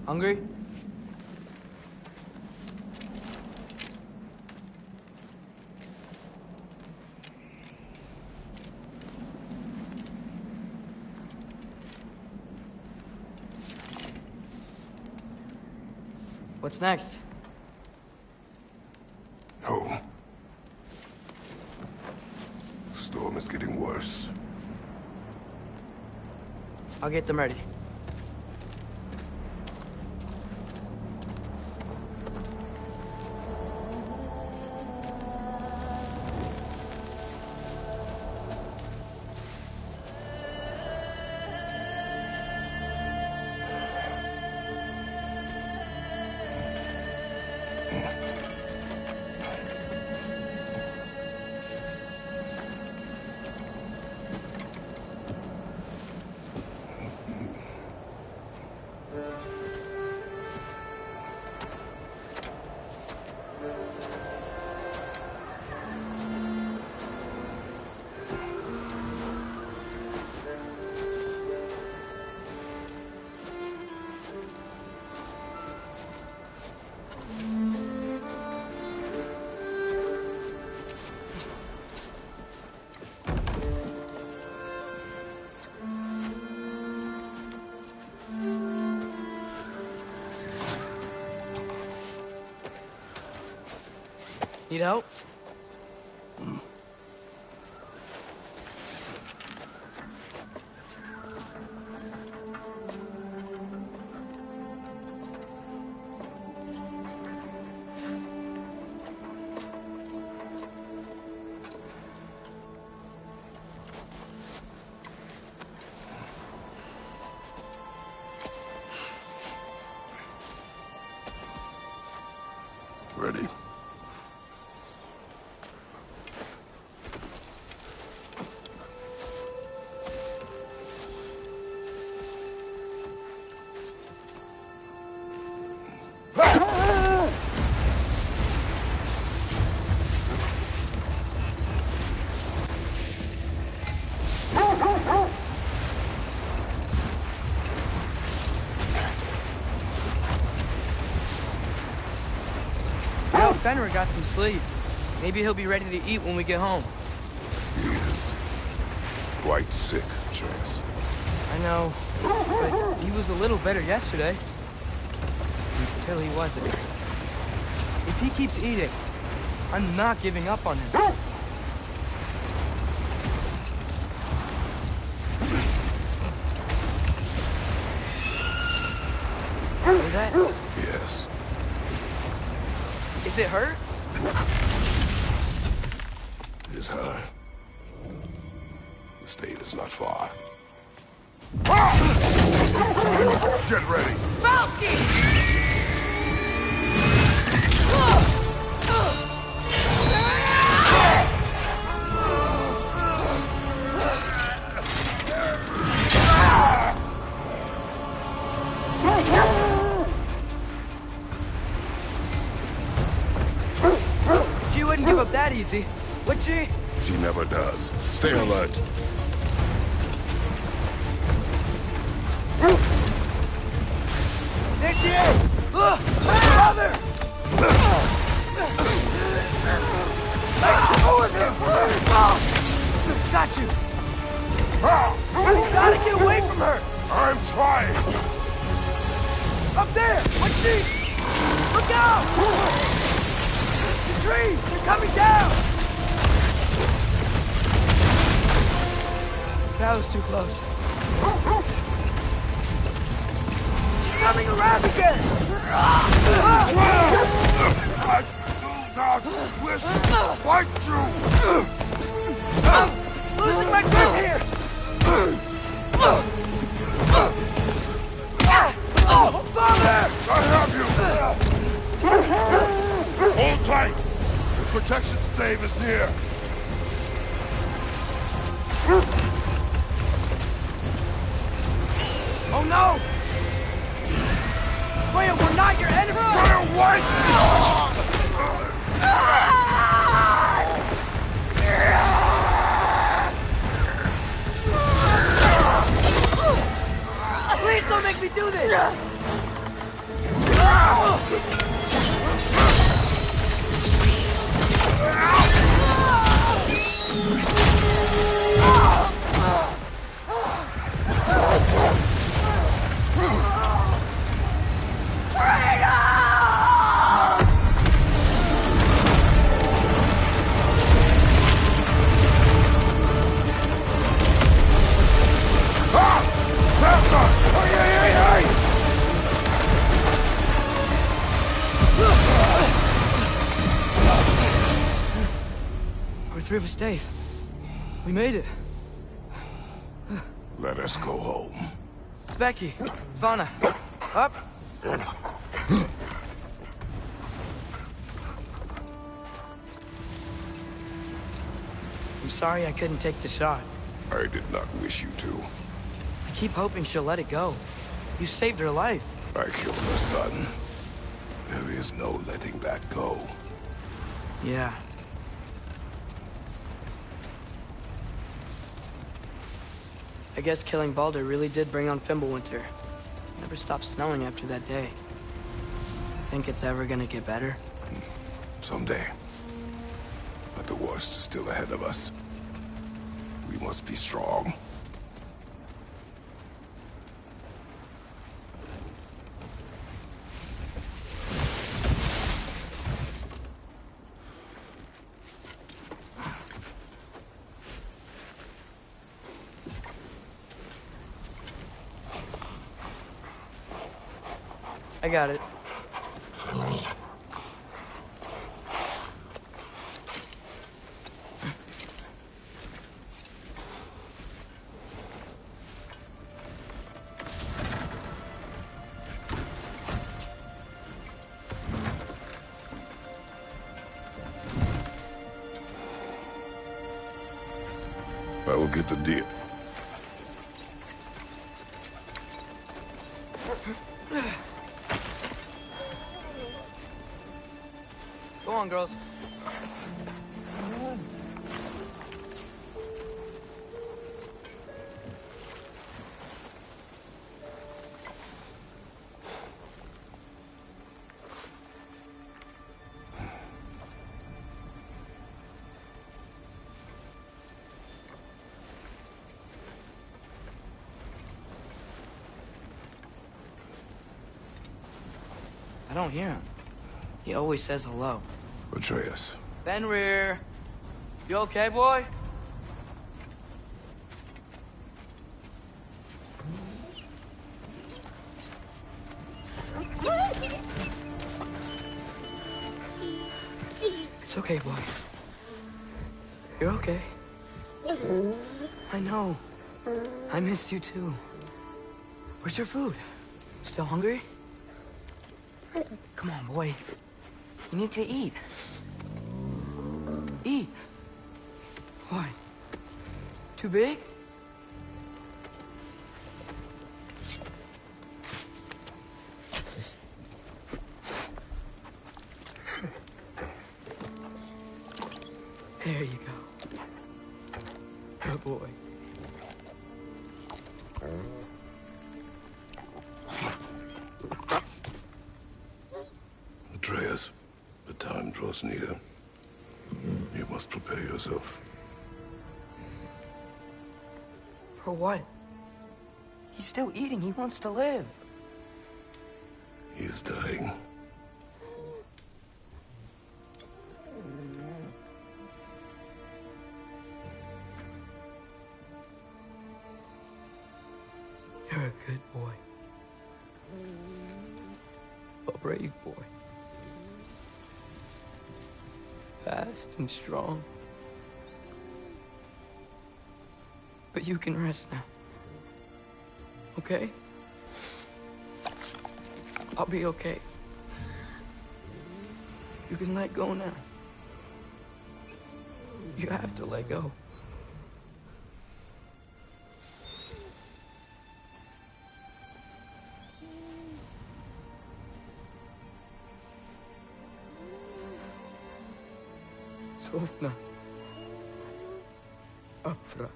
Hungry? What's next? Home. The storm is getting worse. I'll get them ready. Need help? Ready. Fenrir got some sleep. Maybe he'll be ready to eat when we get home. He is quite sick, Chance. I know, but he was a little better yesterday. Until he wasn't. If he keeps eating, I'm not giving up on him. Hear that? Yes. Is it hurt? It is her. The state is not far. Get ready! Falky! She wouldn't give up that easy, would she? She never does. Stay alert. There she is! Brother! Let go of him! Got you! You gotta get away from her! I'm trying! Up there! What's she? Look out! The trees! They're coming down! That was too close. She's coming around again! I do not wish to fight you! I'm losing my grip here! Father! I have you! Hold tight! The protection stave is near! Oh no! Freya, we're not your enemy! Stay away! Please don't make me do this! We're through with Dave. We made it. Let us go home. It's Becky. Svana. Up. I'm sorry I couldn't take the shot. I did not wish you to. I keep hoping she'll let it go. You saved her life. I killed her son. There is no letting that go. Yeah. I guess killing Baldur really did bring on Fimbulwinter. Never stopped snowing after that day. Think it's ever gonna get better? Someday. But the worst is still ahead of us. We must be strong. I got it. I will get the deal. Go on, girls. I don't hear him. He always says hello. Atreus. Fenrir. You okay, boy? It's okay, boy. You're okay. I know. I missed you too. Where's your food? Still hungry? Come on, boy. You need to eat. Eat. What? Too big? There you go. Good boy. Atreus, the time draws near. You must prepare yourself. For what? He's still eating. He wants to live. He is dying. You're a good boy. A brave boy. Fast and strong. But you can rest now. Okay? I'll be okay. You can let go now. You have to let go. Sofna. Afra.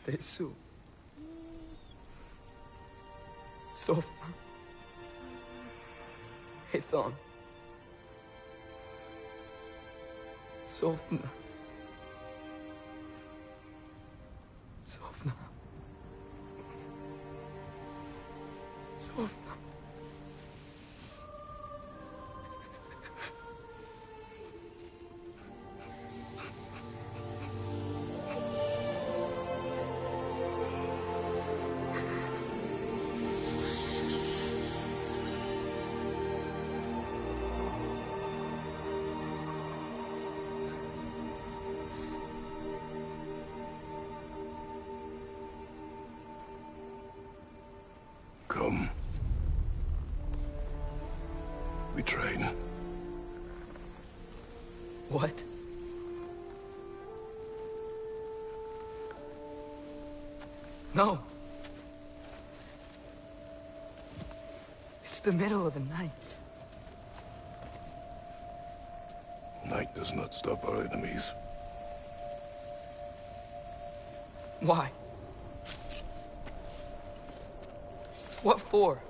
Tesu. Sofna. Ethon. Sofna. Sofna. Sofna. train. What? No. It's the middle of the night. Night does not stop our enemies. Why? What for?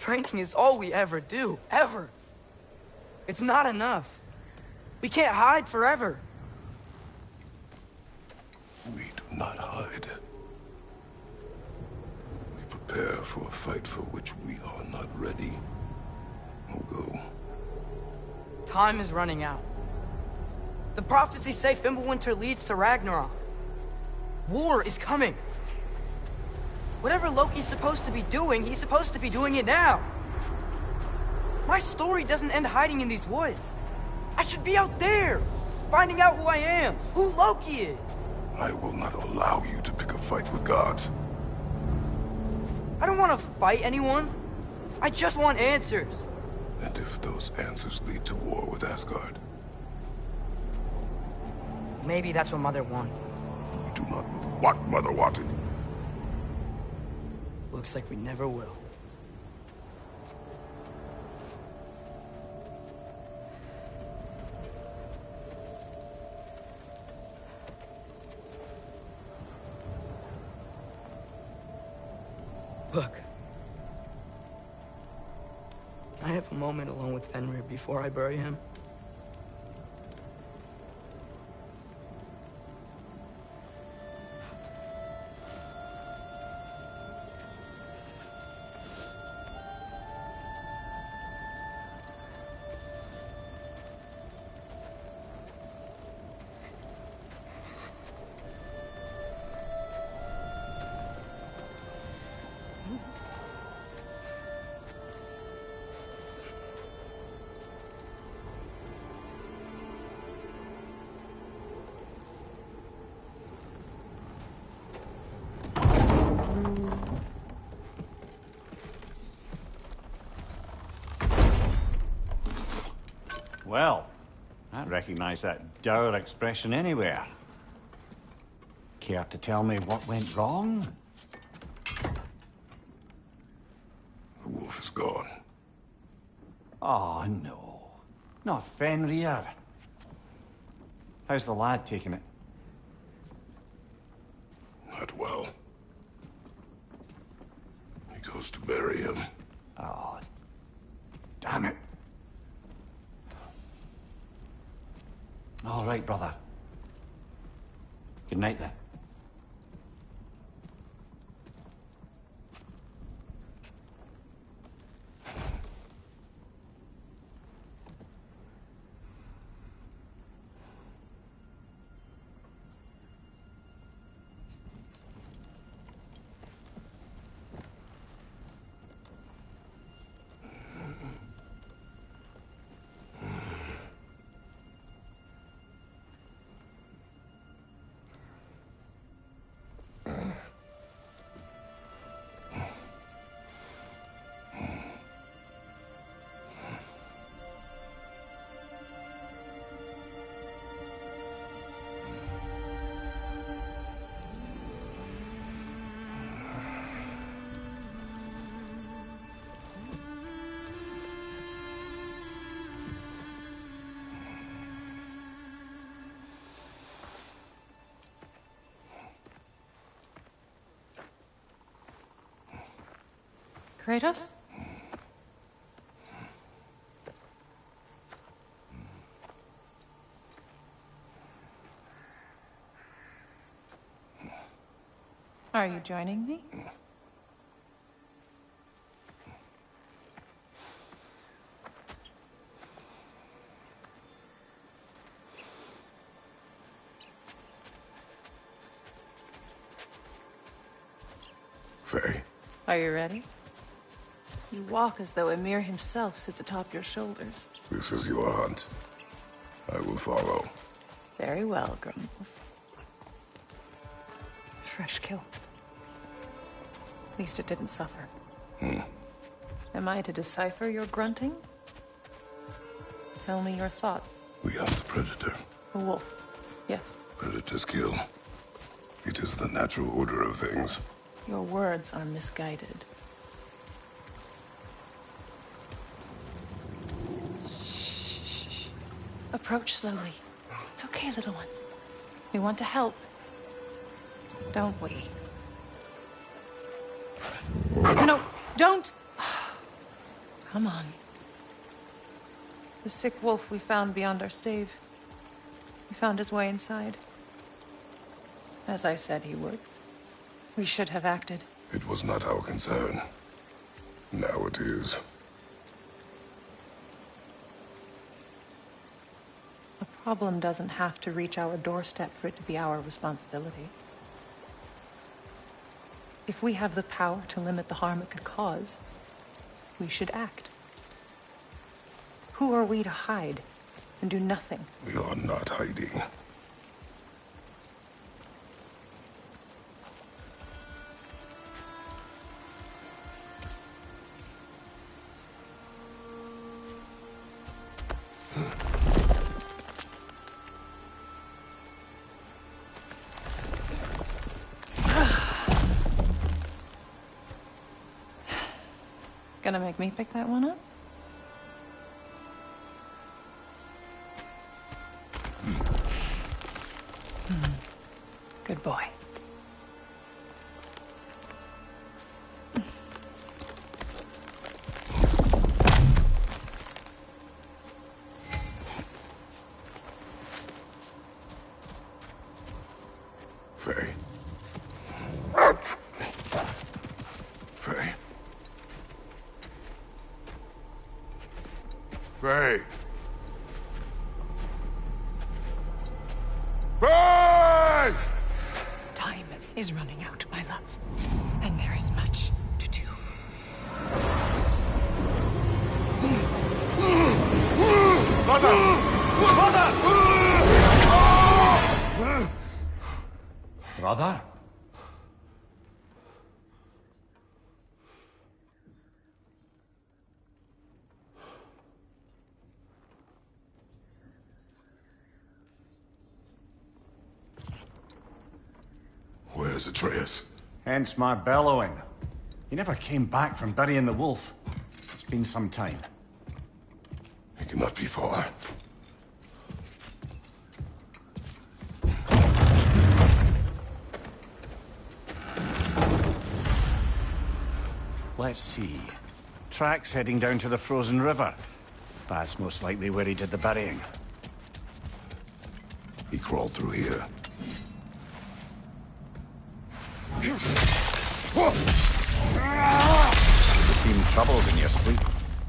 Training is all we ever do, ever. It's not enough. We can't hide forever. We do not hide. We prepare for a fight for which we are not ready. We'll go. Time is running out. The prophecies say Fimbulwinter leads to Ragnarok. War is coming. Whatever Loki's supposed to be doing, he's supposed to be doing it now. My story doesn't end hiding in these woods. I should be out there, finding out who I am, who Loki is. I will not allow you to pick a fight with gods. I don't want to fight anyone. I just want answers. And if those answers lead to war with Asgard? Maybe that's what Mother wanted. We do not know what Mother wanted. Looks like we never will. Look. Can I have a moment alone with Fenrir before I bury him? Well, I recognize that dour expression anywhere. Care to tell me what went wrong? The wolf is gone. Oh, no. Not Fenrir. How's the lad taking it? Not well. He goes to bury him. Oh, damn it. All right, brother. Good night, then. Kratos? Are you joining me? Faye. Are you ready? You walk as though Ymir himself sits atop your shoulders. This is your hunt. I will follow. Very well, Grumbles. Fresh kill. At least it didn't suffer. Am I to decipher your grunting? Tell me your thoughts. We hunt the predator. A wolf. Yes. Predators kill. It is the natural order of things. Your words are misguided. Shh. Approach slowly. It's okay, little one. We want to help. Don't we? No, don't! Come on. The sick wolf we found beyond our stave. He found his way inside. As I said he would. We should have acted. It was not our concern. Now it is. A problem doesn't have to reach our doorstep for it to be our responsibility. If we have the power to limit the harm it could cause, we should act. Who are we to hide and do nothing? We are not hiding. Gonna make me pick that one up? Good boy. Faye. Faye. Faye. Faye! Time is running out, my love. And there is much to do. Mother! Mother! Brother? Where's Atreus? Hence my bellowing. He never came back from burying the wolf. It's been some time. He cannot be far. Let's see. Tracks heading down to the frozen river. That's most likely where he did the burying. He crawled through here. You seem troubled in your sleep,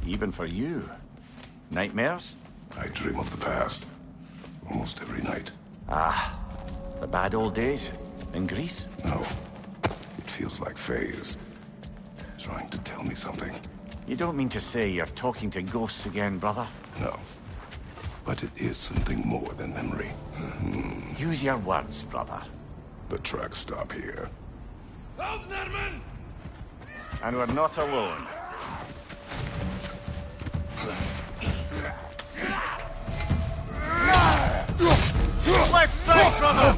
even for you. Nightmares? I dream of the past. Almost every night. Ah, the bad old days? In Greece? No. It feels like Faye is trying to tell me something. You don't mean to say you're talking to ghosts again, brother? No. But it is something more than memory. Use your words, brother. The tracks stop here. And we're not alone. Left side, brother!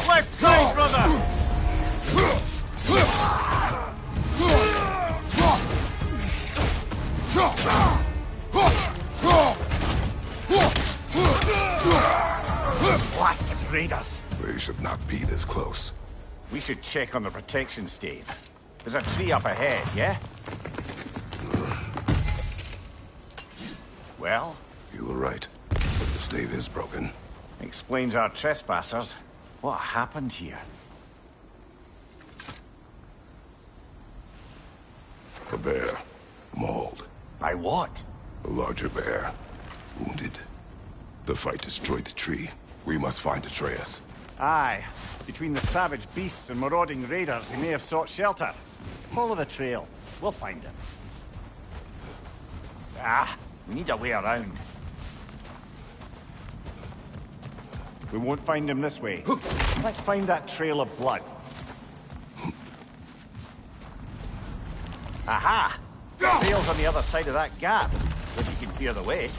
Right side! Left side, brother! Blasted raiders! They should not be this close. We should check on the protection stave. There's a tree up ahead, yeah? Well? You were right. The stave is broken. Explains our trespassers. What happened here? A bear. Mauled. By what? A larger bear. Wounded. The fight destroyed the tree. We must find Atreus. Aye. Between the savage beasts and marauding raiders, he may have sought shelter. Follow the trail. We'll find him. Ah, we need a way around. We won't find him this way. Let's find that trail of blood. Aha! The trail's on the other side of that gap, if you can clear the way.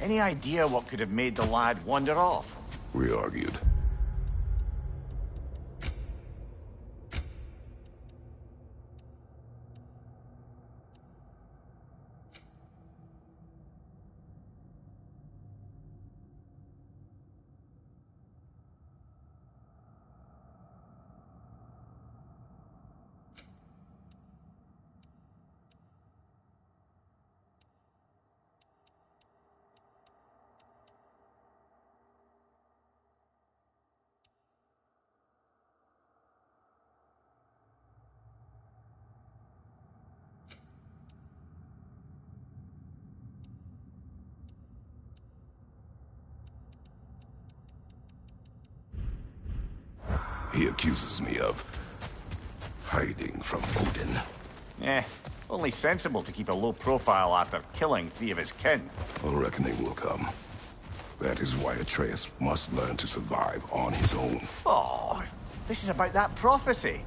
Any idea what could have made the lad wander off? We argued. He accuses me of hiding from Odin. Only sensible to keep a low profile after killing 3 of his kin. A reckoning will come. That is why Atreus must learn to survive on his own. Oh, this is about that prophecy.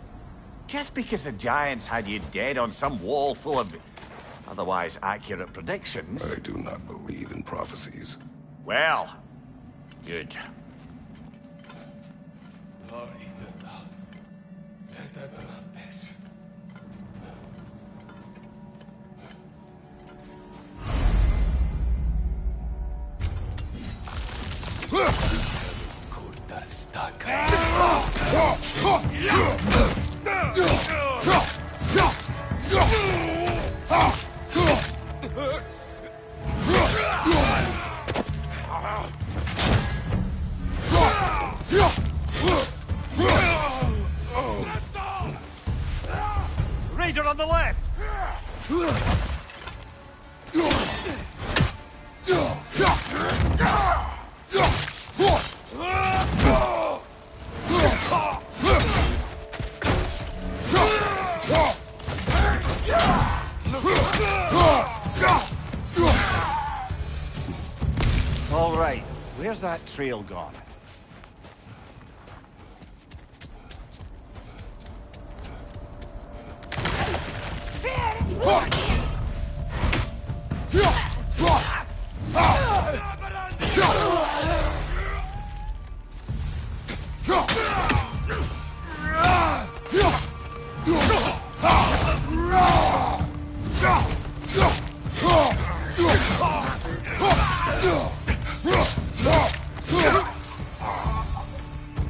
Just because the giants had you dead on some wall full of otherwise accurate predictions. I do not believe in prophecies. Well, good. Raider on the left! All right, where's that trail gone?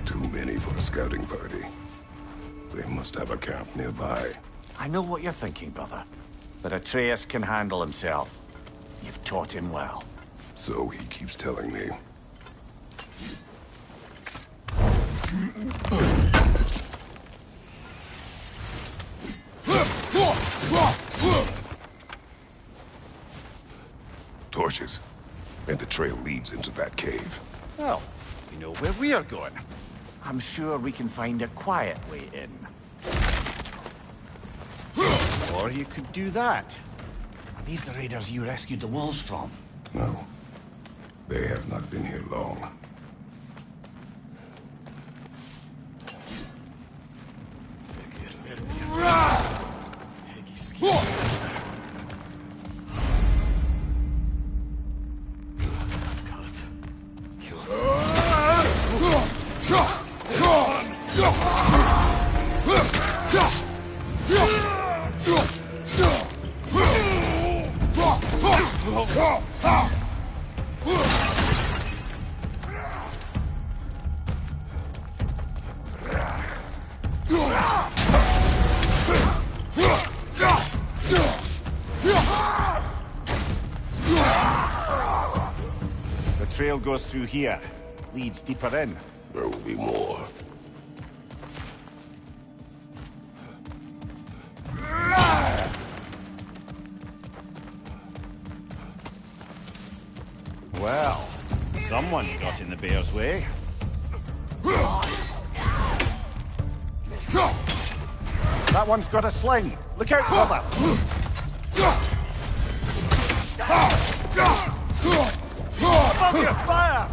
Too many for a scouting party. They must have a camp nearby. I know what you're thinking, brother. But Atreus can handle himself. You've taught him well. So he keeps telling me. Torches. And the trail leads into that cave. Well, you know where we are going. I'm sure we can find a quiet way in. Or you could do that. Are these the raiders you rescued the wolves from? No. They have not been here long. The trail goes through here. Leads deeper in. There will be more. Well, someone got in the bear's way. That one's got a sling. Look out for that. Above you, fire!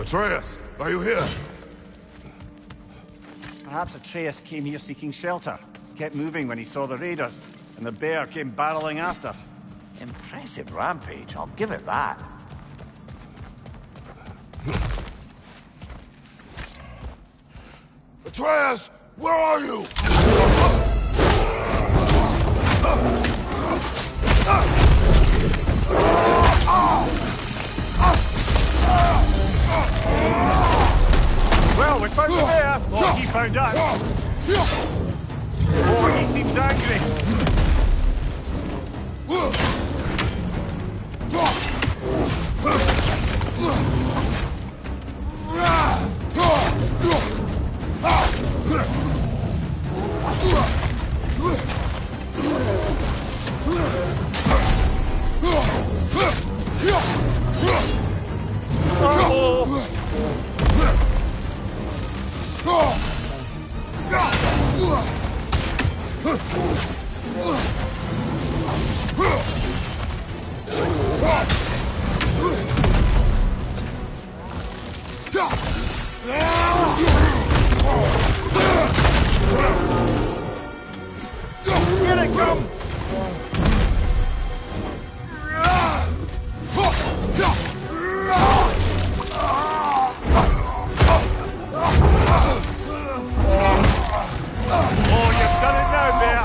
Atreus, are you here? Perhaps Atreus came here seeking shelter. Kept moving when he saw the raiders, and the bear came barreling after. Impressive rampage, I'll give it that. Atreus, where are you? Well, we found the bear, or he found us. Or he seems angry. Here it comes! Oh, you've done it now, bear!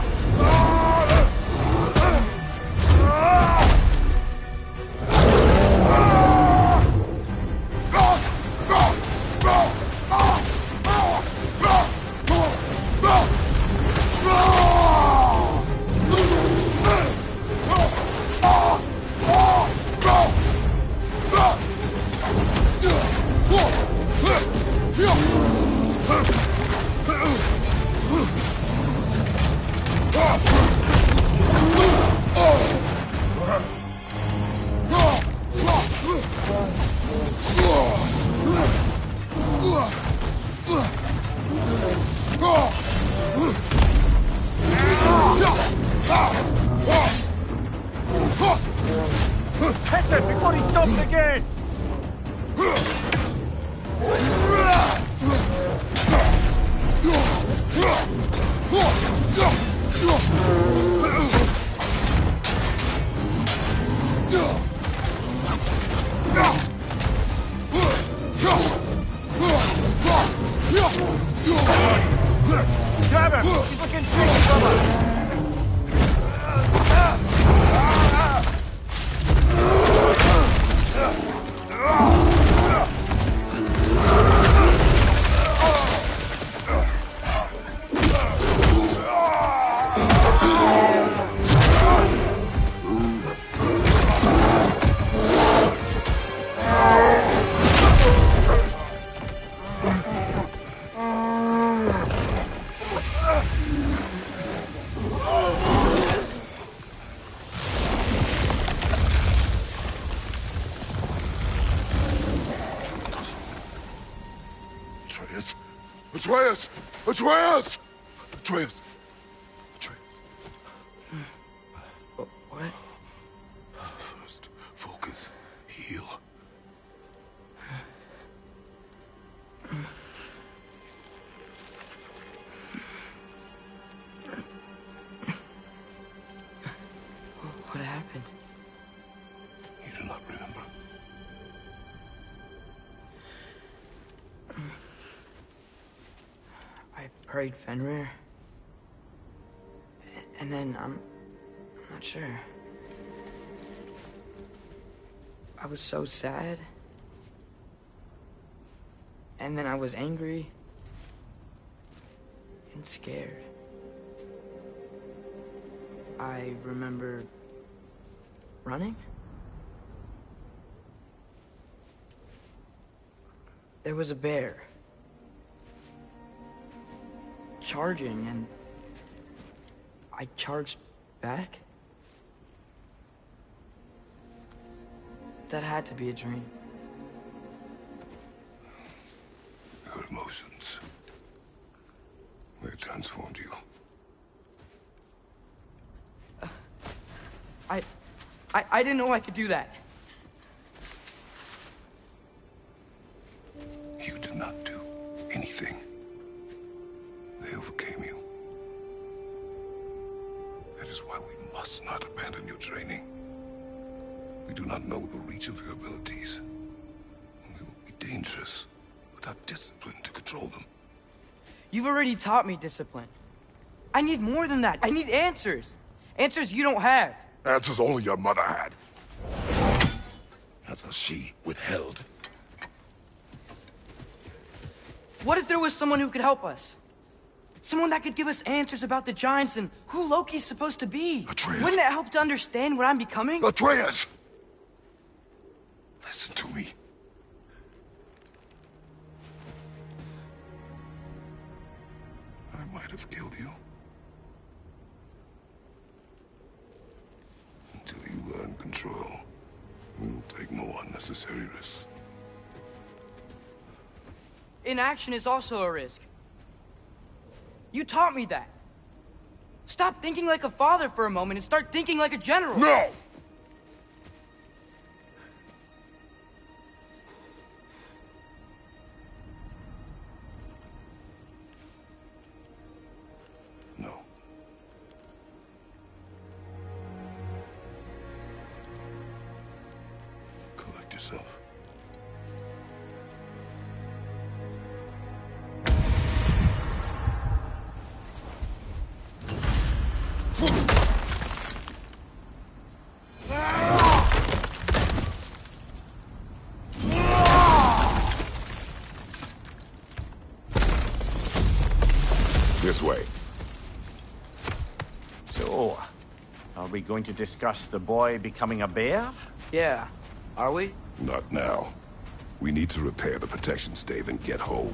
Hit him before he stops again! Grab him! He's looking tricky from us! Atreus! Atreus! Atreus! Atreus! Atreus! What? First, focus. Heal. What happened? You do not remember. I prayed Fenrir. And then I'm not sure. I was so sad. And then I was angry. And scared. I remember running. There was a bear. Charging, and I charged back. That had to be a dream. Your emotions. They transformed you. I didn't know I could do that. You did not do anything. They overcame you. That is why we must not abandon your training. We do not know the reach of your abilities. They will be dangerous without discipline to control them. You've already taught me discipline. I need more than that. I need answers. Answers you don't have. Answers only your mother had. Answers she withheld. What if there was someone who could help us? Someone that could give us answers about the giants and who Loki's supposed to be. Atreus. Wouldn't it help to understand what I'm becoming? Atreus! Listen to me. I might have killed you. Until you learn control, we will take no unnecessary risks. Inaction is also a risk. You taught me that. Stop thinking like a father for a moment and start thinking like a general. No! No. Collect yourself. This way. So, are we going to discuss the boy becoming a bear? Yeah. Are we? Not now. We need to repair the protection stave and get home.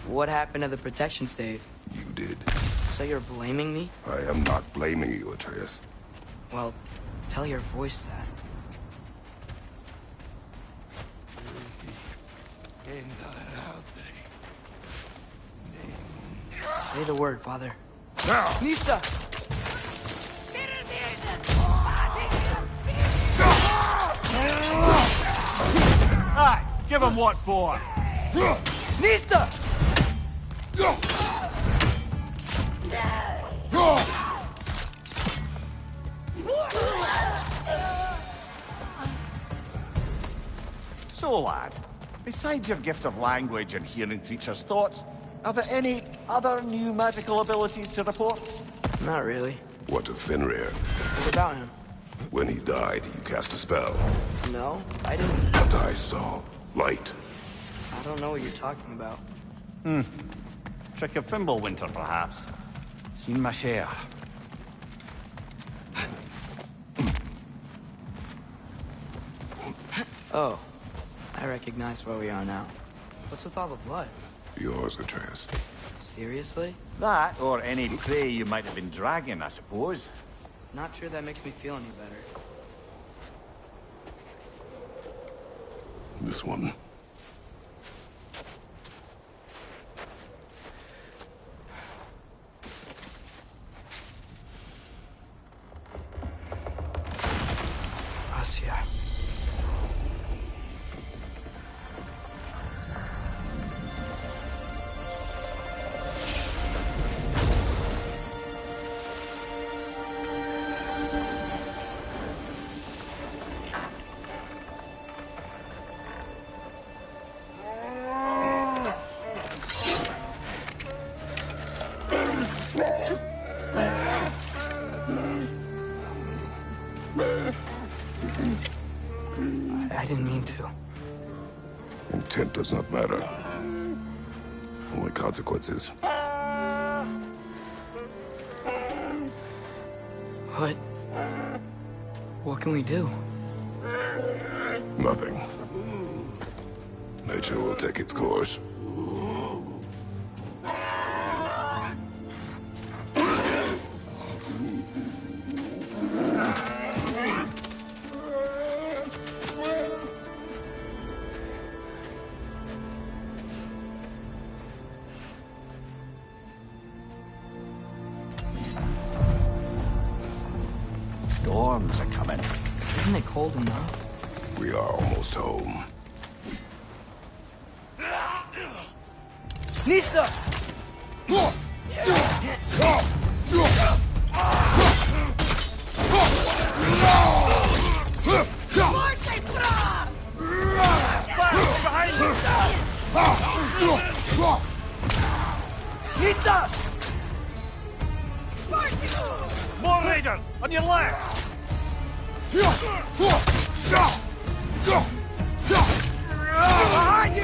What happened to the protection stave? You did. So you're blaming me? I am not blaming you, Atreus. Well, tell your voice that. Say the word, Father. Now! Nista! Aye, give him what for! Nista! So, lad, besides your gift of language and hearing creatures' thoughts, are there any other new magical abilities to report? Not really. What of Fenrir? What about him? When he died, you cast a spell. No, I didn't. But I saw light. I don't know what you're talking about. Trick of Fimbulwinter, perhaps. Seen my share. Oh, I recognize where we are now. What's with all the blood? Yours, Atreus. Seriously? That, or any prey you might have been dragging, I suppose. Not sure that makes me feel any better. This one. intent does not matter. Only consequences. What can we do? Nothing. Nature will take its course. Storms are coming. Isn't it cold enough? We are almost home. Nista! Nista! More raiders! On your left! Behind you!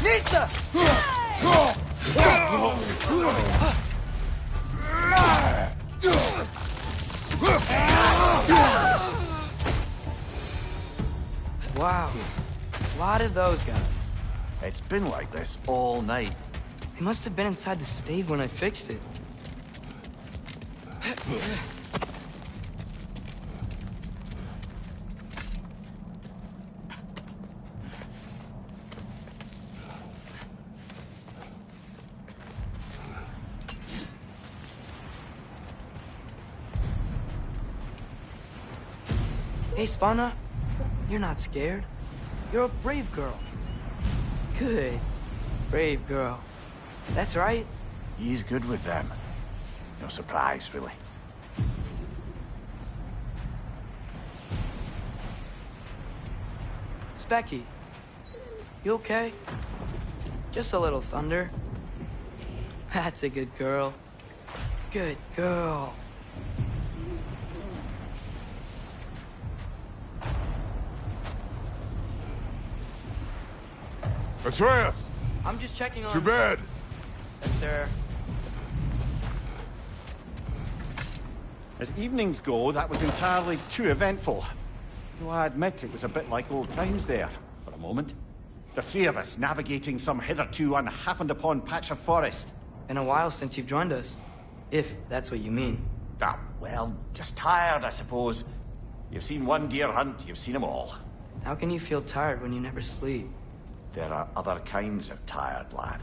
Nista! Wow. A lot of those guys. It's been like this all night. They must have been inside the stave when I fixed it. Hey, Svanna. You're not scared. You're a brave girl. Good. Brave girl. That's right. He's good with them. No surprise, really. Specky. You okay? Just a little thunder. That's a good girl. Good girl. Atreus! I'm just checking on... To bed! Yes, sir. As evenings go, that was entirely too eventful. Though I admit it was a bit like old times there, for a moment. The three of us navigating some hitherto unhappened-upon patch of forest. Been a while since you've joined us. If that's what you mean. Ah, well, just tired, I suppose. You've seen one deer hunt, you've seen them all. How can you feel tired when you never sleep? There are other kinds of tired, lad.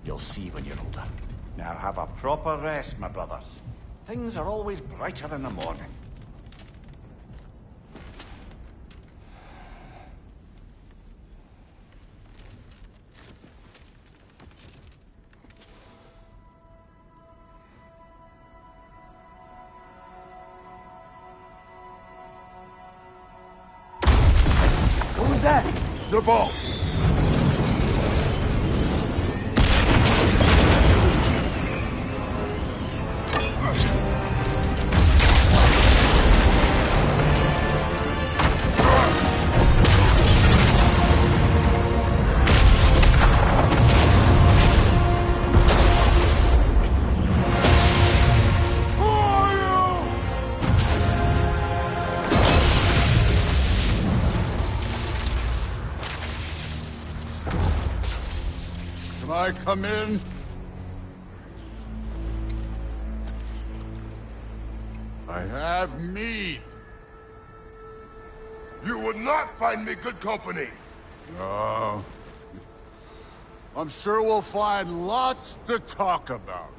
You'll see when you're older. Now have a proper rest, my brothers. Things are always brighter in the morning. What was that? The ball! Can I come in? I have mead. You would not find me good company! No. I'm sure we'll find lots to talk about.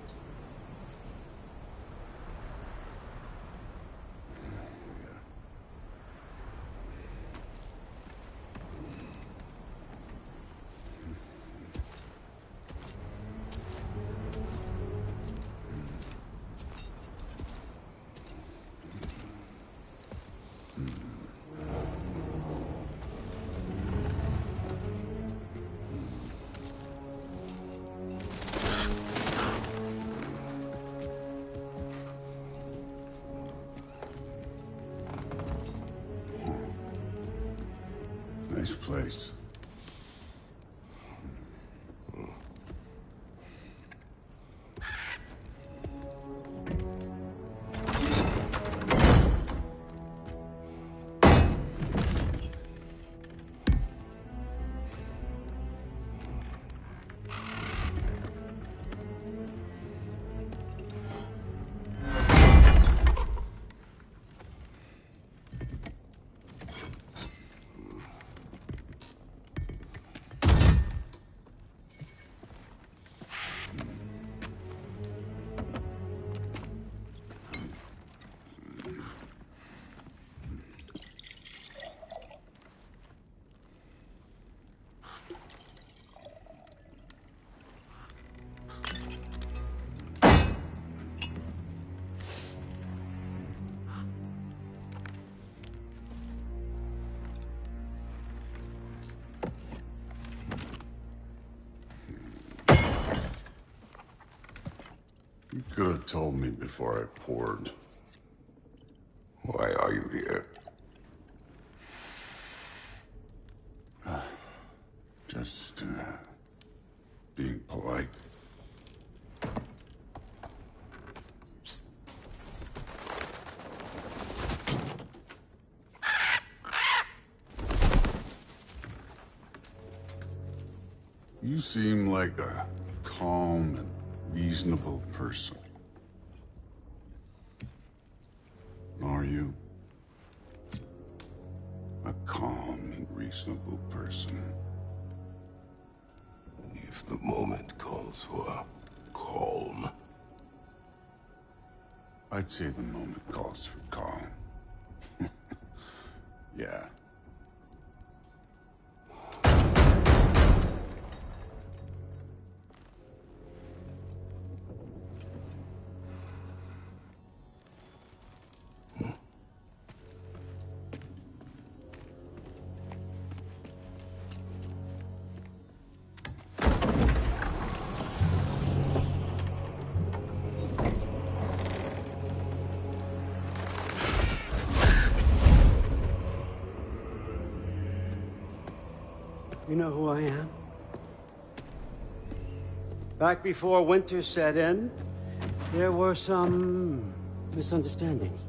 Nice place. You could have told me before I poured. Why are you here? Just, being polite. You seem like a calm and reasonable person. Are you? A calm and reasonable person. If the moment calls for calm. I'd say the moment calls for calm. Yeah. You know who I am? Back before winter set in, there were some misunderstandings.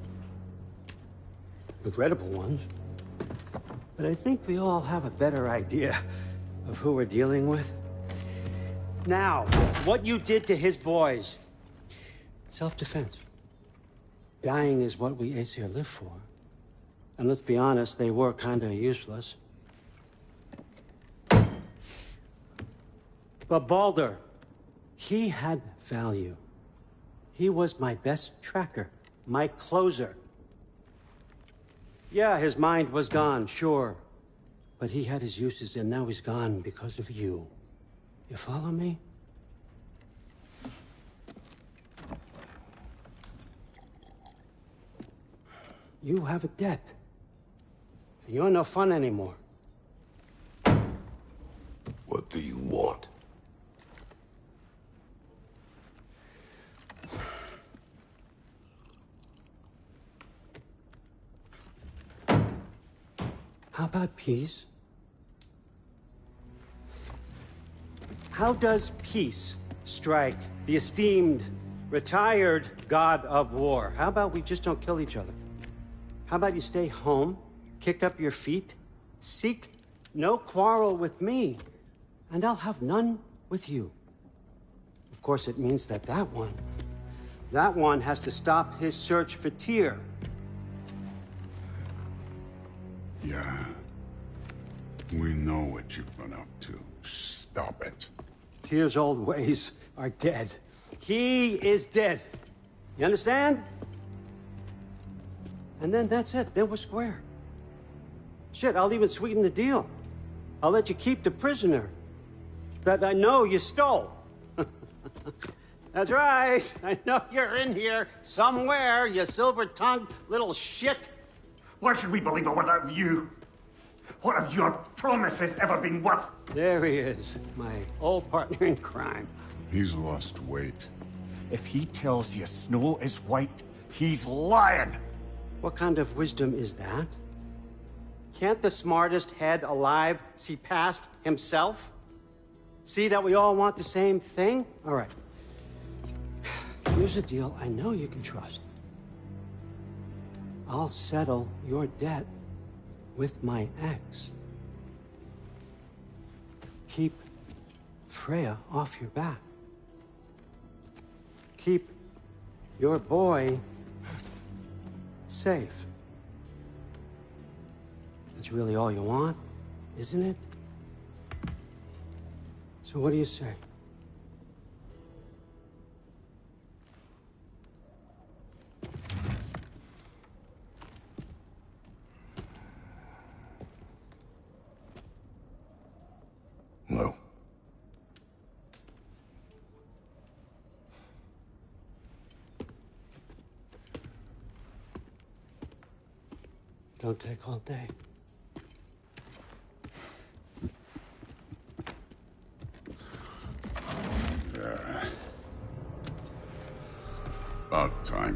Regrettable ones. But I think we all have a better idea of who we're dealing with. Now, what you did to his boys. Self-defense. Dying is what we Aesir live for. And let's be honest, they were kinda useless. But Baldur, he had value. He was my best tracker, my closer. Yeah, his mind was gone, sure. But he had his uses, and now he's gone because of you. You follow me? You have a debt. You're no fun anymore. What do you want? How about peace? How does peace strike the esteemed, retired god of war? How about we just don't kill each other? How about you stay home, kick up your feet, seek no quarrel with me, and I'll have none with you. Of course, it means that that one has to stop his search for Tyr. Yeah. We know what you've been up to. Stop it. Tyr's old ways are dead. He is dead. You understand? And then that's it. Then we're square. Shit, I'll even sweeten the deal. I'll let you keep the prisoner that I know you stole. That's right. I know you're in here somewhere, you silver-tongued little shit. Why should we believe a word out of you? What have your promises ever been worth? There he is, my old partner in crime. He's lost weight. If he tells you snow is white, he's lying. What kind of wisdom is that? Can't the smartest head alive see past himself? See that we all want the same thing? All right. Here's a deal I know you can trust. I'll settle your debt with my ex. Keep Freya off your back. Keep your boy safe. That's really all you want, isn't it? So what do you say? No. Don't take all day. About time.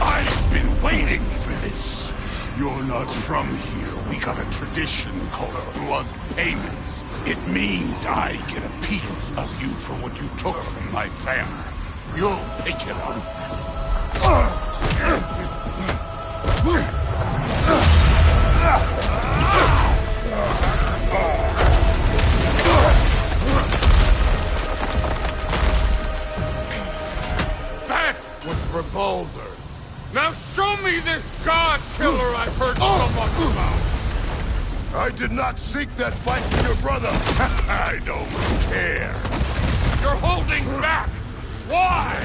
I've been waiting for this. You're not from here. We got a tradition called blood payments. It means I get a piece of you for what you took from my family. You'll pick it up. That was Revolver. Now show me this god killer I've heard so much about. I did not seek that fight with your brother. I don't care. You're holding back. Why?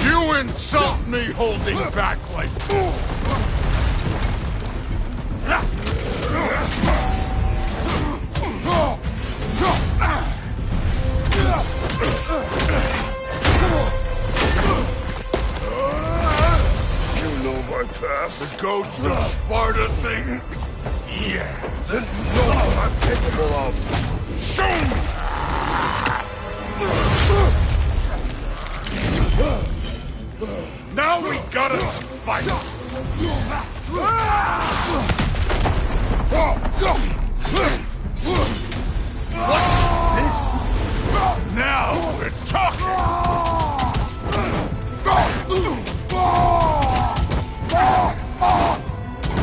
You insult me holding back like You know my past. The ghost of Sparta thing? Yeah. Then you know what I'm capable of. Show me! Now we gotta fight! What's this? Now we're talking!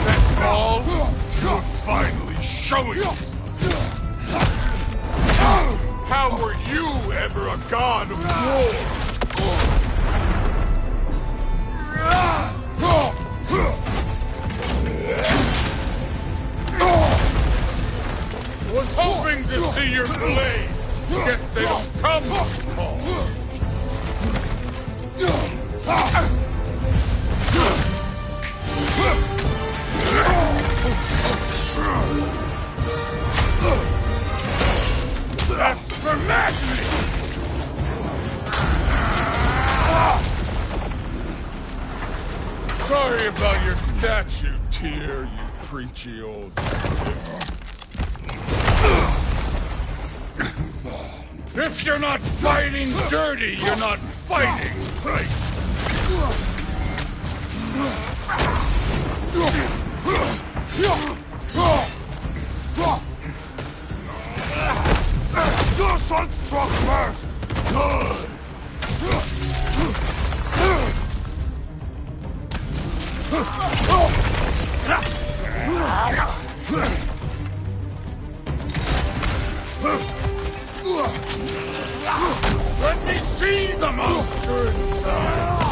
That's all? You're finally showing us! How were you ever a god of war? Was hoping to see your blade. Guess they don't come this tall. That's for madness! Sorry about your statue, Tyr, you preachy old... If you're not fighting dirty, you're not fighting right. Your son struck first! Good! Let me see the monster inside!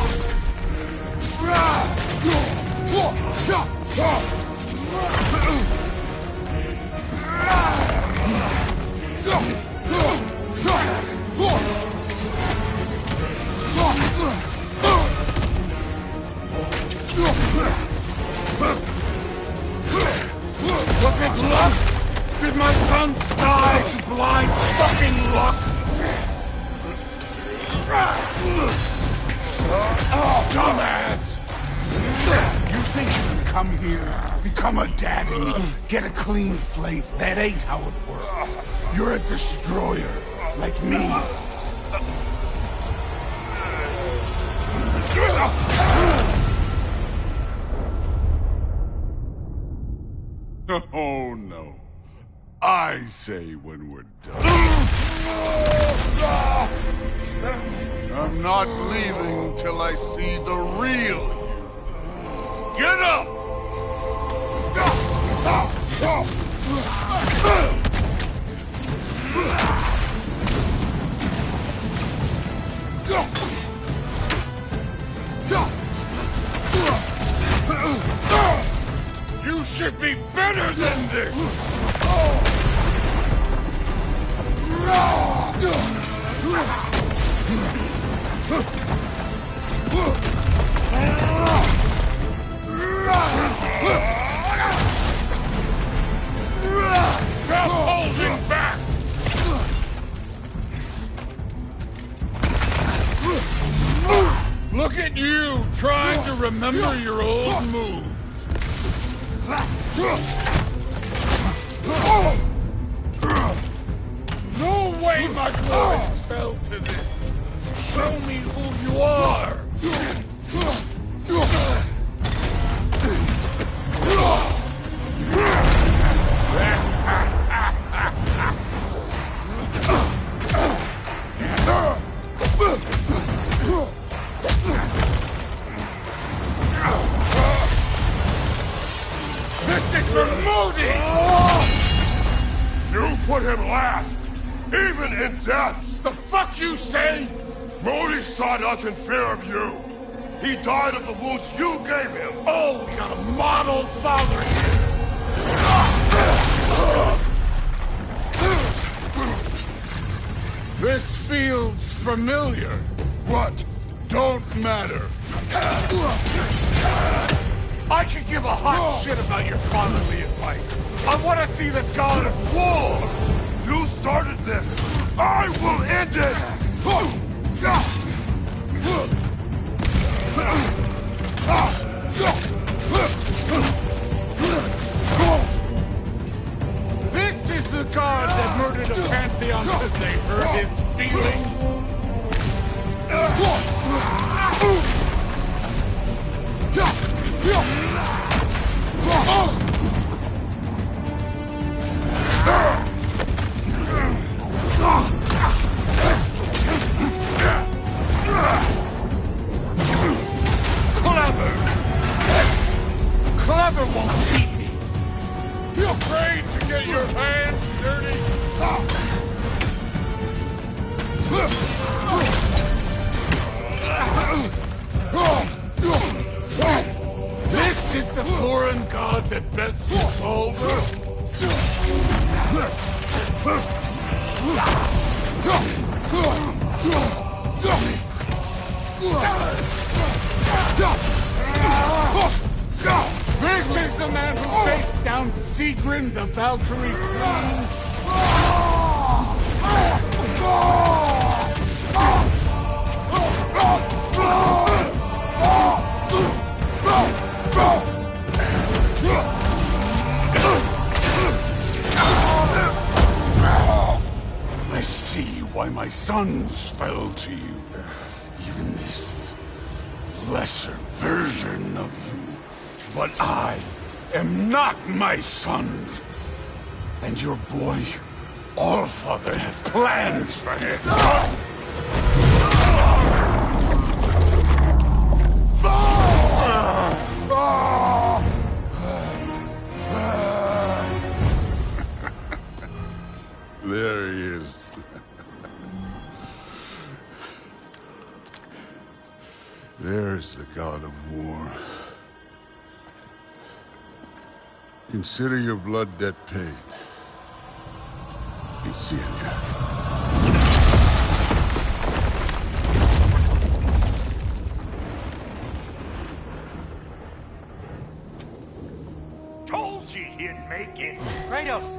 Was it luck? Did my son die to blind fucking luck? Dumbass! You think you can come here, become a daddy, get a clean slate? That ain't how it works. You're a destroyer, like me. Oh, no. I say when we're done. I'm not leaving till I see the real you. Get up! You should be better than this! Stop holding back! Look at you, trying to remember your old moves. No way my coins fell to this. Show me who you are. This is for Modi! You put him last, even in death! The fuck you say? Modi sought us in fear of you. He died of the wounds you gave him. Oh, we got a model father here. This feels familiar. What? Don't matter. I could give a hot shit about your fatherly advice. I want to see the god of war! You started this! I will end it! This is the god that murdered a pantheon because they hurt his feelings! Clever won't beat me. You afraid to get your hands dirty? This is the foreign god that best gets older. This is the man who faced down Sigrun, the Valkyrie Queen. I see why my sons fell to you. Even this lesser version of you. But I am not my sons. And your boy, Allfather, has plans for him. There he is. There's the god of war. Consider your blood debt paid. Be seeing ya. Told you he'd make it. Kratos!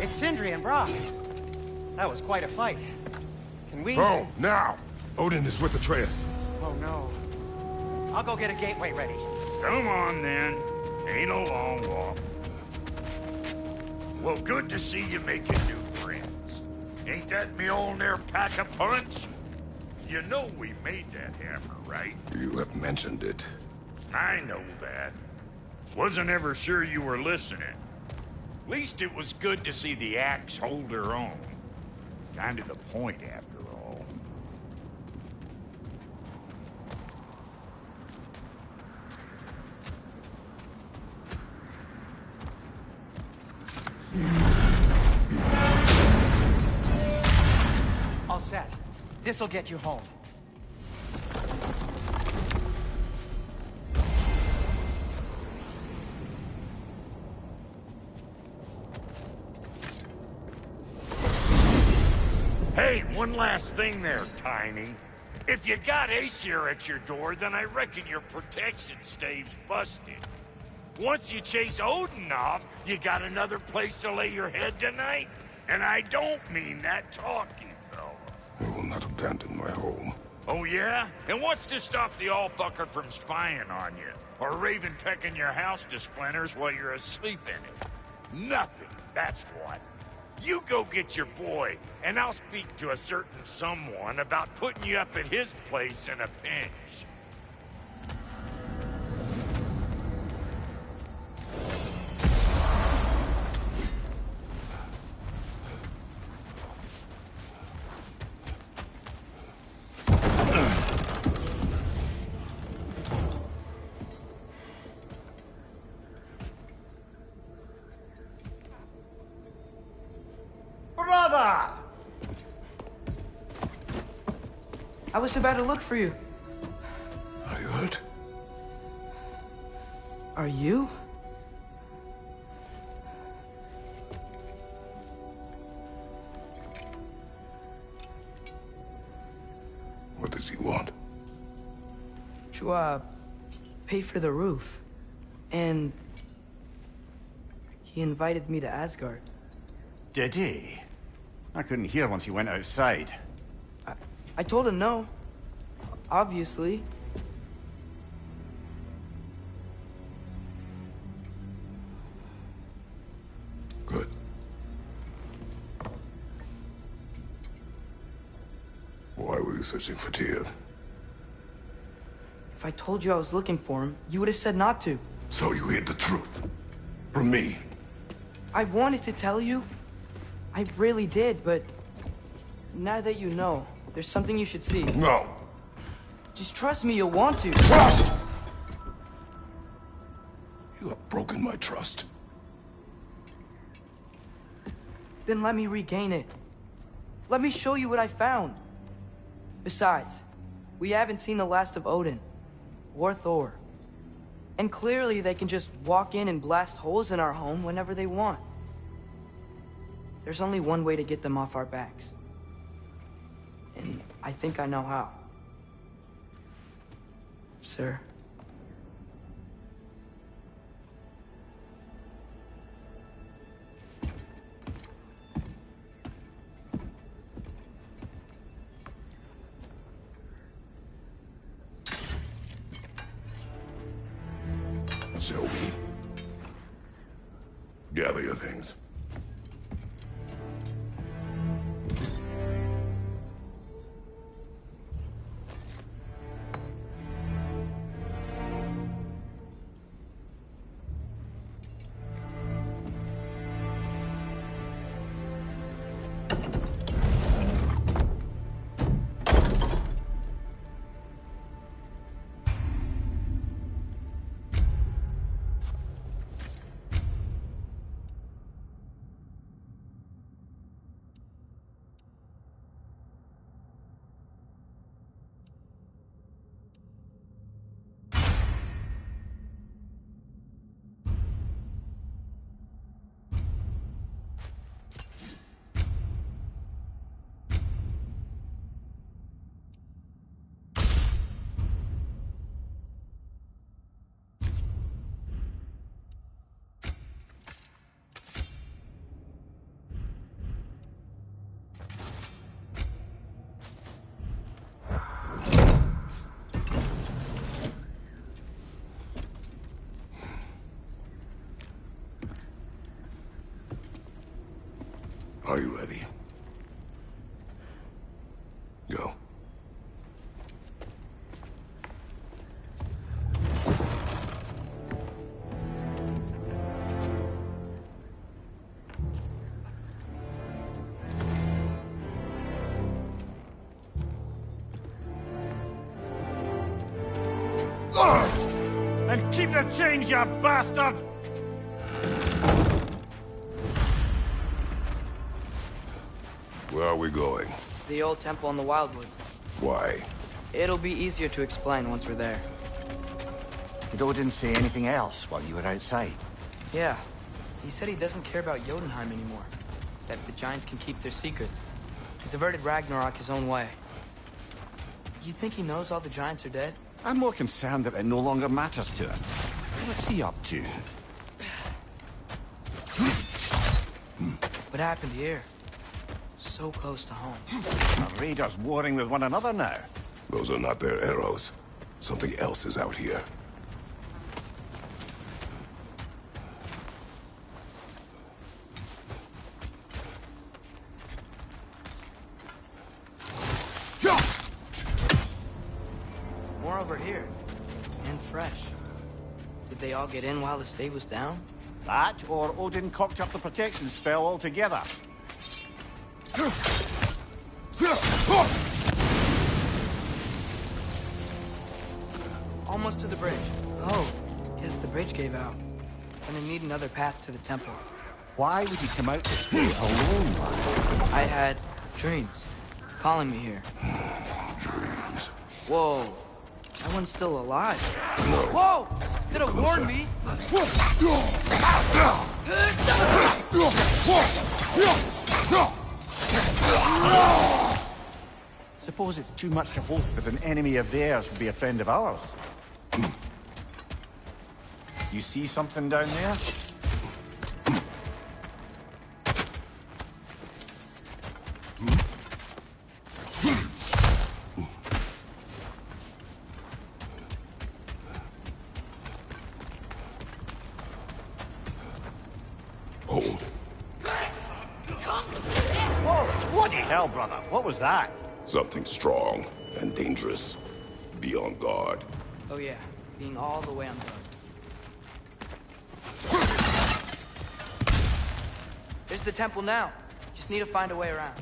It's Sindri and Brock. That was quite a fight. Can we... Oh, now! Odin is with Atreus. Oh, no. I'll go get a gateway ready. Come on, then. Ain't a long walk. Well, good to see you making new friends. Ain't that Mjolnir pack a punch? You know we made that hammer, right? You have mentioned it. I know that. Wasn't ever sure you were listening. Least it was good to see the axe hold her own. Kind of the point, after all. All set. This'll get you home. Hey, one last thing there, Tiny. If you got Aesir at your door, then I reckon your protection stave's busted. Once you chase Odin off, you got another place to lay your head tonight? And I don't mean that talking, fella. I will not abandon my home. Oh yeah? And what's to stop the all-fucker from spying on you? Or Raven pecking your house to splinters while you're asleep in it? Nothing, that's what. You go get your boy, and I'll speak to a certain someone about putting you up at his place in a pinch. Brother! I was about to look for you. Are you hurt? Are you? What does he want? To, pay for the roof. And he invited me to Asgard. Did he? I couldn't hear once he went outside. I told him no. Obviously. Good. Why were you searching for Tyr? If I told you I was looking for him, you would have said not to. So you hid the truth. From me. I wanted to tell you. I really did, but now that you know, there's something you should see. No. Just trust me, you'll want to. Trust! You have broken my trust. Then let me regain it. Let me show you what I found. Besides, we haven't seen the last of Odin. Or Thor. And clearly they can just walk in and blast holes in our home whenever they want. There's only one way to get them off our backs. And I think I know how. Sir. Shall we? Gather your things. Are you ready? Go. And keep the change, you bastard! Where are we going? The old temple in the Wildwoods. Why? It'll be easier to explain once we're there. Did Odin say anything else while you were outside? Yeah. He said he doesn't care about Jotunheim anymore. That the Giants can keep their secrets. He's averted Ragnarok his own way. You think he knows all the Giants are dead? I'm more concerned that it no longer matters to him. What's he up to? What happened here? So close to home. The raiders warring with one another now. Those are not their arrows. Something else is out here. More over here. And fresh. Did they all get in while the stave was down? That, or Odin cocked up the protection spell altogether. Almost to the bridge. Oh, guess the bridge gave out. Gonna need another path to the temple. Why would he come out this way alone, lad? I had dreams. Calling me here. Dreams. Whoa. That one's still alive. No. Whoa! Could have warned me. Suppose it's too much to hope that an enemy of theirs would be a friend of ours. You see something down there? Hold. Whoa! Bloody hell, brother! What was that? Something strong and dangerous. Be on guard. Oh yeah, being all the way on guard. There's the temple now. Just need to find a way around.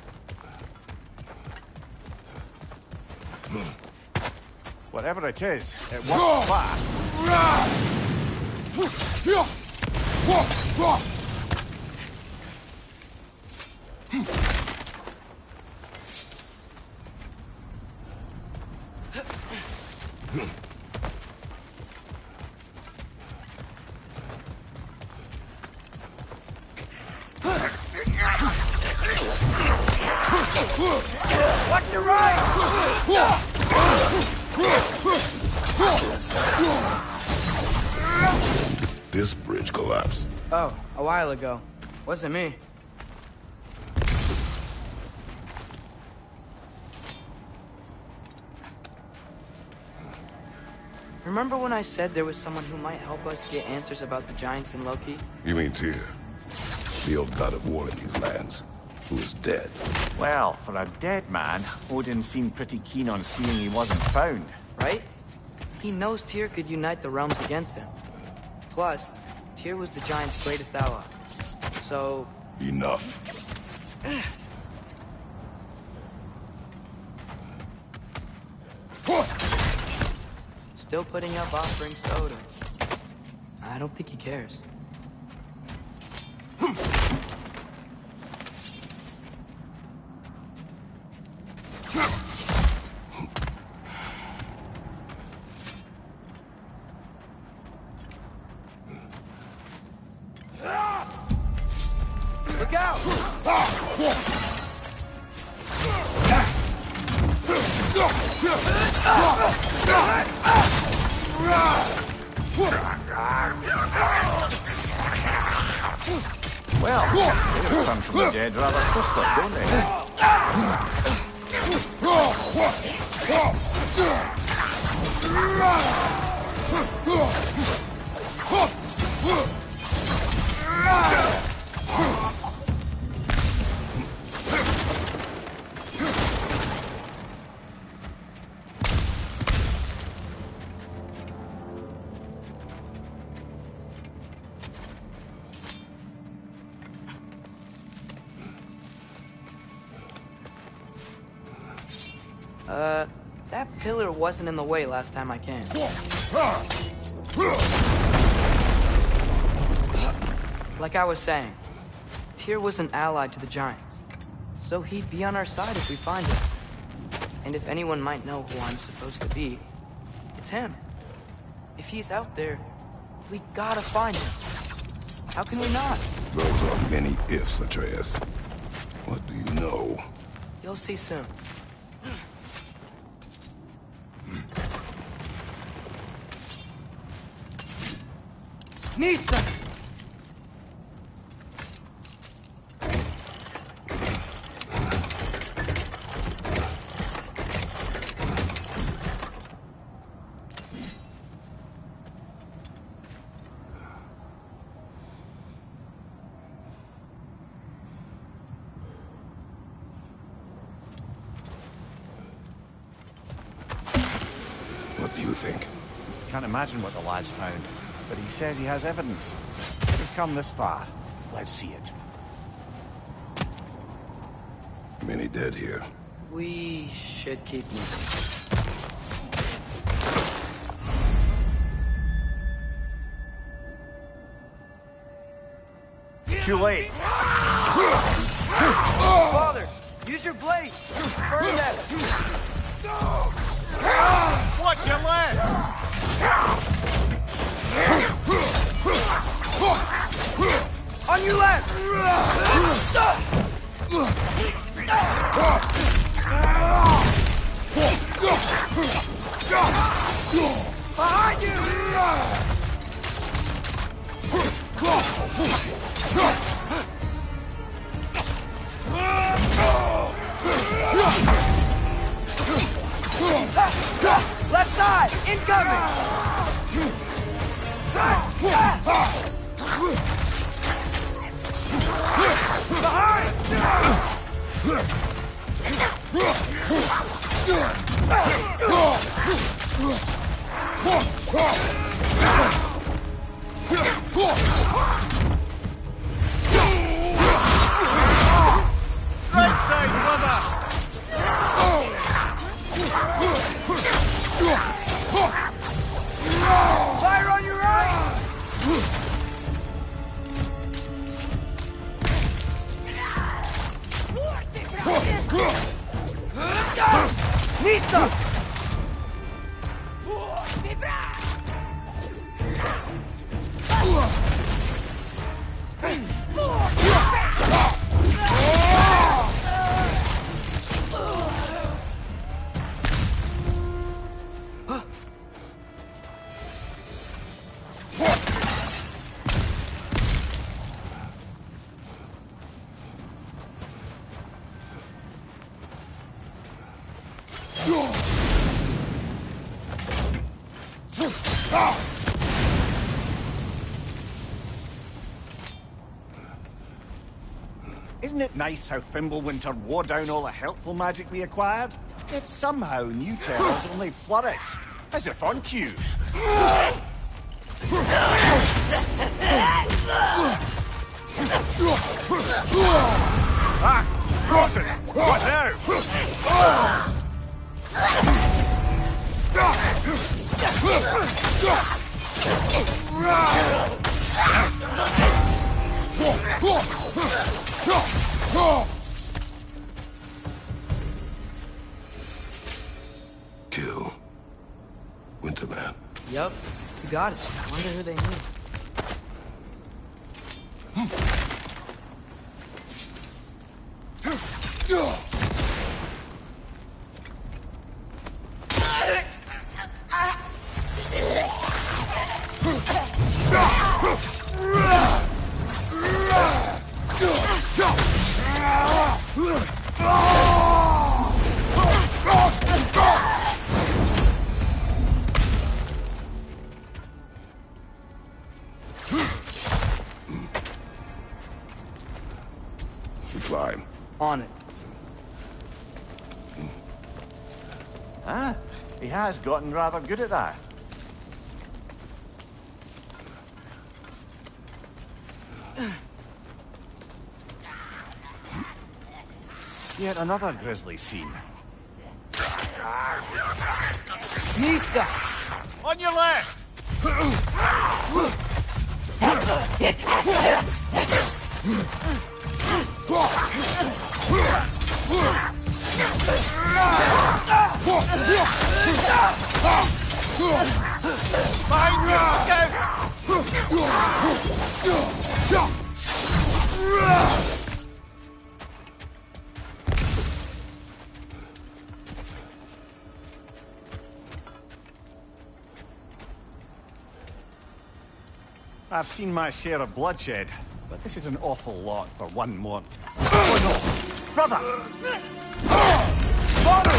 Whatever it is, it works fast. Watch your right! This bridge collapsed. Oh, a while ago. Wasn't me. Remember when I said there was someone who might help us get answers about the Giants and Loki? You mean Tyr? The old god of war in these lands, who is dead. Well, for a dead man, Odin seemed pretty keen on seeing he wasn't found. Right? He knows Tyr could unite the realms against him. Plus, Tyr was the Giants' greatest ally. So... Enough. Still putting up offerings to Odin. I don't think he cares. Look out! Well, they come from the dead rather quickly, don't they? That pillar wasn't in the way last time I came. Like I was saying, Tyr was an ally to the Giants, so he'd be on our side if we find him. And if anyone might know who I'm supposed to be, it's him. If he's out there, we gotta find him. How can we not? Those are many ifs, Atreus. What do you know? You'll see soon. Nista! What do you think? Can't imagine what the lad's found, but he says he has evidence. We've come this far. Let's see it. Many dead here. We should keep moving. Too late. Father, use your blade! Burn them! Watch your leg! On your left! Behind you! Left side! Incoming! Behind! Right side, brother! Fire on your right! Nista! Isn't it nice how Fimbulwinter wore down all the helpful magic we acquired? Yet somehow new terrors only flourish, as if on cue. Ah! Frozen! What now? Kill Winterman. Yup, you got it. I wonder who they need. We fly. On it. Ah, he has gotten rather good at that. Yet another grisly scene. Mista! On your left! I've seen my share of bloodshed, but this is an awful lot for one more. Oh no! Brother! Father!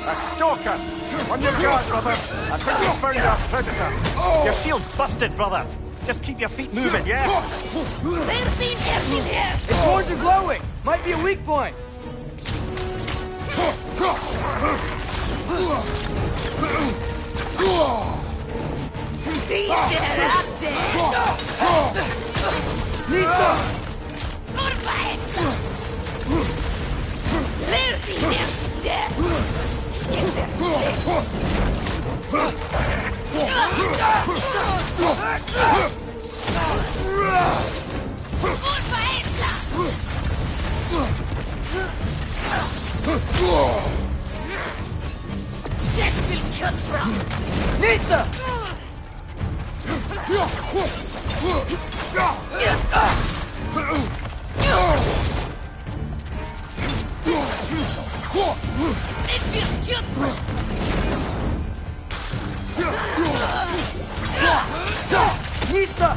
A stalker! On your guard, brother! I think we found our predator! Your shield's busted, brother! Just keep your feet moving, yeah? Its horns are glowing! Might be a weak point! Nisa! Nisa! Nisa!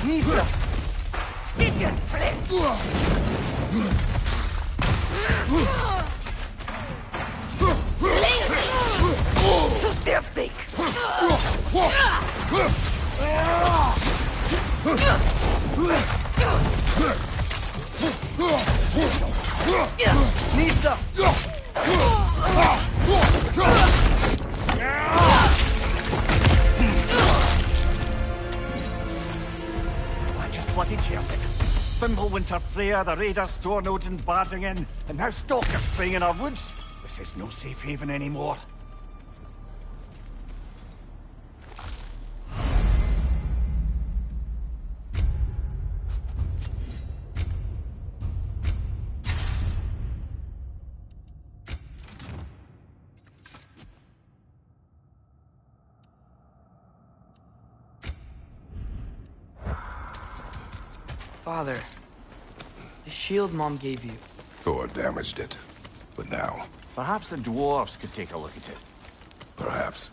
Nisa! Skin your flesh! So deftig! Nisa! I just bloody tears it. Fimbulwinter Freya, the raiders, Stornode and barging in, and now stalkers spraying in our woods. This is no safe haven anymore. Father, the shield Mom gave you. Thor damaged it. But now, Perhaps the dwarves could take a look at it. perhaps,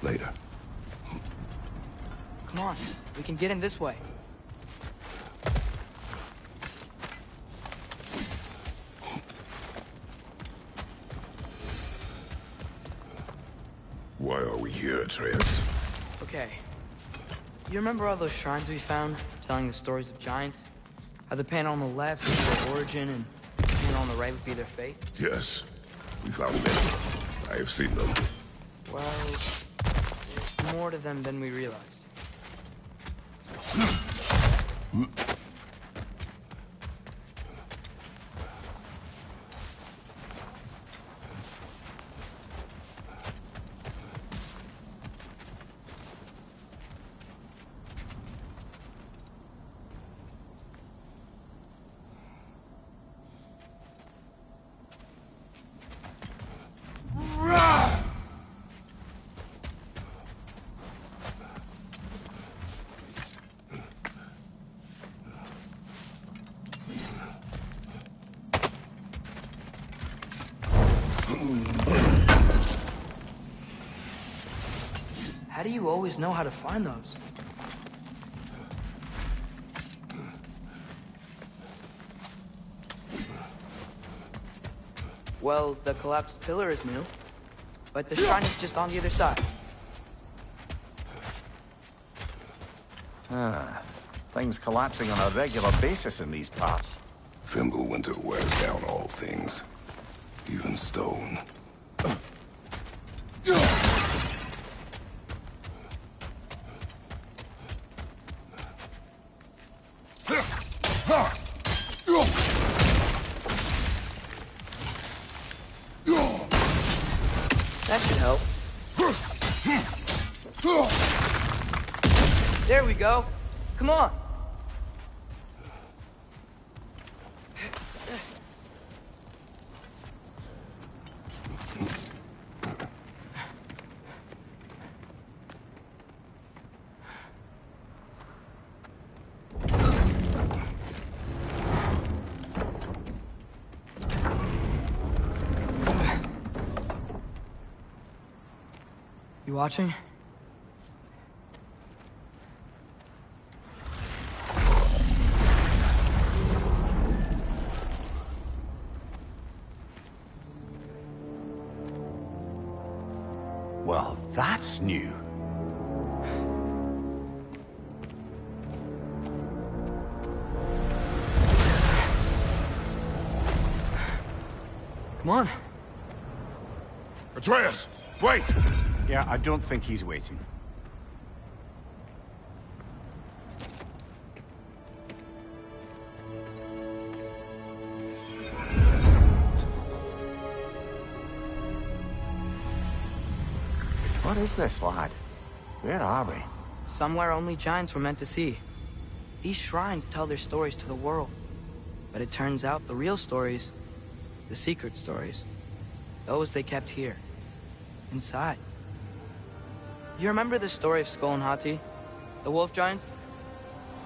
later. Come on, we can get in this way. Why are we here, Atreus? Okay. You remember all those shrines we found, telling the stories of giants? How the panel on the left is their origin, and the panel on the right would be their fate? Yes, we found many. I have seen them. Well, there's more to them than we realized. How do you always know how to find those? Well, the collapsed pillar is new, but the shrine is just on the other side. Things collapsing on a regular basis in these parts. Fimbulwinter wears down all things, even stone. That should help. There we go. Come on. You watching? Well, that's new. Come on. Atreus, wait! Yeah, I don't think he's waiting. What is this, lad? Where are we? Somewhere only giants were meant to see. These shrines tell their stories to the world. But it turns out the real stories, the secret stories, those they kept here, inside. You remember the story of Skull and Hati? The wolf giants?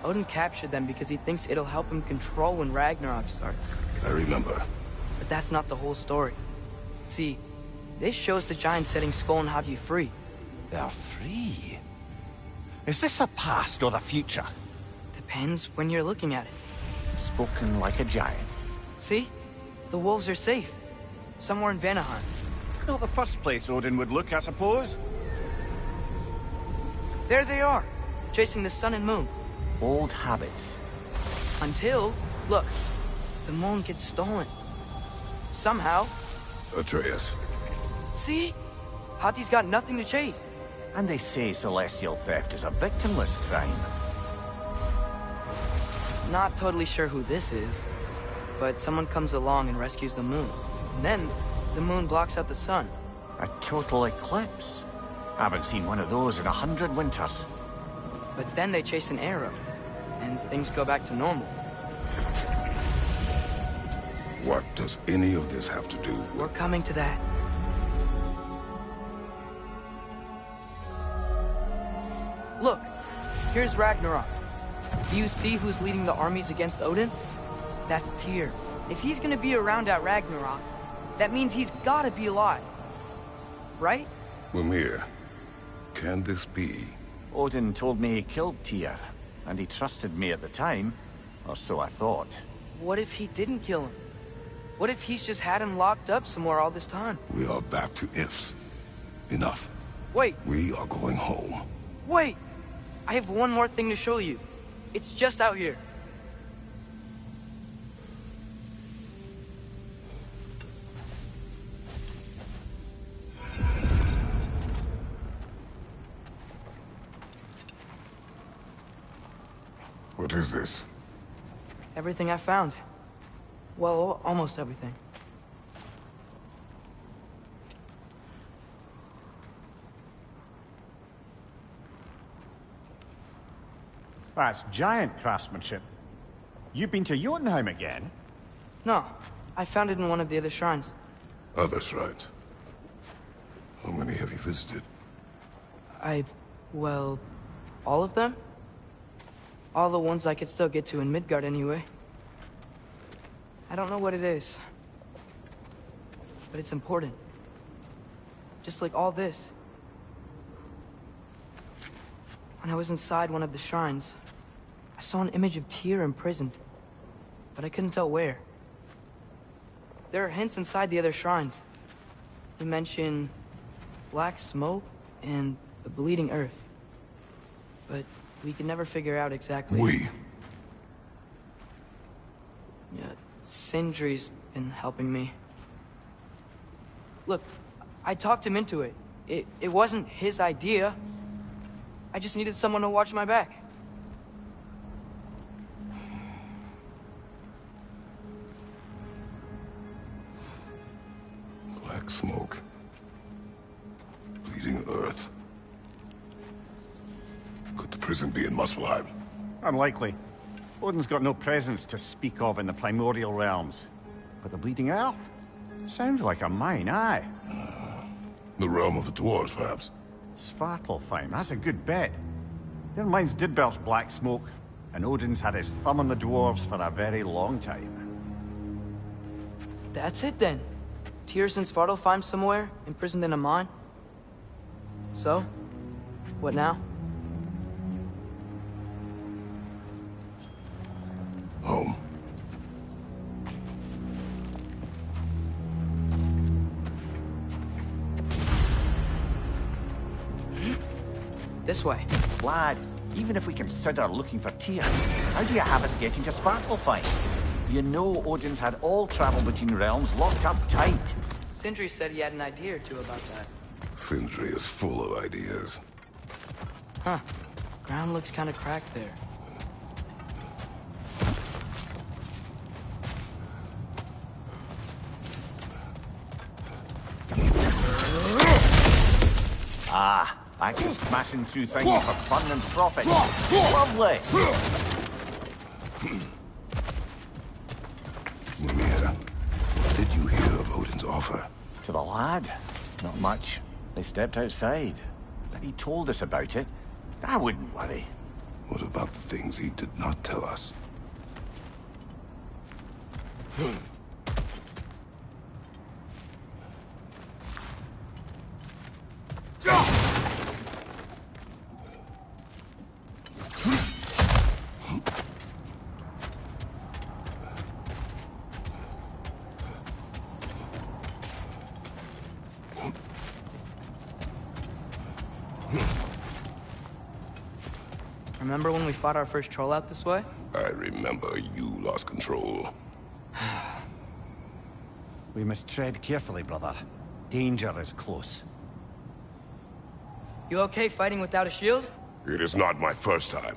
Odin captured them because he thinks it'll help him control when Ragnarok starts. I remember. But that's not the whole story. See, this shows the giants setting Skull and Hati free. They're free? Is this the past or the future? Depends when you're looking at it. Spoken like a giant. See? The wolves are safe. Somewhere in Vanaheim. Not the first place Odin would look, I suppose. There they are, chasing the sun and moon. Old habits. Until, look, the moon gets stolen. Somehow. Atreus. See? Hati's got nothing to chase. And they say celestial theft is a victimless crime. Not totally sure who this is, but someone comes along and rescues the moon. And then, the moon blocks out the sun. A total eclipse. Haven't seen one of those in 100 winters. But then they chase an arrow, and things go back to normal. What does any of this have to do with... We're coming to that. Look, here's Ragnarok. Do you see who's leading the armies against Odin? That's Tyr. If he's gonna be around at Ragnarok, that means he's gotta be alive. Right? Mimir, can this be? Odin told me he killed Tyr, and he trusted me at the time, or so I thought. What if he didn't kill him? What if he's just had him locked up somewhere all this time? We are back to ifs. Enough. Wait, We are going home. wait! I have one more thing to show you. It's just out here. What is this? Everything I found. Well, almost everything. That's giant craftsmanship. You've been to Jotunheim again? No, I found it in one of the other shrines. Other shrines. How many have you visited? Well, all of them? All the ones I could still get to in Midgard anyway. I don't know what it is, but it's important. Just like all this. When I was inside one of the shrines, I saw an image of Tyr imprisoned, but I couldn't tell where. There are hints inside the other shrines. They mention black smoke and the bleeding earth. But we could never figure out exactly... We? Yeah, Sindri's been helping me. Look, I talked him into it. It wasn't his idea. I just needed someone to watch my back. Black smoke. Bleeding earth. Could the prison be in Muspelheim? Unlikely. Odin's got no presence to speak of in the primordial realms. But the bleeding earth? Sounds like a mine, aye. The realm of the dwarves, perhaps. Svartalfheim, that's a good bet. Their mines did belch black smoke, and Odin's had his thumb on the dwarves for a very long time. That's it then. Tyr's in Svartalfheim somewhere, imprisoned in a mine. So, what now? Home. This way. Lad, even if we consider looking for Tyr, how do you have us getting to Svartalfheim? You know Odin's had all travel between realms locked up tight. Sindri said he had an idea or two about that. Sindri is full of ideas. Huh. Ground looks kind of cracked there. Ah, axe smashing through things for fun and profit. Lovely! Mimir, what did you hear of Odin's offer? To the lad? Not much. They stepped outside. But he told us about it. I wouldn't worry. What about the things he did not tell us? Remember when we fought our first troll out this way? I remember you lost control. We must tread carefully, brother. Danger is close. You okay fighting without a shield? It is not my first time.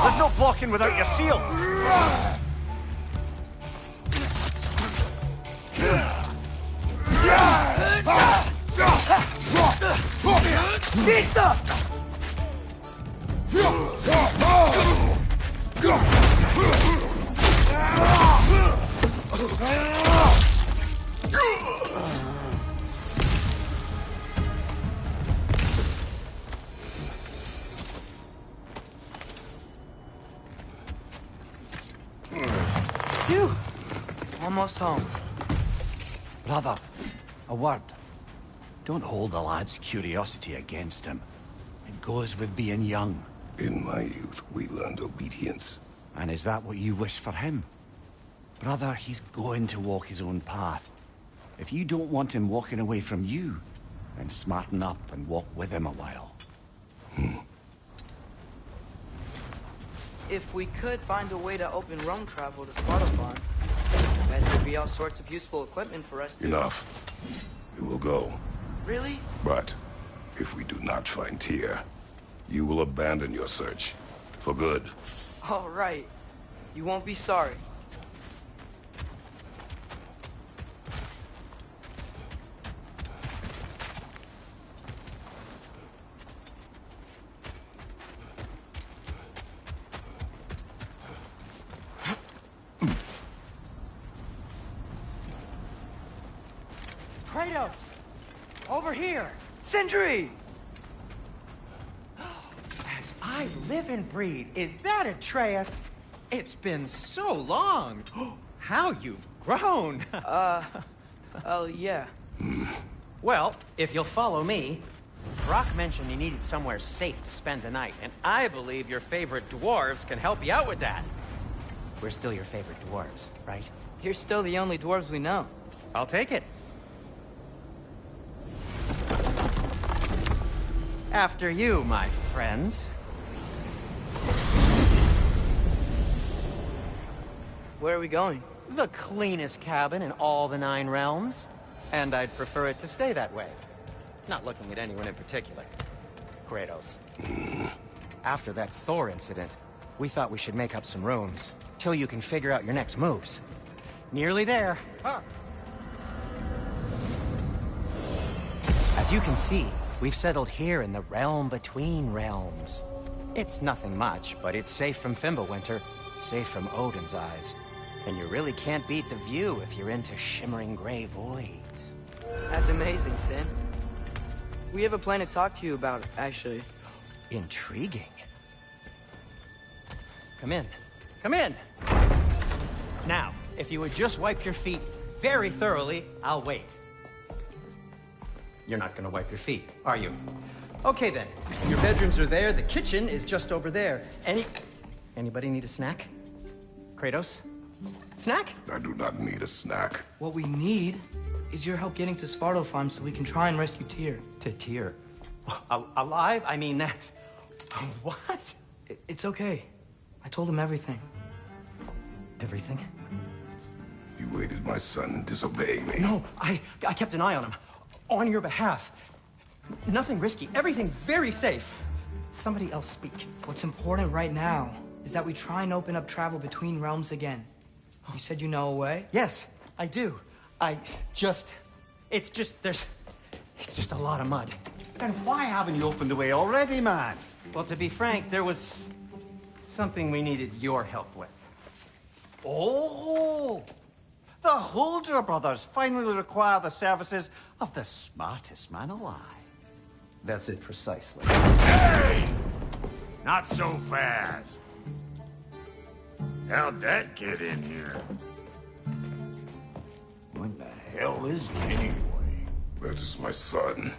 There's no blocking without your shield! Phew! Almost home. Brother, a word. Don't hold the lad's curiosity against him. It goes with being young. In my youth, we learned obedience. And is that what you wish for him? Brother, he's going to walk his own path. If you don't want him walking away from you, then smarten up and walk with him a while. If we could find a way to open roam travel to Svartalfheim, bet there'd be all sorts of useful equipment for us to... Enough. We will go. Really? But if we do not find Tyr, you will abandon your search. For good. All right. You won't be sorry. Kratos! Over here! Sindri! As I live and breathe, is that Atreus? It's been so long! How you've grown! Oh, yeah. Well, if you'll follow me, Brock mentioned you needed somewhere safe to spend the night, and I believe your favorite dwarves can help you out with that. We're still your favorite dwarves, right? You're still the only dwarves we know. I'll take it. After you, my friends. Where are we going? The cleanest cabin in all the 9 realms. And I'd prefer it to stay that way. Not looking at anyone in particular. Kratos. After that Thor incident, we thought we should make up some rooms, till you can figure out your next moves. Nearly there. Huh. As you can see, we've settled here in the realm between realms. It's nothing much, but it's safe from Fimbulwinter, safe from Odin's eyes. And you really can't beat the view if you're into shimmering gray voids. That's amazing, Sin. We have a plan to talk to you about, actually. Intriguing. Come in. Come in! Now, if you would just wipe your feet very thoroughly, I'll wait. You're not gonna wipe your feet, are you? Okay then. Your bedrooms are there, the kitchen is just over there. Anybody need a snack? Kratos? Snack? I do not need a snack. What we need is your help getting to Svartalfheim so we can try and rescue Tyr. To Tyr? Alive? I mean, that's... What? It's okay. I told him everything. Everything? You aided my son in disobeying me. No, I kept an eye on him. On your behalf. Nothing risky. Everything very safe. Somebody else speak. What's important right now is that we try and open up travel between realms again. You said you know a way? Yes, I do. It's just a lot of mud. And why haven't you opened the way already, man? Well, to be frank, there was something we needed your help with. Oh! The Holder brothers finally require the services of the smartest man alive. That's it precisely. Hey! Not so fast. How'd that get in here? What the hell is it anyway? That is my son.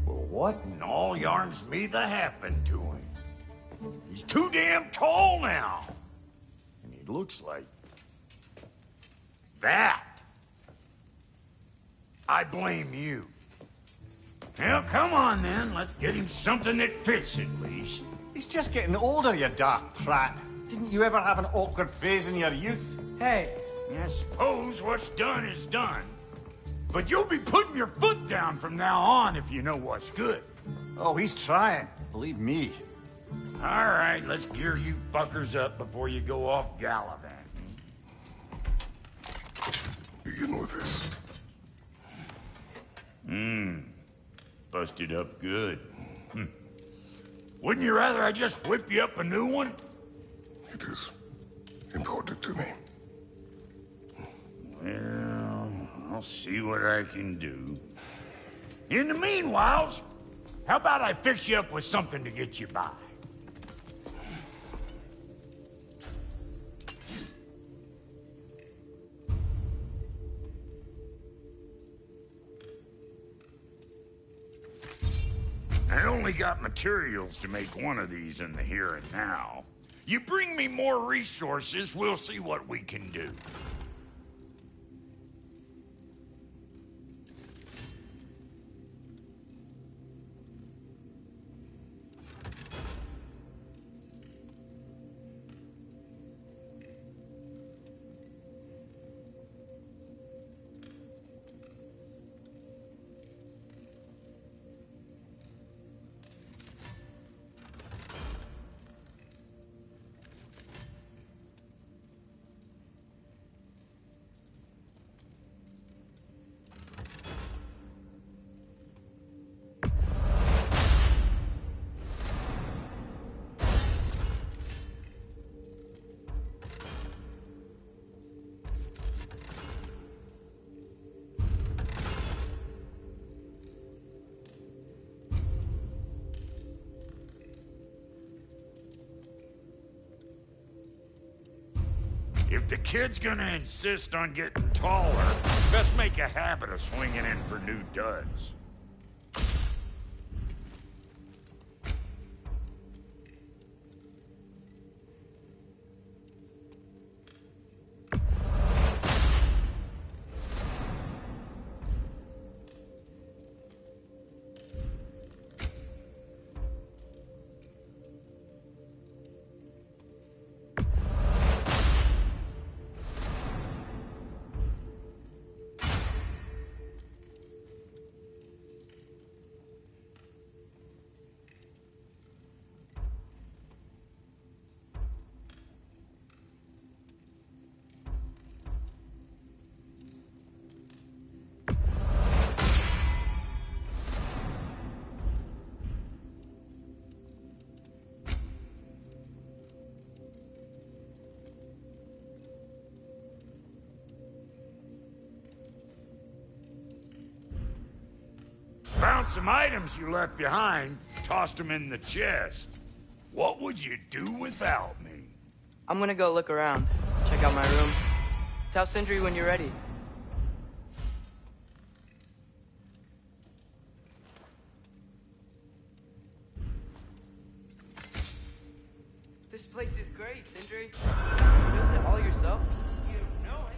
Well, what in all yarns me that happened to him? He's too damn tall now. And he looks like... that. I blame you. Well, come on then. Let's get him something that fits at least. He's just getting older, you dark prat. Didn't you ever have an awkward phase in your youth? Hey! I suppose what's done is done. But you'll be putting your foot down from now on if you know what's good. Oh, he's trying. Believe me. All right, let's gear you fuckers up before you go off gallivanting. Begin with this. Busted up good. Wouldn't you rather I just whip you up a new one? It is important to me. Well, I'll see what I can do. In the meanwhile, how about I fix you up with something to get you by? I only got materials to make one of these in the here and now. You bring me more resources, we'll see what we can do. If the kid's gonna insist on getting taller, best make a habit of swinging in for new duds. Found some items you left behind, tossed them in the chest. What would you do without me? I'm gonna go look around, check out my room. Tell Sindri when you're ready. This place is great, Sindri. You built it all yourself? You know it.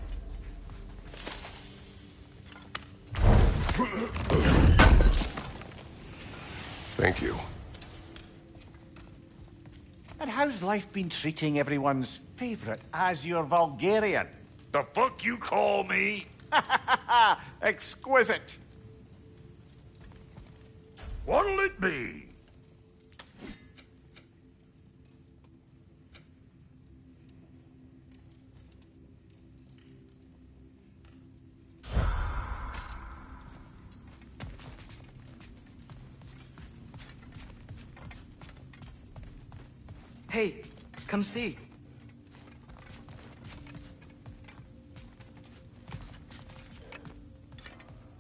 Thank you. And how's life been treating everyone's favorite Azure Vulgarian? The fuck you call me? Exquisite. What'll it be? Hey, come see.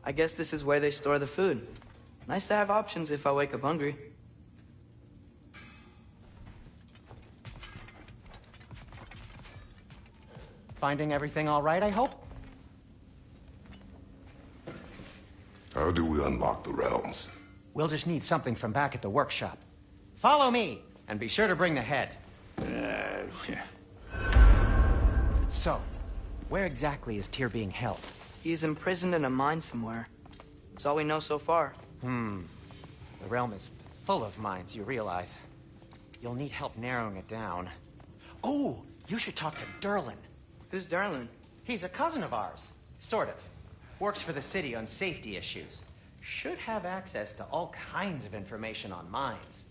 I guess this is where they store the food. Nice to have options if I wake up hungry. Finding everything all right, I hope? How do we unlock the realms? We'll just need something from back at the workshop. Follow me, and be sure to bring the head. So, where exactly is Tyr being held? He is imprisoned in a mine somewhere. That's all we know so far. The realm is full of mines, you realize. You'll need help narrowing it down. Oh, you should talk to Durlin. Who's Darlin? He's a cousin of ours. Sort of. Works for the city on safety issues. Should have access to all kinds of information on mines.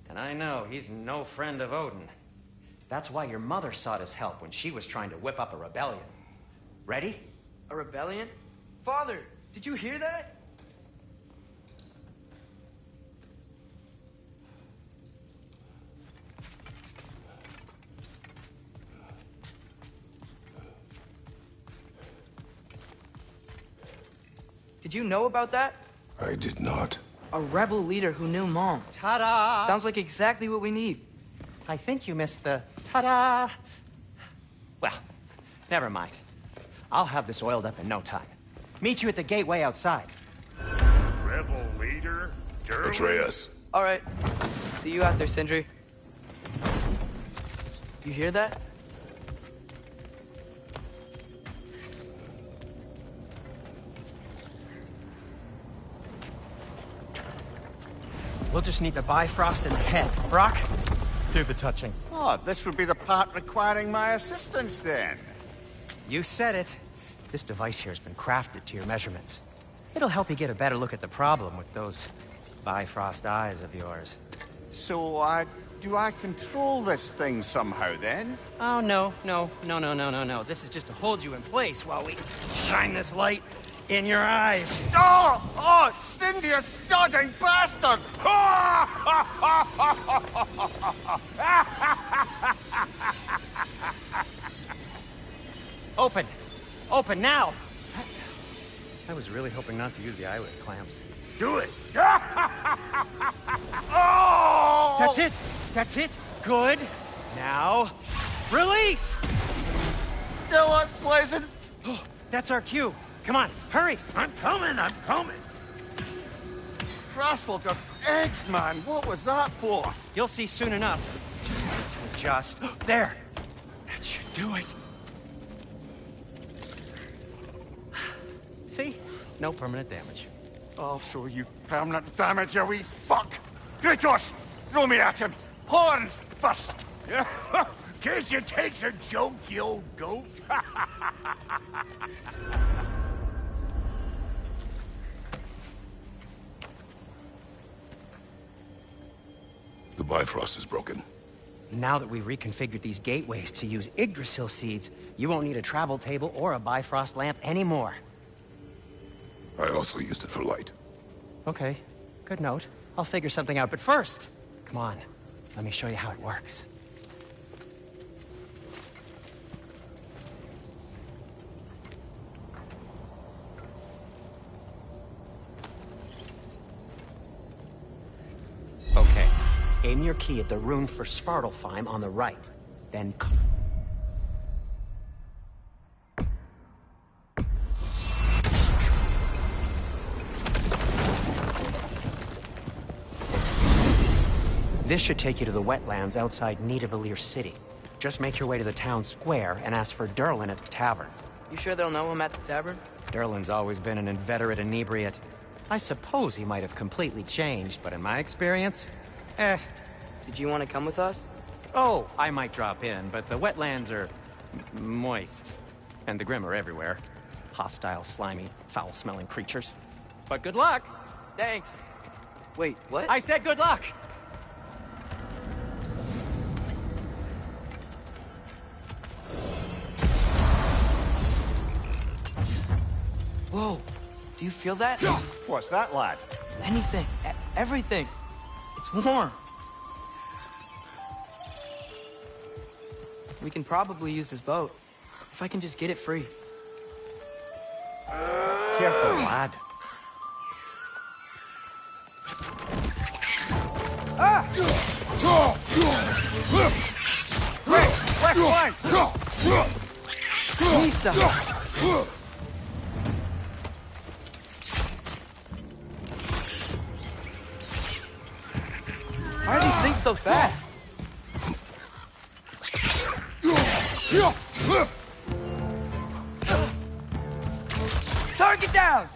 And I know he's no friend of Odin. That's why your mother sought his help when she was trying to whip up a rebellion. Ready? A rebellion? Father, did you hear that? Did you know about that? I did not. A rebel leader who knew Mom. Ta-da! Sounds like exactly what we need. I think you missed the ta-da. Well, never mind. I'll have this oiled up in no time. Meet you at the gateway outside. Rebel leader? Durlin? Atreus. All right. See you out there, Sindri. You hear that? We'll just need the Bifrost in the head. Brock, do the touching. Oh, this would be the part requiring my assistance then. You said it. This device here has been crafted to your measurements. It'll help you get a better look at the problem with those Bifrost eyes of yours. So, do I control this thing somehow then? Oh, no. This is just to hold you in place while we shine this light in your eyes. Oh, Cindy, you sodding bastard! Open! Open now! I was really hoping not to use the eyelid clamps. Do it! Oh! That's it! That's it! Good! Now, release! still unpleasant. Oh, that's our cue. Come on, hurry! I'm coming, I'm coming! Frostfolkers, eggs, man. What was that for? You'll see soon enough. Just there. That should do it. See? No permanent damage. I'll show you permanent damage, you wee fuck. Kratos, throw me at him. Horns first. Guess you takes a joke, you old goat. The Bifrost is broken. Now that we've reconfigured these gateways to use Yggdrasil seeds, you won't need a travel table or a Bifrost lamp anymore. I also used it for light. Okay, good note. I'll figure something out, but first, come on, let me show you how it works. Okay, aim your key at the rune for Svartalfheim on the right, then... This should take you to the wetlands outside Nidavellir City. Just make your way to the town square and ask for Durlin at the tavern. You sure they'll know him at the tavern? Durlin's always been an inveterate inebriate. I suppose he might have completely changed, but in my experience, Did you want to come with us? Oh, I might drop in, but the wetlands are moist. And the Grim are everywhere. Hostile, slimy, foul-smelling creatures. But good luck! Thanks. Wait, what? I said good luck! Whoa, do you feel that? What's that, lad? Anything, everything. It's warm. We can probably use this boat, if I can just get it free. Careful, lad. Ah! Left one! Knee stuff. Why are these things so fast? Target down!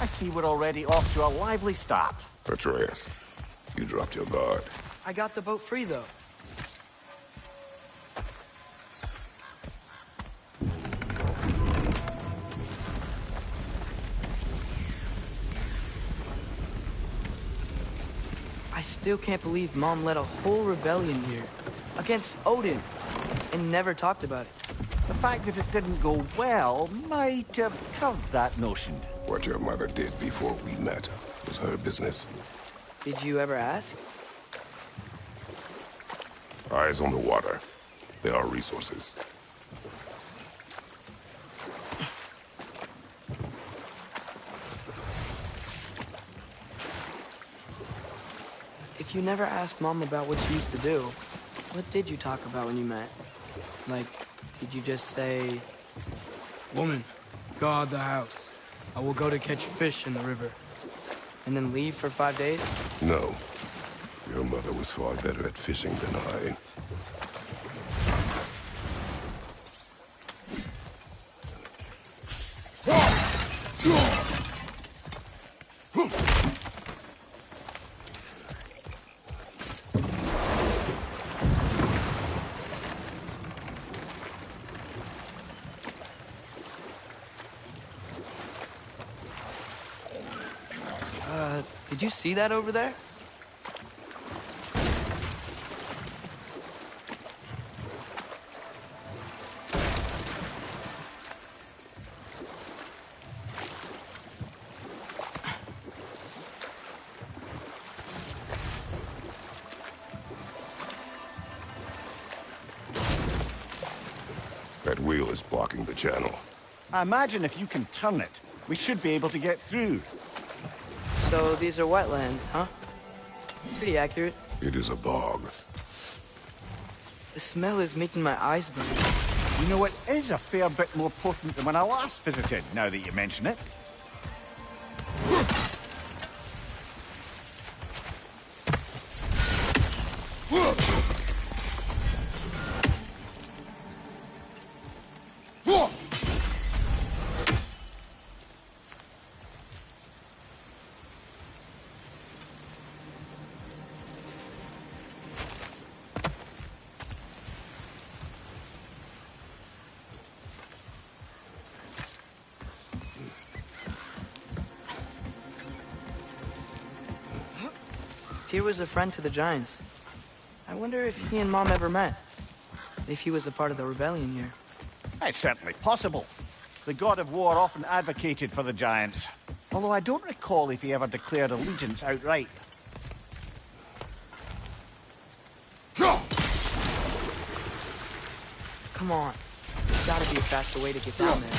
I see we're already off to a lively start. Atreus, you dropped your guard. I got the boat free, though. I still can't believe Mom led a whole rebellion here against Odin and never talked about it. The fact that it didn't go well might have curved that notion. What your mother did before we met was her business. Did you ever ask? Eyes on the water. There are resources. If you never asked Mom about what she used to do, what did you talk about when you met? Like, did you just say, "Woman, guard the house. I will go to catch fish in the river," and then leave for 5 days? No. Your mother was far better at fishing than I. Did you see that over there? That wheel is blocking the channel. I imagine if you can turn it, we should be able to get through. So these are wetlands, huh? Pretty accurate. It is a bog. The smell is making my eyes burn. You know, it is a fair bit more potent than when I last visited, now that you mention it. Tyr was a friend to the Giants. I wonder if he and Mom ever met. If he was a part of the rebellion here. It's certainly possible. The God of War often advocated for the Giants. Although I don't recall if he ever declared allegiance outright. Come on. There's gotta be a faster way to get down there.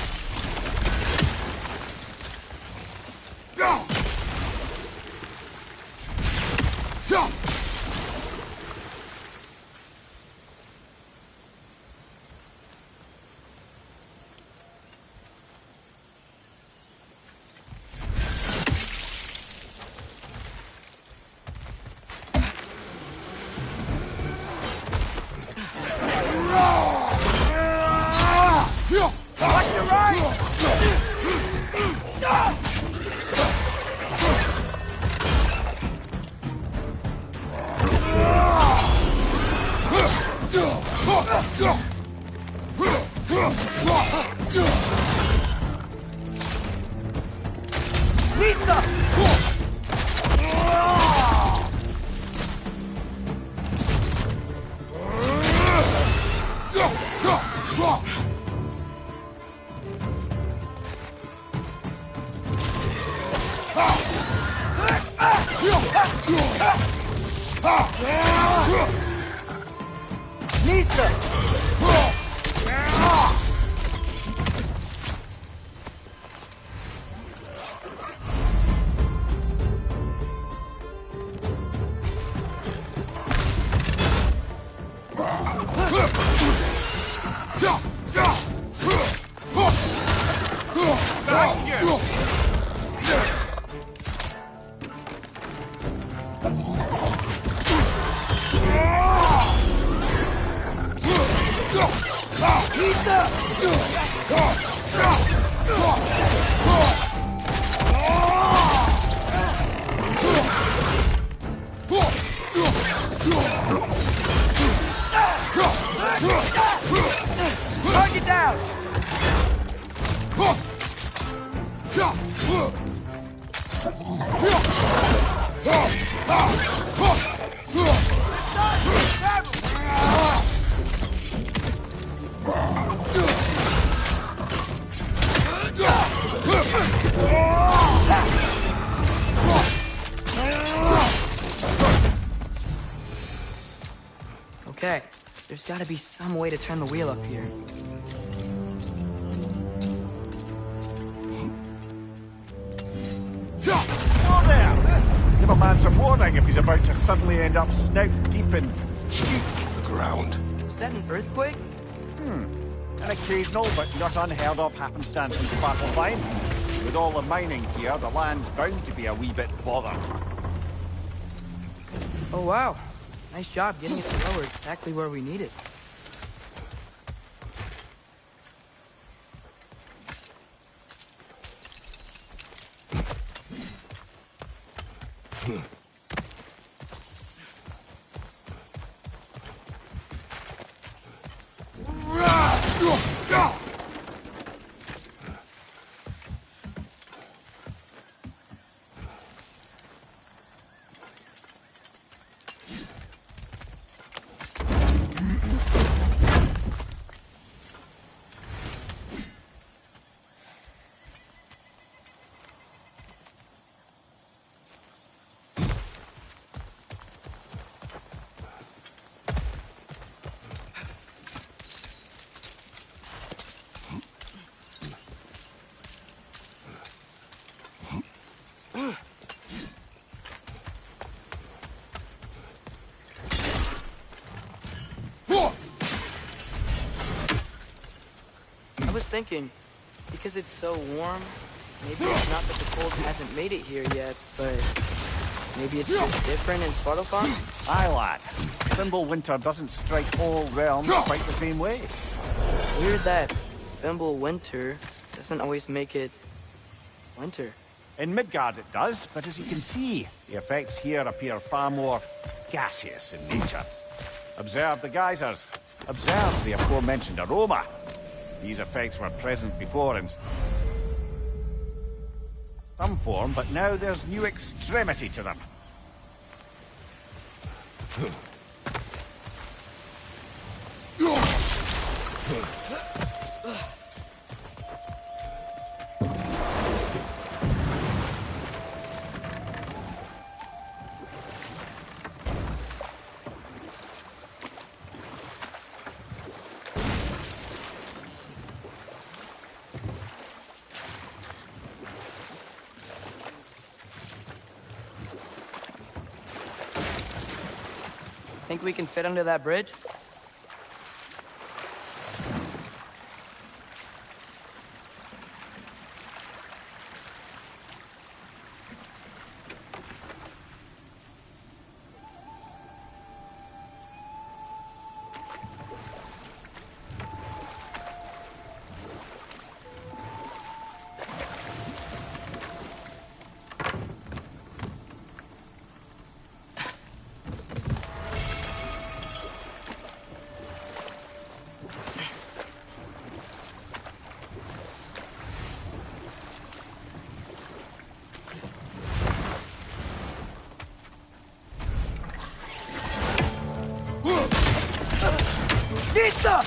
Target down! Okay, there's gotta be some way to turn the wheel up here. Oh, there! Give a man some warning if he's about to suddenly end up snout deep in cheek. The ground. Was that an earthquake? An occasional but not unheard of happenstance in Svartalfheim. With all the mining here, the land's bound to be a wee bit bothered. Oh wow. Nice job getting it to lower exactly where we need it. was thinking, because it's so warm, maybe it's not that the cold hasn't made it here yet, but maybe it's just different in Svartalfheim? Aye, lad. Fimbulwinter doesn't strike all realms quite the same way. Weird that Fimbulwinter doesn't always make it winter. In Midgard it does, but as you can see, the effects here appear far more gaseous in nature. Observe the geysers. Observe the aforementioned aroma. These effects were present before in some form, but now there's new extremity to them. Think we can fit under that bridge? Nista!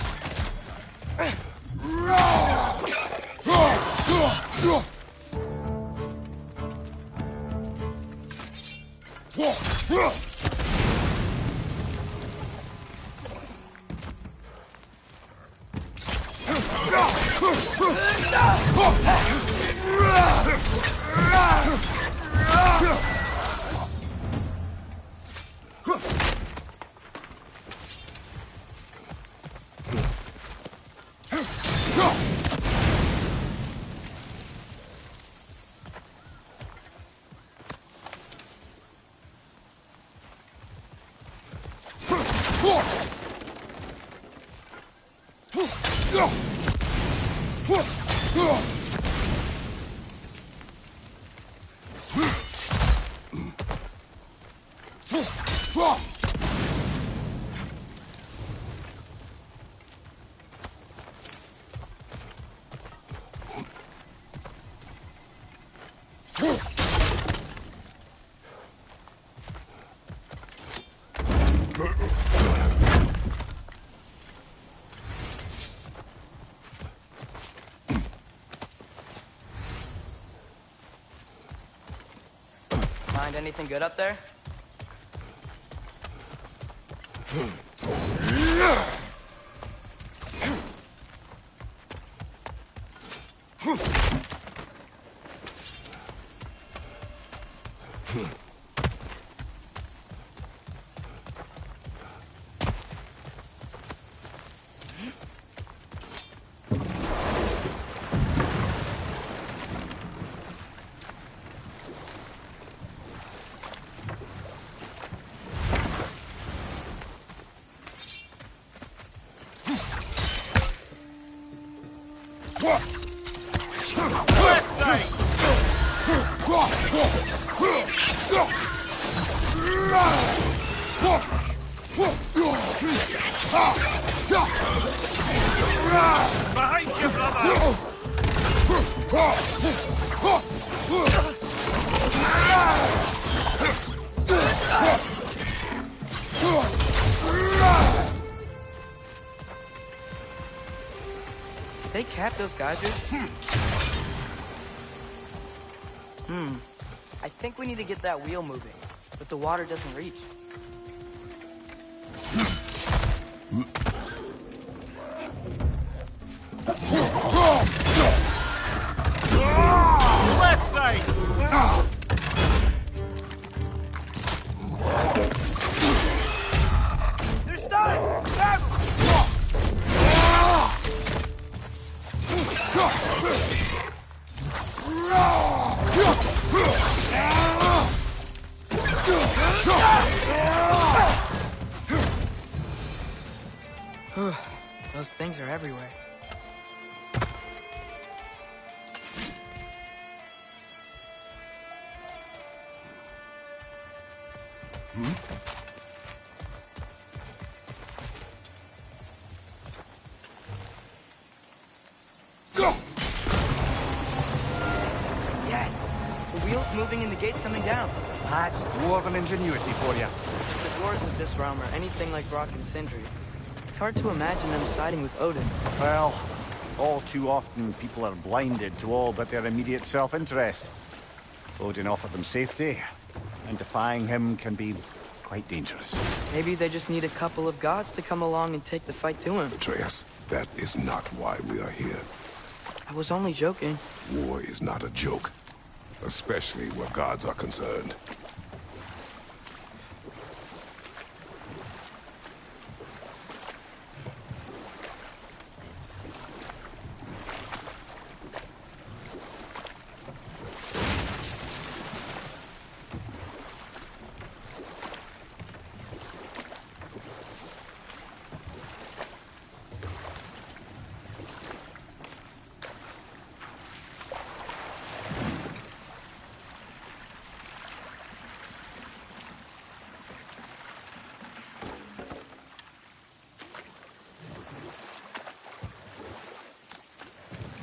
Find anything good up there? Behind you, brother! They capped those geysers? I think we need to get that wheel moving, but the water doesn't reach. Left side! They're stuck! Grab 'em! Those things are everywhere. Yes! The wheel's moving and the gate's coming down. That's dwarven ingenuity for you. If the dwarves of this realm are anything like Rock and Sindri, it's hard to imagine them siding with Odin. Well, all too often people are blinded to all but their immediate self-interest. Odin offered them safety, and defying him can be quite dangerous. Maybe they just need a couple of gods to come along and take the fight to him. Atreus, that is not why we are here. I was only joking. War is not a joke, especially where gods are concerned.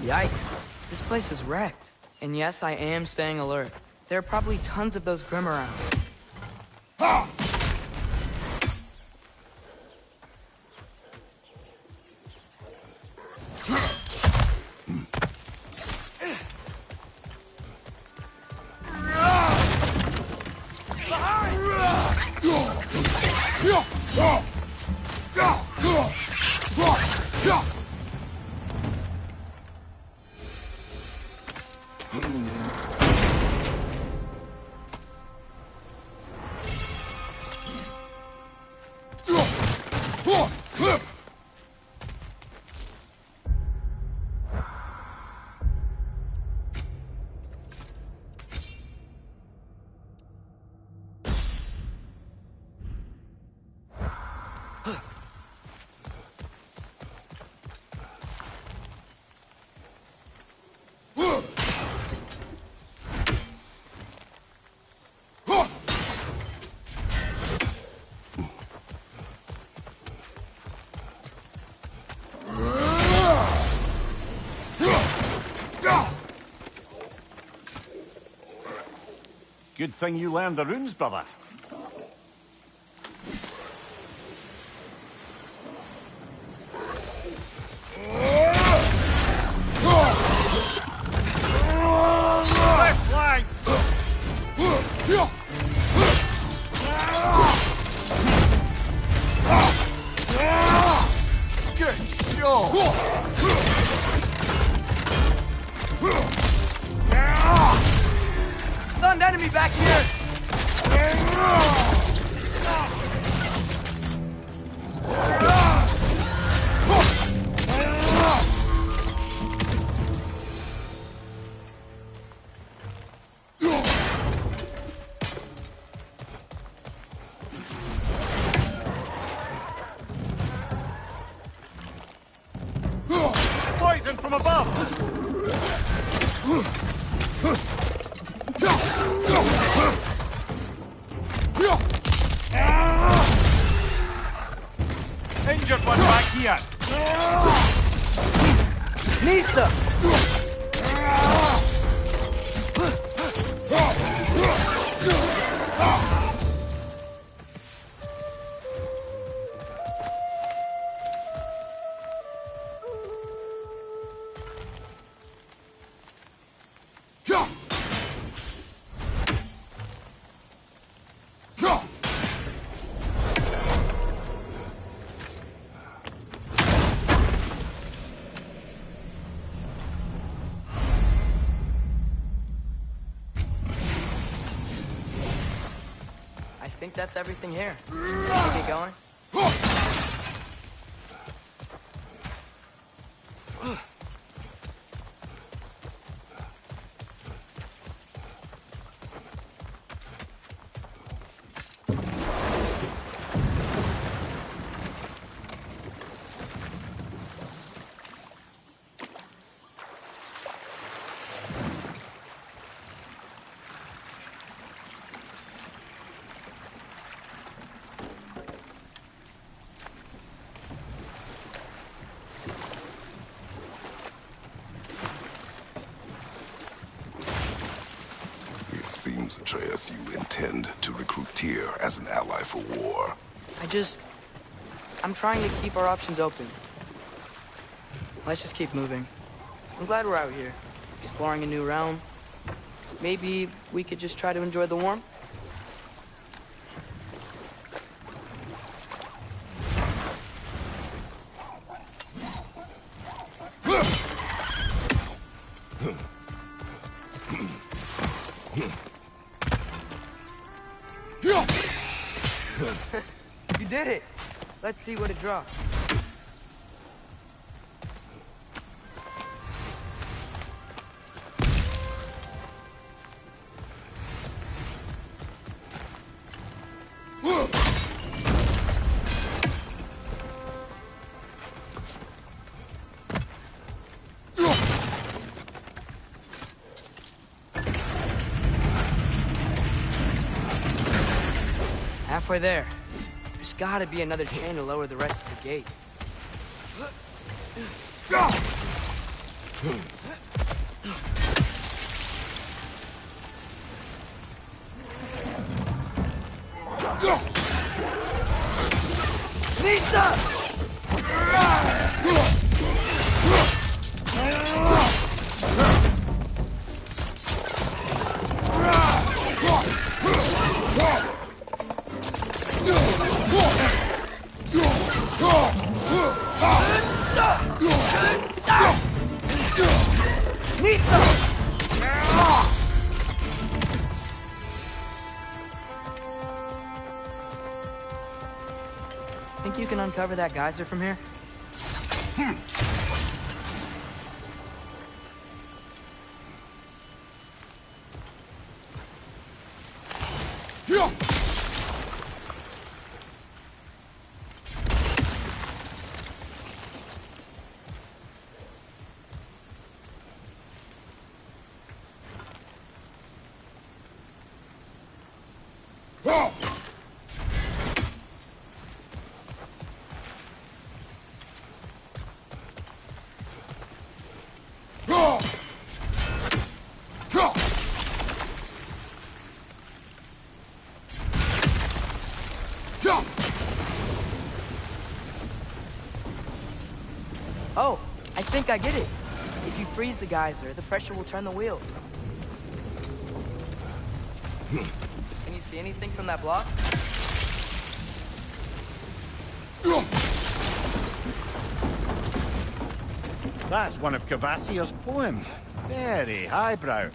Yikes. This place is wrecked. And yes, I am staying alert. There are probably tons of those Grim around. Good thing you learned the runes, brother. Left flank! Good shot! Stunned enemy back here! Poison from above! Injured one back here. Nista! I think that's everything here. Can we get going? guess you intend to recruit Tyr as an ally for war. I'm trying to keep our options open. Let's just keep moving. I'm glad we're out here, exploring a new realm. Maybe we could just try to enjoy the warmth? You did it! Let's see what it drops. Halfway there. There's gotta be another chain to lower the rest of the gate. Think you can uncover that geyser from here? Oh, I think I get it. If you freeze the geyser, the pressure will turn the wheel. Can you see anything from that block? That's one of Cavassia's poems. Very highbrow.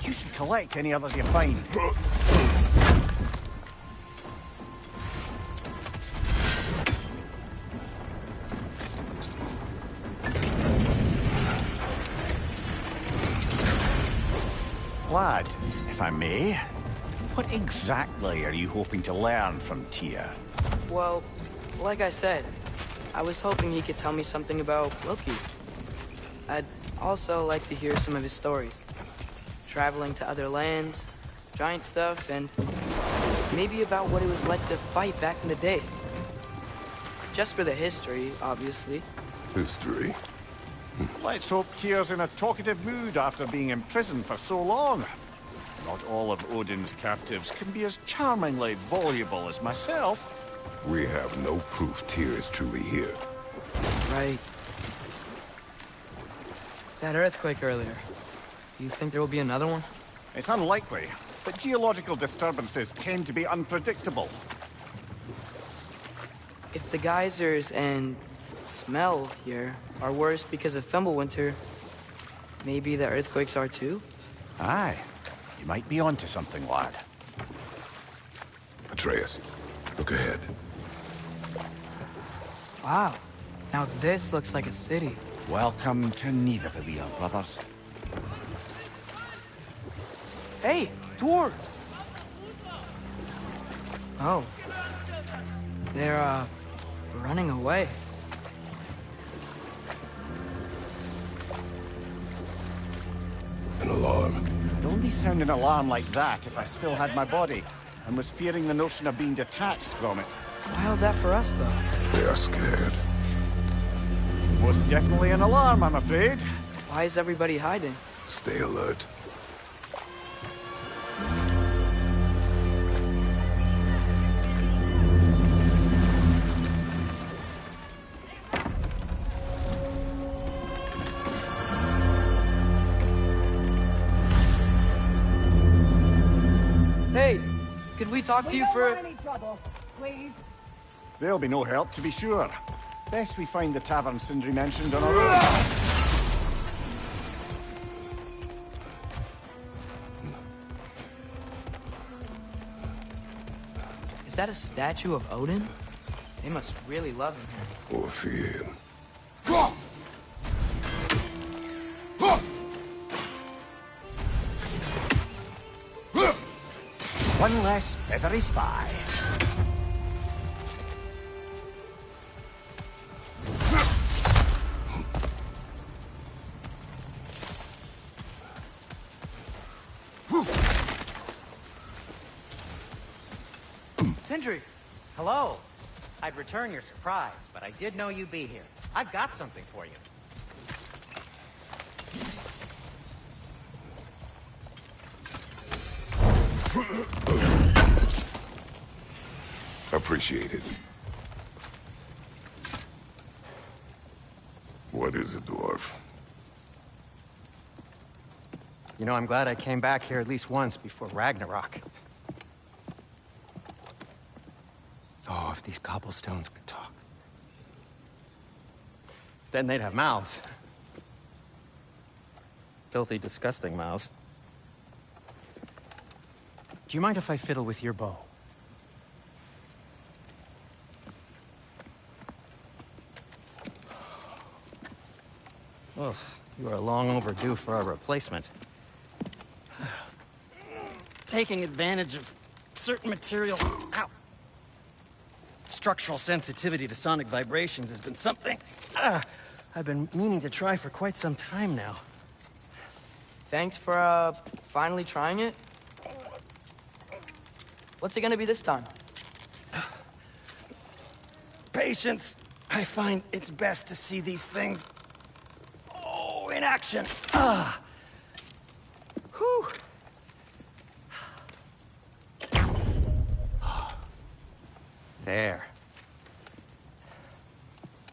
You should collect any others you find. Lad, if I may, what exactly are you hoping to learn from Tyr? Well, like I said, I was hoping he could tell me something about Loki. I'd also like to hear some of his stories. Traveling to other lands, giant stuff, and maybe about what it was like to fight back in the day. Just for the history, obviously. History? Let's hope Tyr's in a talkative mood after being imprisoned for so long. Not all of Odin's captives can be as charmingly voluble as myself. We have no proof Tyr is truly here. Right. That earthquake earlier. Do you think there will be another one? It's unlikely, but geological disturbances tend to be unpredictable. If the geysers and smell here are worse because of Fimbulwinter, maybe the earthquakes are too? Aye. You might be onto something, lad. Atreus, look ahead. Wow. Now this looks like a city. Welcome to Nidavellir, brothers. Hey, dwarves! Oh. They're, running away. An alarm. I'd only sound an alarm like that if I still had my body, and was fearing the notion of being detached from it. How's that for us, though? They are scared. Most definitely an alarm, I'm afraid. Why is everybody hiding? Stay alert. we talk to you for... any trouble, please. There'll be no help, to be sure. Best we find the tavern Sindri mentioned on our own. Is that a statue of Odin? They must really love him here. Or fear him. One less feathery spy. Sindri! Hello. I'd return your surprise, but I did know you'd be here. I've got something for you. Appreciate it. What is it, dwarf? You know, I'm glad I came back here at least once before Ragnarok. Oh, if these cobblestones could talk. Then they'd have mouths. Filthy, disgusting mouths. Do you mind if I fiddle with your bow? Oh, you are long overdue for a replacement. Taking advantage of certain material... Ow! Structural sensitivity to sonic vibrations has been something I've been meaning to try for quite some time now. Thanks for, finally trying it. What's it gonna be this time? Patience. I find it's best to see these things... Oh, in action. Whew. There.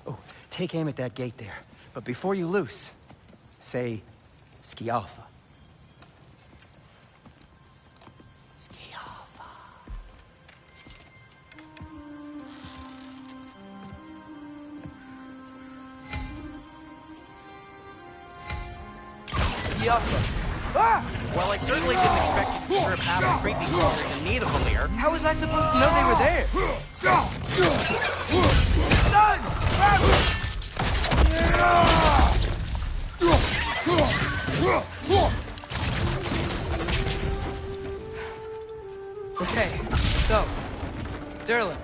Oh, take aim at that gate there. But before you loose, say, Skialfa. Skialfa. Skialfa. Ah! Well, I certainly didn't expect you to disturb half the creepy creatures in need of a leer. How was I supposed to know they were there? Okay, so, Durlin.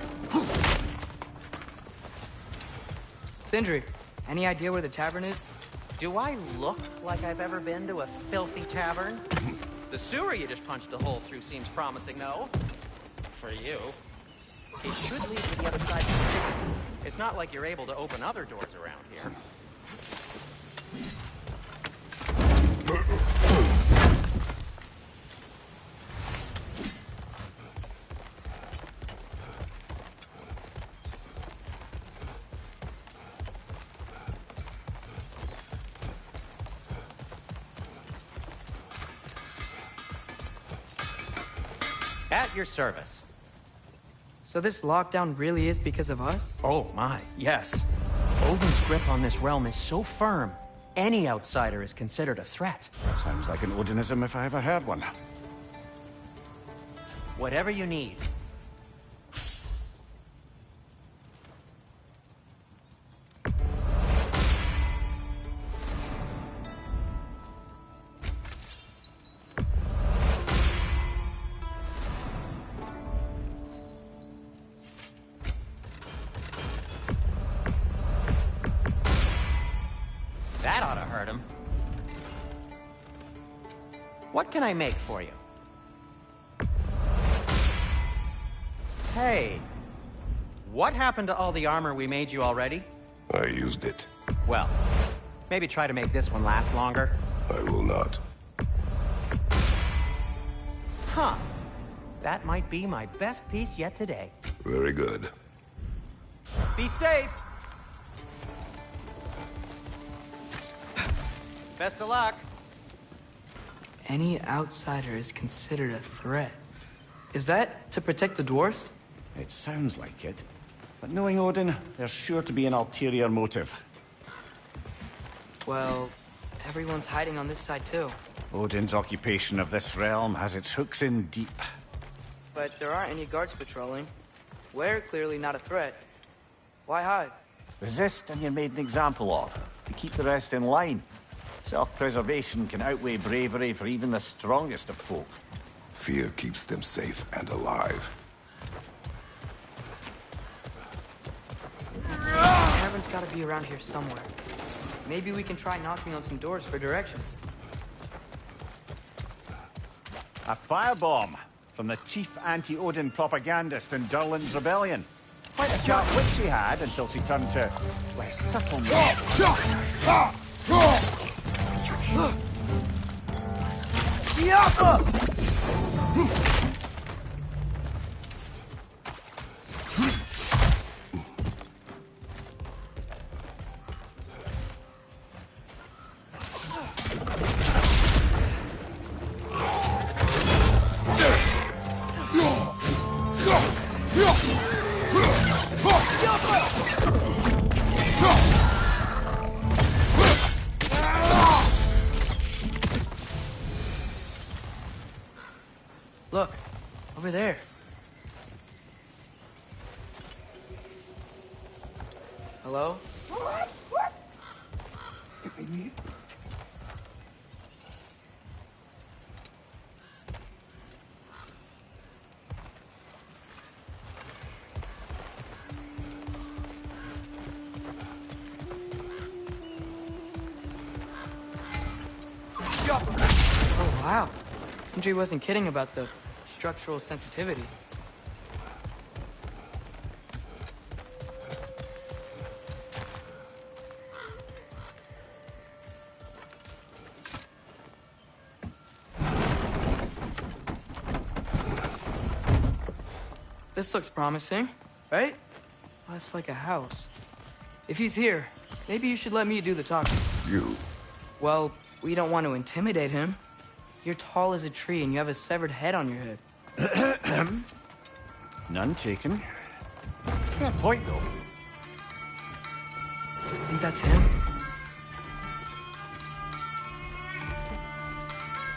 Sindri, any idea where the tavern is? Do I look like I've ever been to a filthy tavern? The sewer you just punched a hole through seems promising, though. For you. It should lead to the other side of the city. It's not like you're able to open other doors around here. At your service. So this lockdown really is because of us? Oh my, yes. Odin's grip on this realm is so firm, any outsider is considered a threat. Sounds like an Odinism if I ever heard one. Whatever you need. That ought to hurt him. What can I make for you? Hey, what happened to all the armor we made you already? I used it. Well, maybe try to make this one last longer. I will not. Huh. That might be my best piece yet today. Very good. Be safe! Best of luck. Any outsider is considered a threat. Is that to protect the dwarves? It sounds like it. But knowing Odin, there's sure to be an ulterior motive. Well, everyone's hiding on this side too. Odin's occupation of this realm has its hooks in deep. But there aren't any guards patrolling. We're clearly not a threat. Why hide? Resist and you're made an example of, to keep the rest in line. Self-preservation can outweigh bravery for even the strongest of folk. Fear keeps them safe and alive. Heaven's gotta be around here somewhere. Maybe we can try knocking on some doors for directions. A firebomb from the chief anti-Odin propagandist in Durlin's rebellion. Quite a sharp wit she had until she turned to a subtle Look, over there. Hello? Oh, wow. Sindri wasn't kidding about the structural sensitivity. This looks promising, right? Well, it's like a house. If he's here, maybe you should let me do the talking. You. Well, we don't want to intimidate him. You're tall as a tree and you have a severed head on your head. None taken. Fair point, though. Think that's him?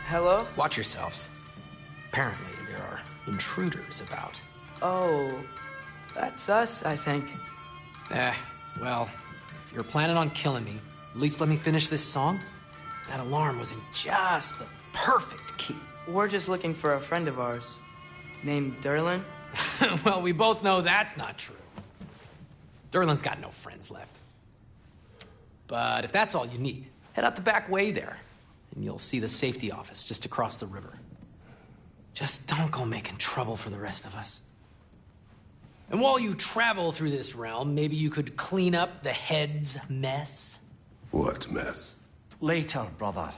Hello? Watch yourselves. Apparently, there are intruders about. Oh, that's us, I think. Well, if you're planning on killing me, at least let me finish this song. That alarm was in just the perfect key. We're just looking for a friend of ours, named Durlin. Well, we both know that's not true. Durlin's got no friends left. But if that's all you need, head out the back way there, and you'll see the safety office just across the river. Just don't go making trouble for the rest of us. And while you travel through this realm, maybe you could clean up the head's mess? What mess? Later, brother.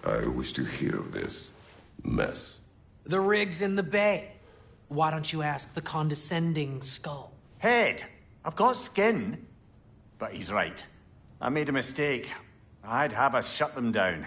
I wish to hear of this mess. The rig's in the bay. Why don't you ask the condescending skull? Head. I've got skin. But he's right. I made a mistake. I'd have us shut them down.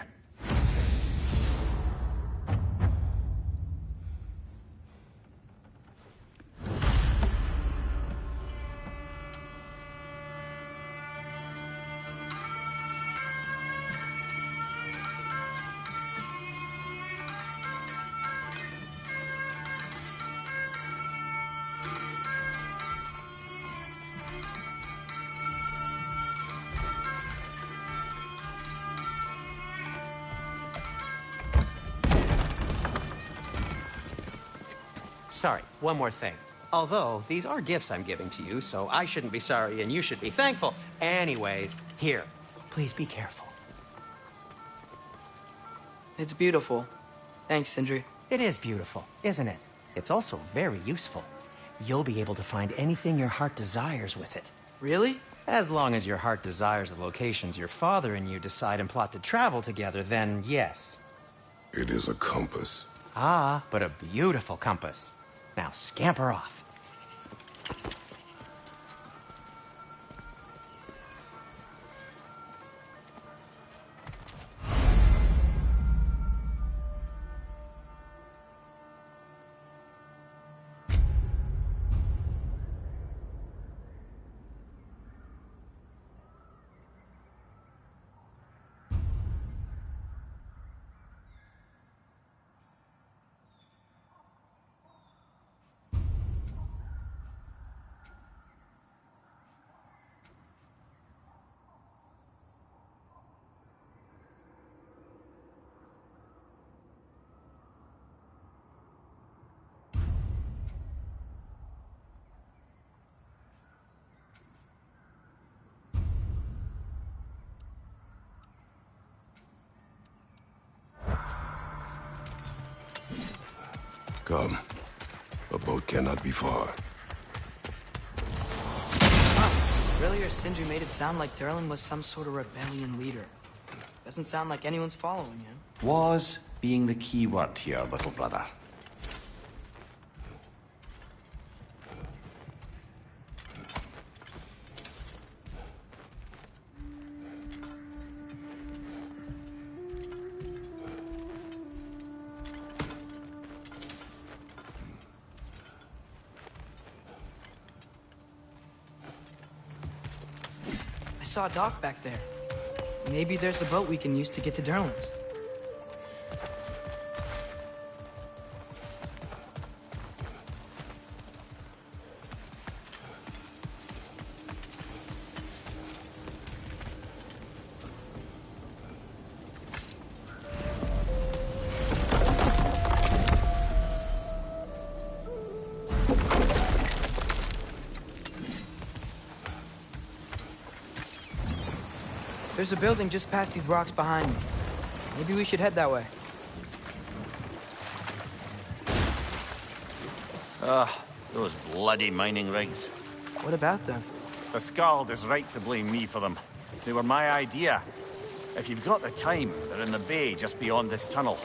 sorry, one more thing. Although, these are gifts I'm giving to you, so I shouldn't be sorry and you should be thankful. Anyways, here, please be careful. It's beautiful. Thanks, Sindri. It is beautiful, isn't it? It's also very useful. You'll be able to find anything your heart desires with it. Really? As long as your heart desires the locations your father and you decide and plot to travel together, then yes. It is a compass. Ah, but a beautiful compass. Now scamper off. Come. A boat cannot be far. Earlier, Sindri made it sound like Durlin was some sort of rebellion leader. Doesn't sound like anyone's following him. Was being the key word here, little brother. I saw a dock back there. Maybe there's a boat we can use to get to Durlin's. There's a building just past these rocks behind me. Maybe we should head that way. Those bloody mining rigs. What about them? The Skald is right to blame me for them. They were my idea. If you've got the time, they're in the bay just beyond this tunnel.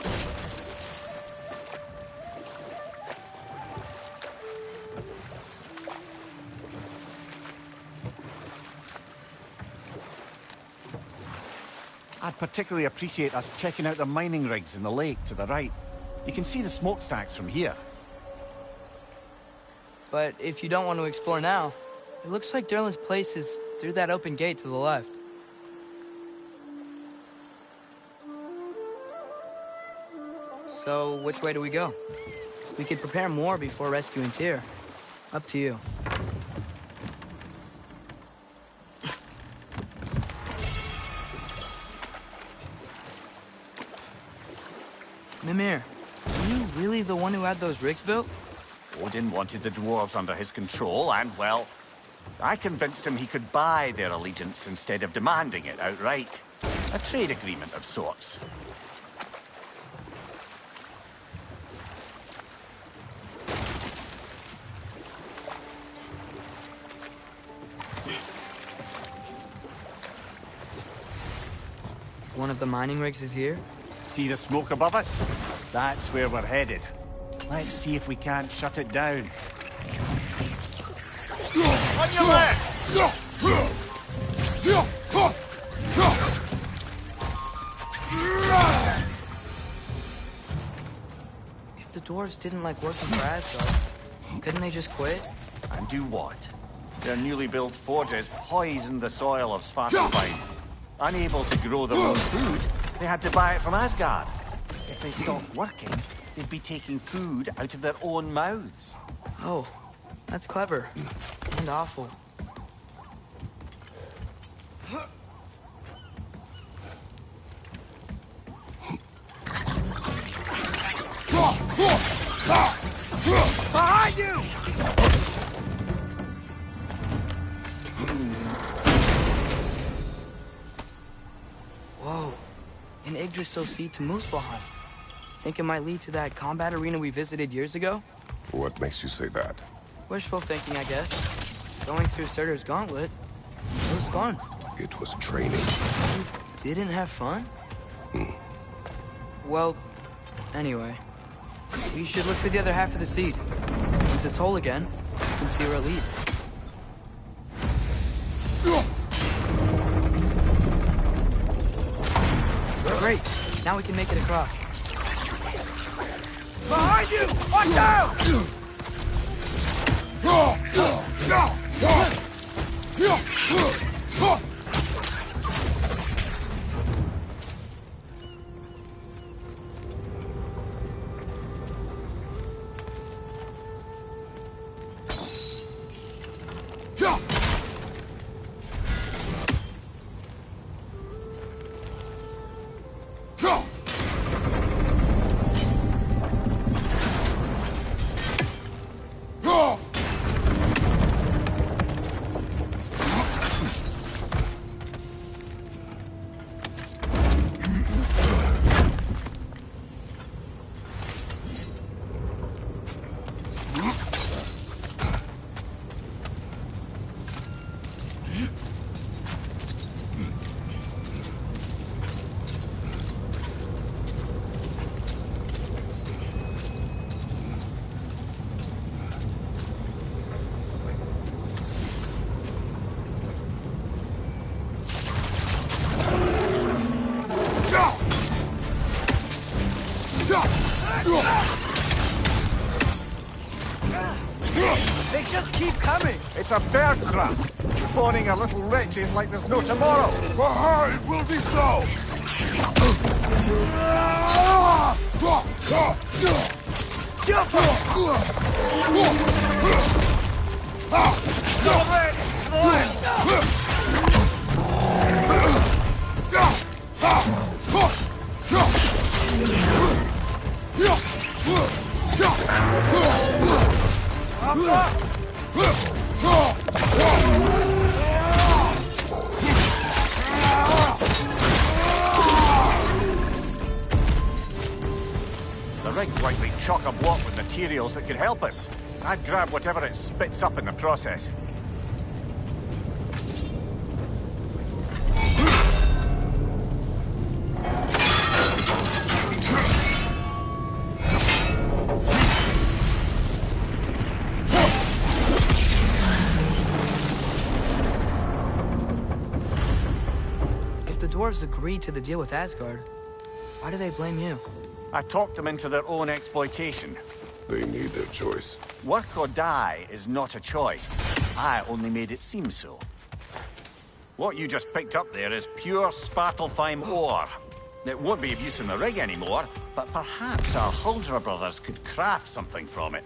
I'd particularly appreciate us checking out the mining rigs in the lake to the right. You can see the smokestacks from here. But if you don't want to explore now, it looks like Durlin's place is through that open gate to the left. So, which way do we go? We could prepare more before rescuing Tyr. Up to you. Mimir, are you really the one who had those rigs built? Odin wanted the dwarves under his control, and, well, I convinced him he could buy their allegiance instead of demanding it outright. A trade agreement of sorts. One of the mining rigs is here? See the smoke above us? That's where we're headed. Let's see if we can't shut it down. On your left! If the dwarves didn't like working for Asgard, couldn't they just quit? And do what? Their newly built forges poisoned the soil of Svartalfheim. Unable to grow their own food, they had to buy it from Asgard. If they stopped working, they'd be taking food out of their own mouths. Oh, that's clever. And awful. Behind you! Whoa. An Yggdrasil seed to Muspelheim. Think it might lead to that combat arena we visited years ago? What makes you say that? Wishful thinking, I guess. Going through Surtur's gauntlet, it was fun. It was training. You didn't have fun? Well, anyway. We should look for the other half of the seed. Once it's whole again, we can see where it leads. Great. Now we can make it across. Behind you! Watch out! They just keep coming! It's a bear trap! Spawning our little wretches like there's no tomorrow! Behind will be so! The rig's likely chock-a-block with materials that could help us. I'd grab whatever it spits up in the process. If the dwarves agreed to the deal with Asgard, why do they blame you? I talked them into their own exploitation. They made their choice. Work or die is not a choice. I only made it seem so. What you just picked up there is pure Svartalfheim ore. It won't be of use in the rig anymore, but perhaps our Huldra brothers could craft something from it.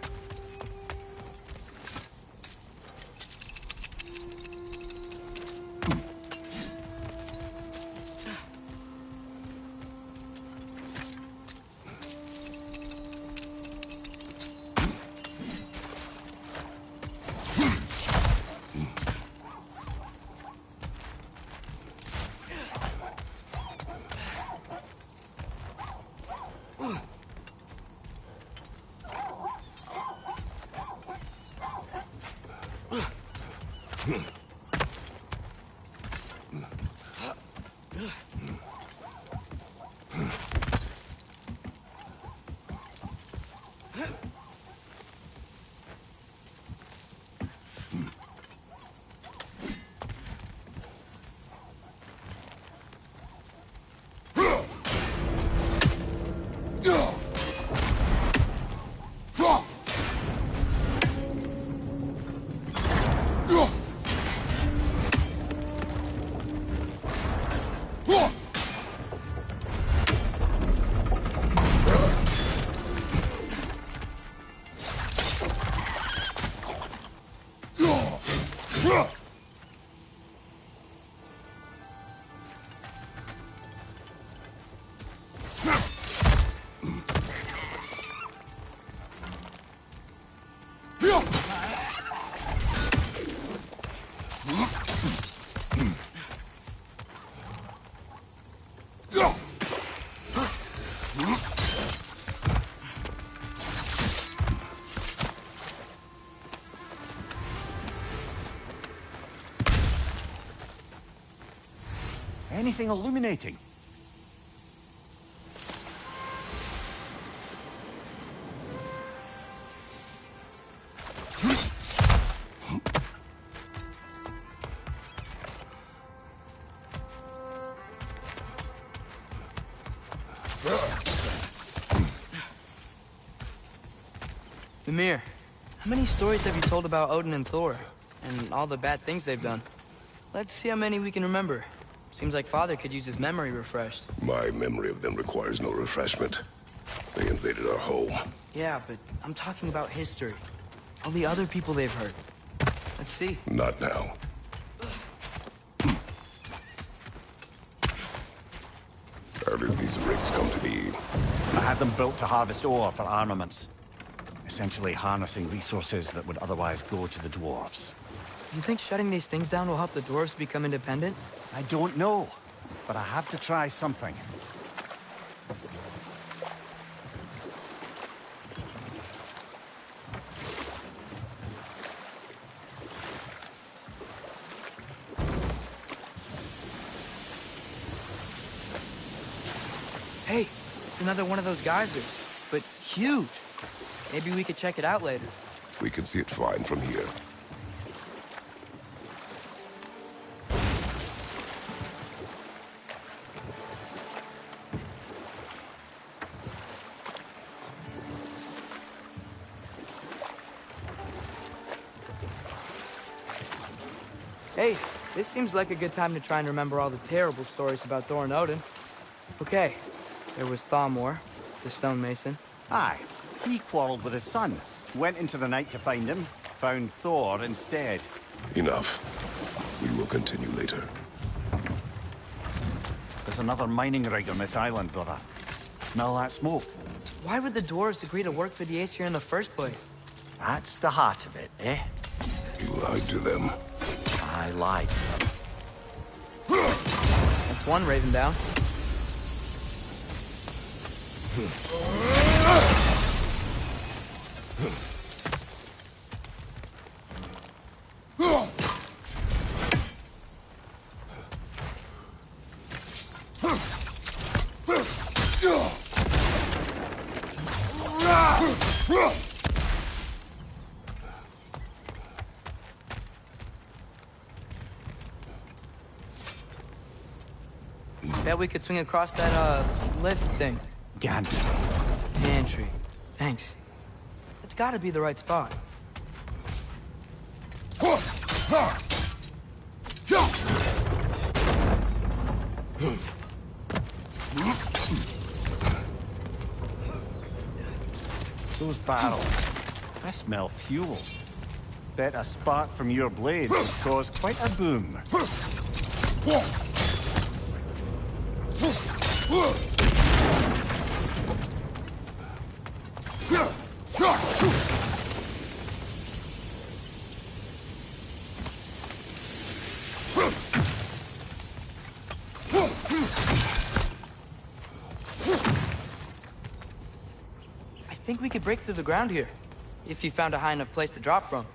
Anything illuminating? Mimir, how many stories have you told about Odin and Thor? And all the bad things they've done? Let's see how many we can remember. Seems like Father could use his memory refreshed. My memory of them requires no refreshment. They invaded our home. Yeah, but I'm talking about history. All the other people they've hurt. Let's see. Not now. How did these rigs come to be? I had them built to harvest ore for armaments. Essentially harnessing resources that would otherwise go to the dwarves. You think shutting these things down will help the dwarves become independent? I don't know, but I have to try something. Hey, it's another one of those geysers, but huge. Maybe we could check it out later. We can see it fine from here. Hey, this seems like a good time to try and remember all the terrible stories about Thor and Odin. Okay, there was Thamor, the stonemason. Aye, he quarreled with his son. Went into the night to find him, found Thor instead. Enough. We will continue later. There's another mining rig on this island, brother. Smell that smoke? Why would the dwarves agree to work for the Aesir in the first place? That's the heart of it, eh? You lied to them. I lied to them. That's one raven down. Bet we could swing across that, lift thing. Gantry. Gantry. Thanks. It's gotta be the right spot. Those barrels. I smell fuel. Bet a spark from your blade would cause quite a boom. I think we could break through the ground here, if you found a high enough place to drop from.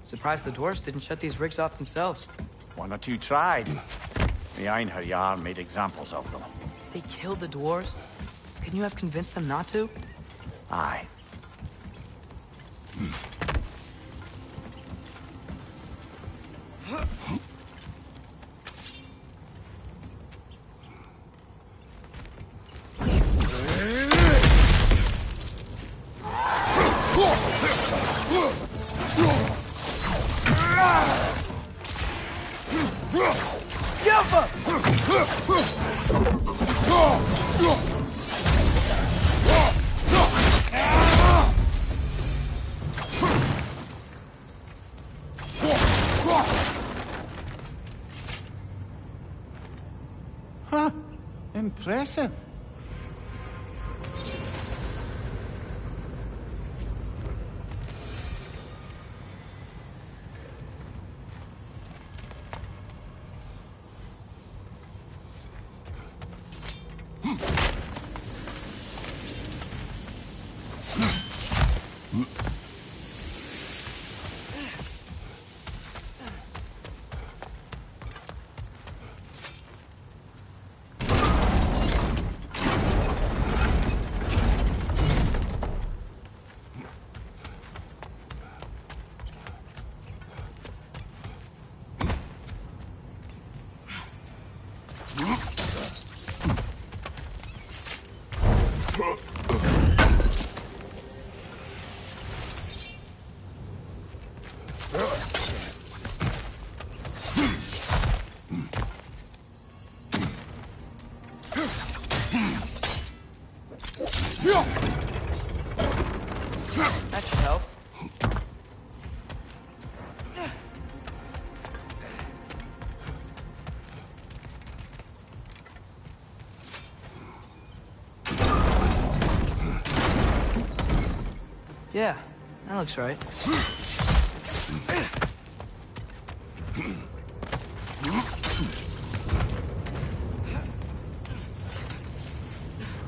Surprised the dwarves didn't shut these rigs off themselves. One or two tried. The Einherjar made examples of them. They killed the dwarves? Couldn't you have convinced them not to? Aye. Huh. Impressive. That should help. Yeah, that looks right.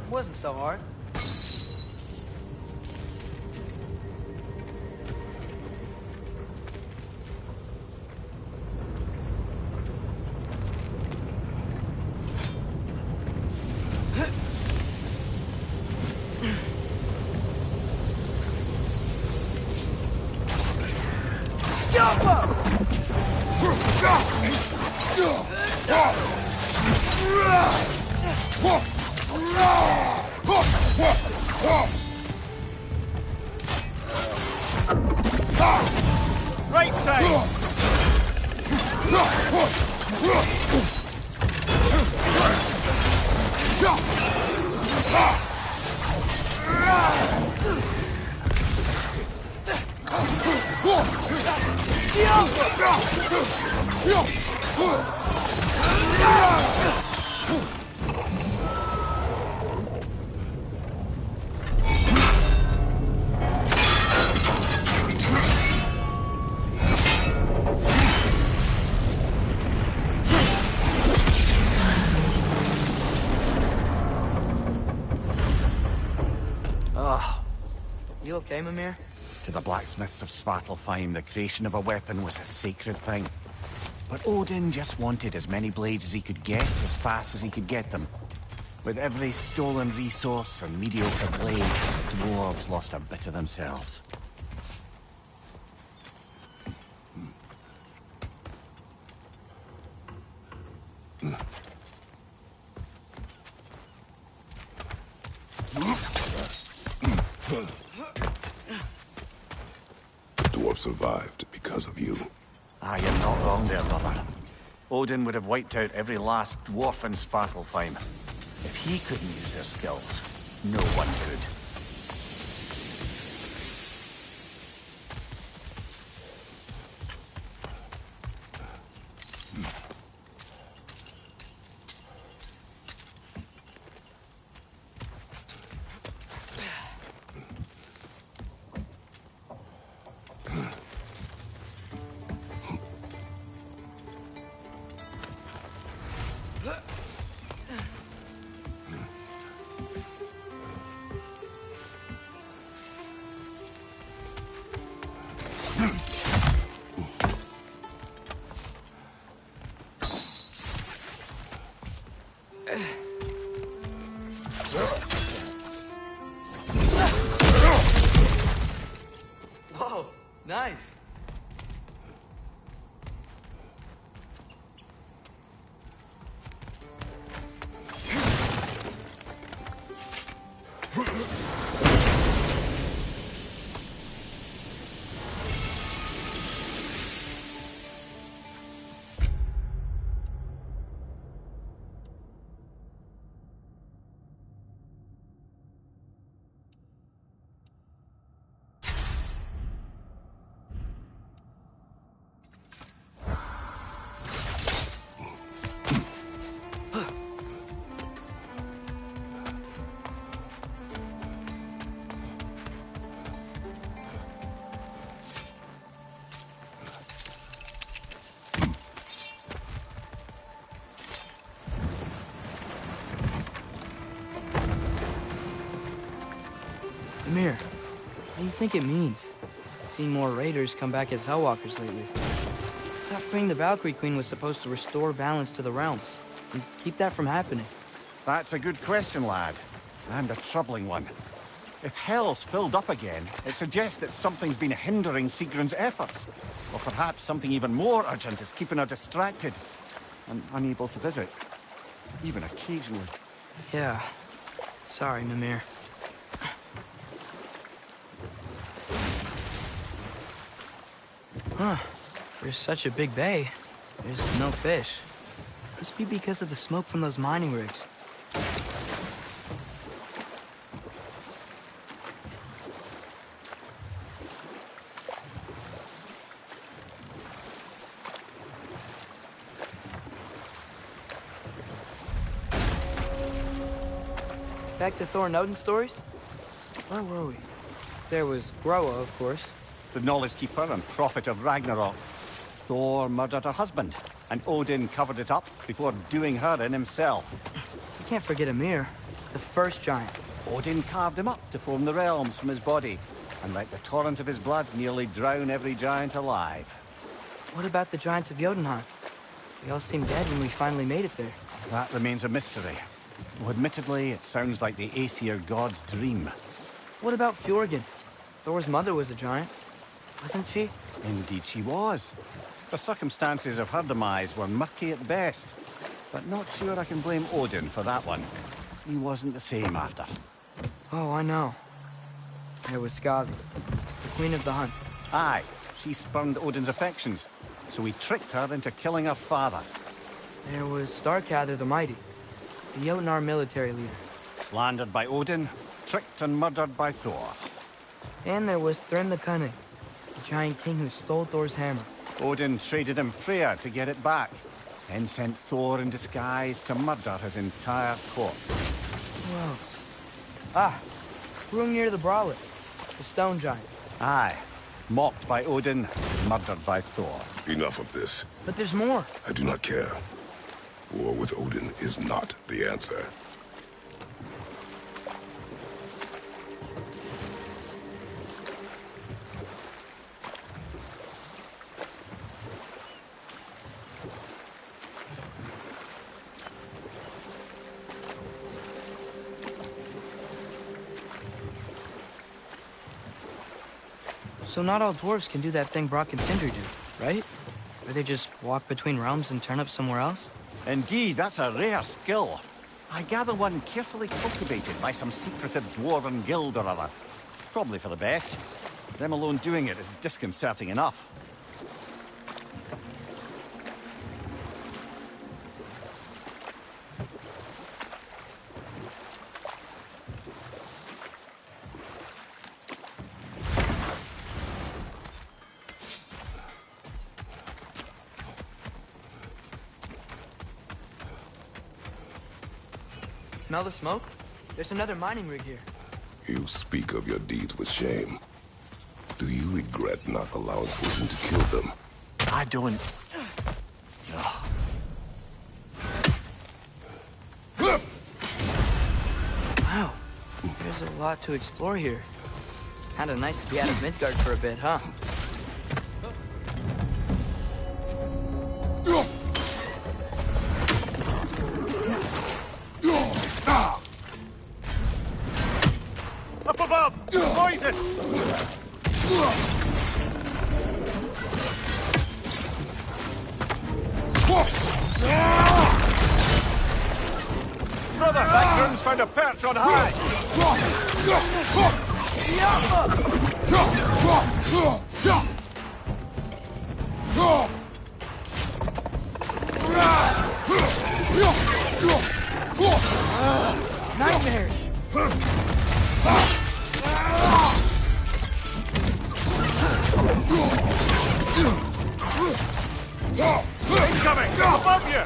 Wasn't so hard. Right side! You okay, Mimir? To the blacksmiths of Svartalfheim, the creation of a weapon was a sacred thing. But Odin just wanted as many blades as he could get, as fast as he could get them. With every stolen resource and mediocre blade, the dwarves lost a bit of themselves. Dwarf survived because of you. Ah, you're not wrong there, brother. Odin would have wiped out every last dwarf in Svartalfheim. If he couldn't use their skills, no one could. Nice. Amir, what do you think it means? Seen more raiders come back as Hellwalkers lately. I thought freeing the Valkyrie Queen was supposed to restore balance to the realms and keep that from happening. That's a good question, lad. And a troubling one. If Hell's filled up again, it suggests that something's been hindering Sigrun's efforts. Or perhaps something even more urgent is keeping her distracted and unable to visit. Even occasionally. Yeah. Sorry, Mimir. Huh. There's such a big bay. There's no fish. Must be because of the smoke from those mining rigs. Back to Thor and Odin stories? Where were we? There was Groa, of course. The Knowledge Keeper and Prophet of Ragnarok. Thor murdered her husband, and Odin covered it up before doing her in himself. You can't forget Ymir, the first giant. Odin carved him up to form the realms from his body, and let the torrent of his blood nearly drown every giant alive. What about the giants of Jotunheim? They all seemed dead when we finally made it there. That remains a mystery. Though admittedly, it sounds like the Aesir god's dream. What about Fjorgyn? Thor's mother was a giant, wasn't she? Indeed she was. The circumstances of her demise were murky at best. But not sure I can blame Odin for that one. He wasn't the same after. Oh, I know. There was Skavi, the queen of the hunt. Aye, she spurned Odin's affections, so he tricked her into killing her father. There was Starkadr the Mighty, the Jotnar military leader. Slandered by Odin, tricked and murdered by Thor. And there was Thrym the Cunning, the giant king who stole Thor's hammer. Odin traded him Freya to get it back, then sent Thor in disguise to murder his entire court. Who else? Ah, Hrungnir the Brawler, the stone giant. Aye, mocked by Odin, murdered by Thor. Enough of this. But there's more. I do not care. War with Odin is not the answer. So not all dwarves can do that thing Brock and Sindri do, right? Where they just walk between realms and turn up somewhere else? Indeed, that's a rare skill. I gather one carefully cultivated by some secretive dwarven guild or other. Probably for the best. Them alone doing it is disconcerting enough. Smell the smoke? There's another mining rig here. You speak of your deeds with shame. Do you regret not allowing Odin to kill them? I don't... Wow, there's a lot to explore here. Kinda nice to be out of Midgard for a bit, huh? Up above! Poison! Brother, Backroom's found a perch on high! Nightmares! Incoming! Above you!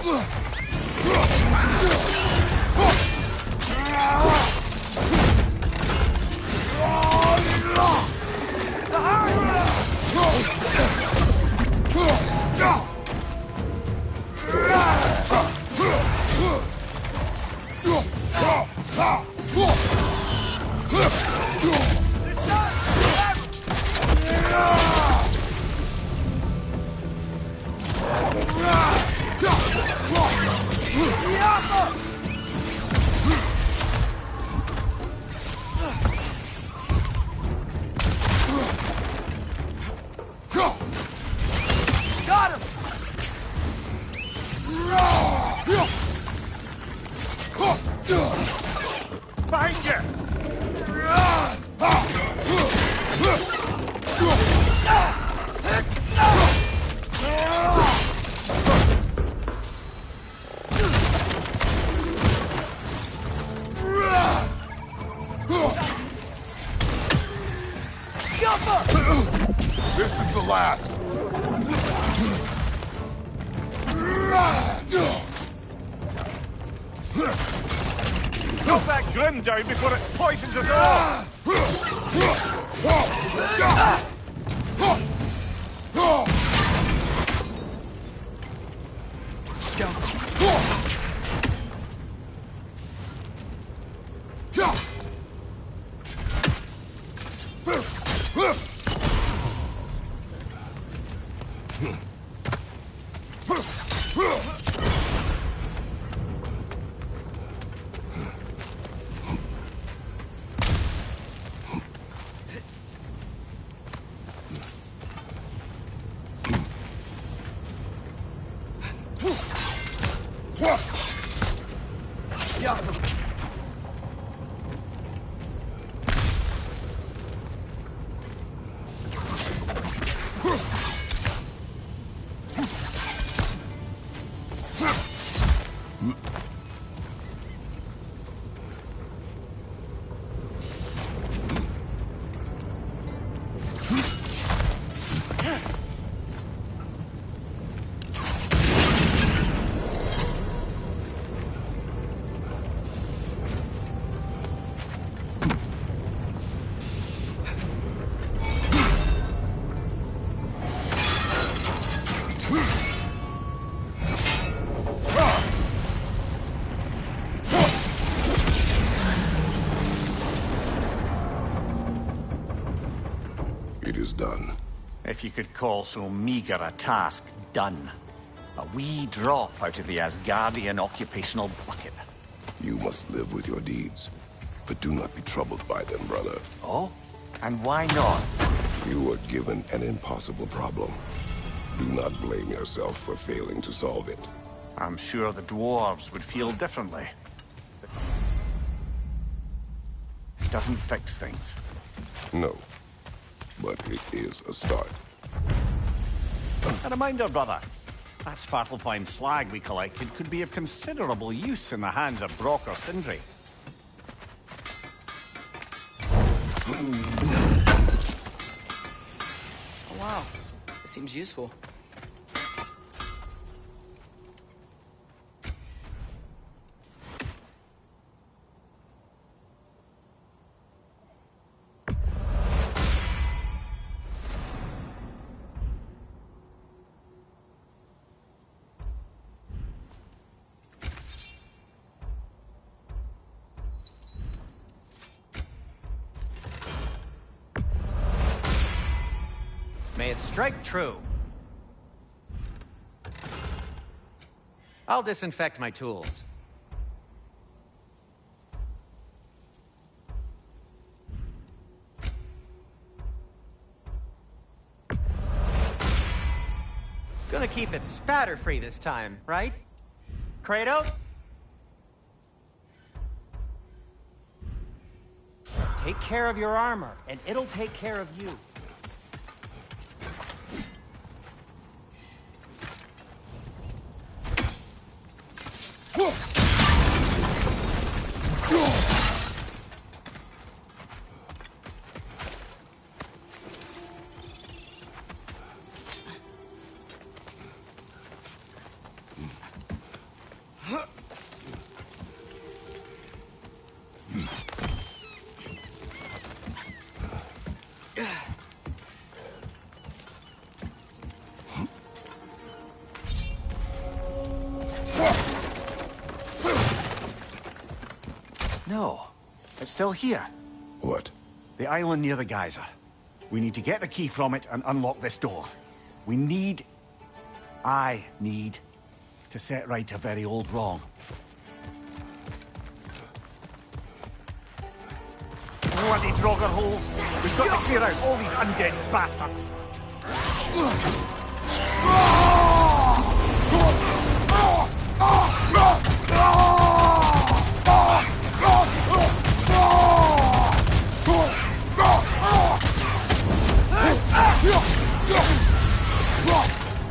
Got him! Behind you! This is the last. Knock that grim down before it poisons us all! It is done. If you could call so meager a task done. A wee drop out of the Asgardian occupational bucket. You must live with your deeds, but do not be troubled by them, brother. Oh? And why not? You were given an impossible problem. Do not blame yourself for failing to solve it. I'm sure the dwarves would feel differently. This doesn't fix things. No, but it is a start. A reminder, brother. That Svartalfheim slag we collected could be of considerable use in the hands of Brock or Sindri. Oh, wow. It seems useful. May it strike true. I'll disinfect my tools. Gonna keep it spatter-free this time, right? Kratos? Take care of your armor, and it'll take care of you. No, it's still here. What? The island near the geyser. We need to get the key from it and unlock this door. I need to set right a very old wrong. Bloody Draugr holes! We've got to clear out all these undead bastards!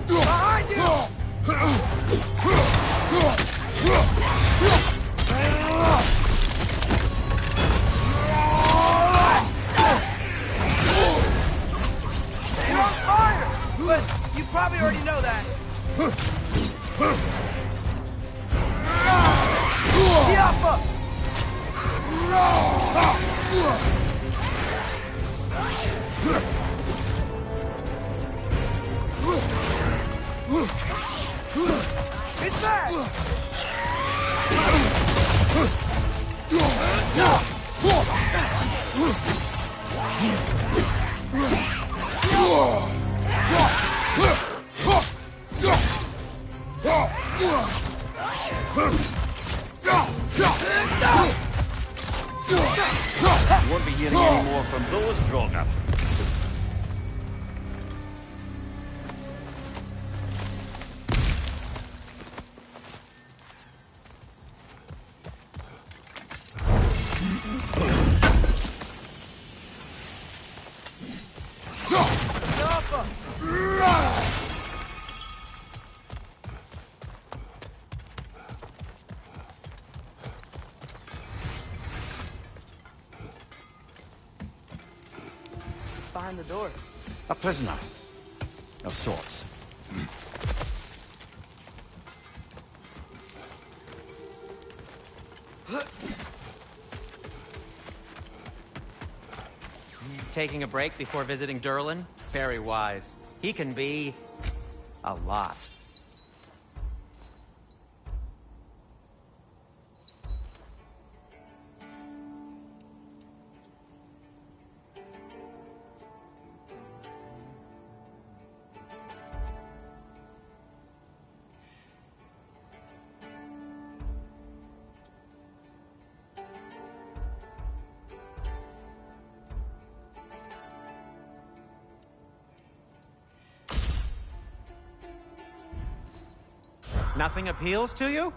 Behind you! You're on fire! But you probably already know that. Tiafa! It's back! You won't be hearing any more from those Draugr. Behind the door. A prisoner. Of sorts. Taking a break before visiting Durlin? Very wise. He can be... a lot. Nothing appeals to you?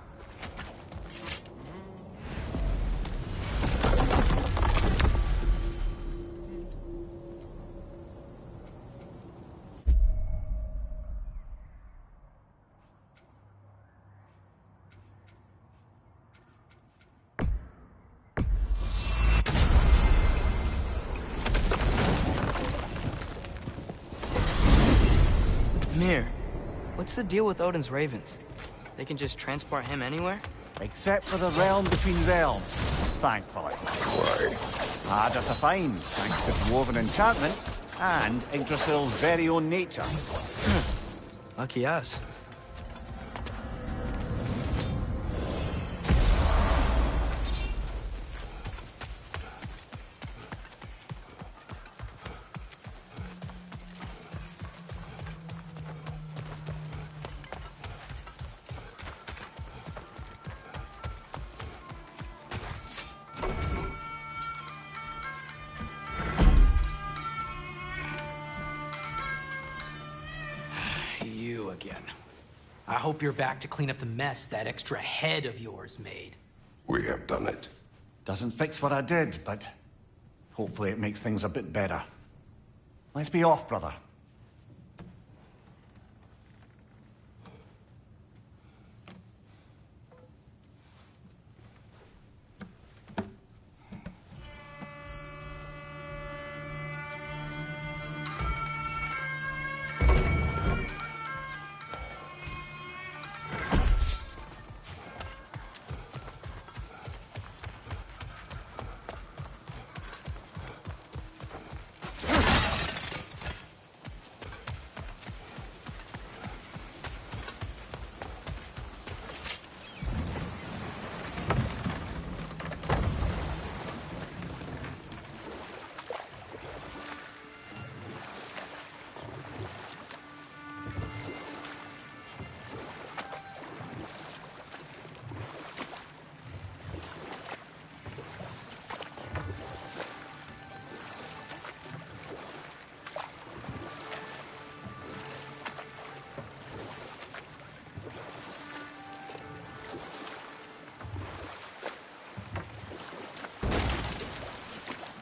Mir, what's the deal with Odin's ravens? They can just transport him anywhere? Except for the realm between realms, thankfully. Why? Harder to find, thanks to dwarven enchantment and Yggdrasil's very own nature. Lucky us. You again. I hope you're back to clean up the mess that extra head of yours made. We have done it. Doesn't fix what I did, but hopefully it makes things a bit better. Let's be off, brother.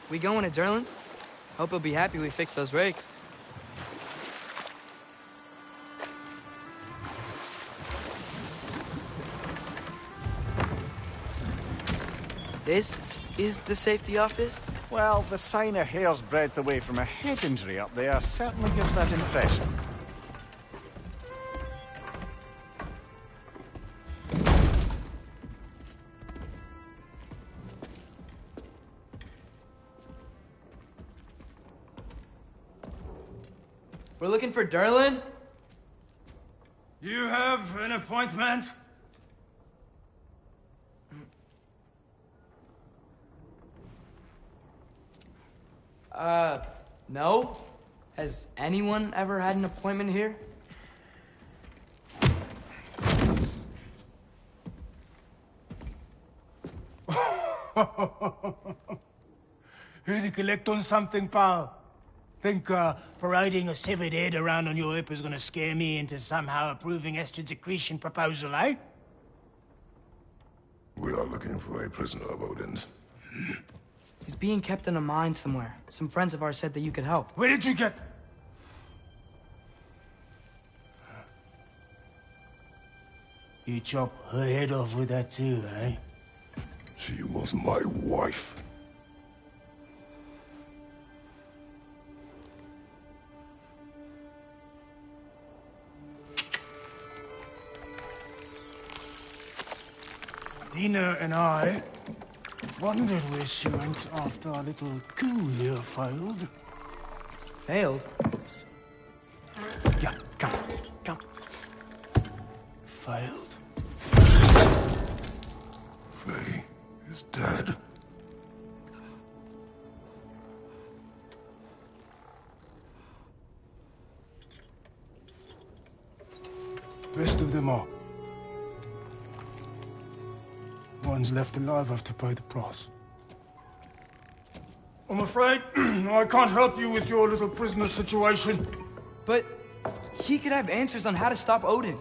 We going to Durlin's? Hope he'll be happy we fixed those rakes. This is the safety office? Well, the sign a hair's breadth away from a head injury up there certainly gives that impression. We're looking for Durlin? You have an appointment? No. Has anyone ever had an appointment here? Here to collect on something, pal? Think, parading a severed head around on your hip is gonna scare me into somehow approving Estrid's accretion proposal, eh? We are looking for a prisoner of Odin's. He's being kept in a mine somewhere. Some friends of ours said that you could help. Where did you get... You chop her head off with that too, eh? She was my wife. Dina and I wondered where she went after our little coup here failed. Failed? Yeah, come. Failed. Faye is dead. Rest of them are. One's left alive have to pay the price. I'm afraid I can't help you with your little prisoner situation. But he could have answers on how to stop Odin.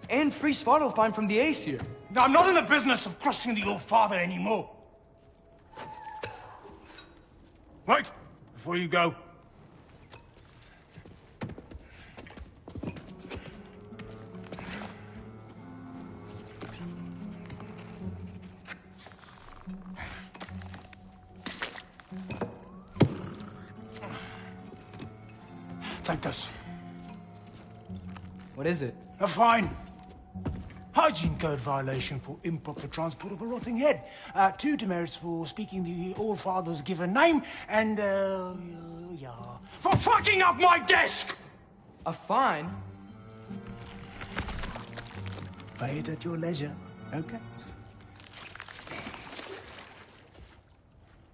And free Svartalfheim from the Aesir. I'm not in the business of crossing the All-Father anymore. Wait, before you go. Take this. What is it? A fine. Hygiene code violation for improper transport of a rotting head. 2 demerits for speaking the All-Father's given name, and, yeah. For fucking up my desk! A fine? Pay it at your leisure, okay?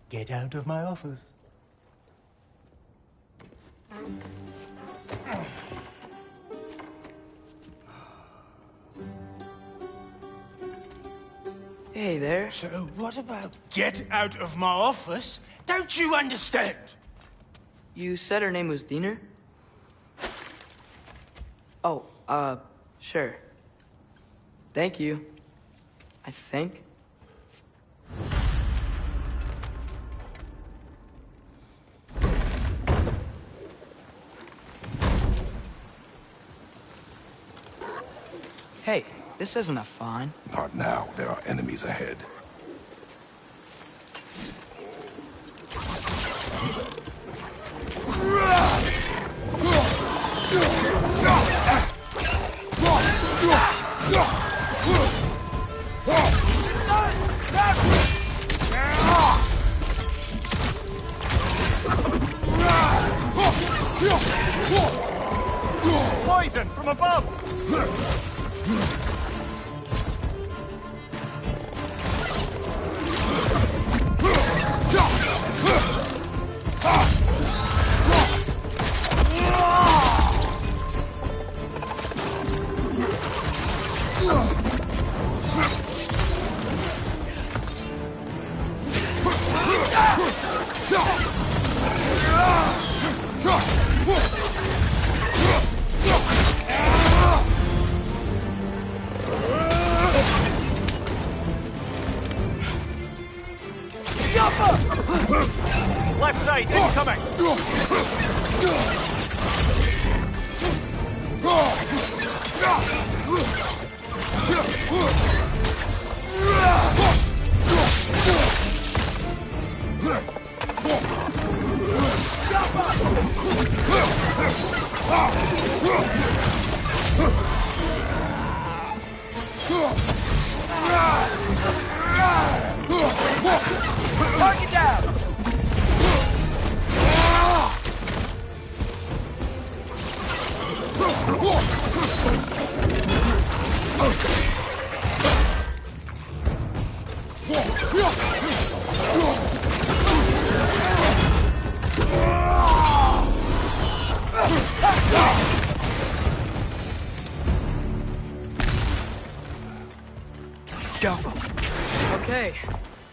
Get out of my office. Hey there. So what about get out of my office? Don't you understand? You said her name was Diener? Oh, sure. Thank you. I think. Hey, this isn't a fine. Not now. There are enemies ahead. Poison from above! Left side, incoming! Target down! Okay,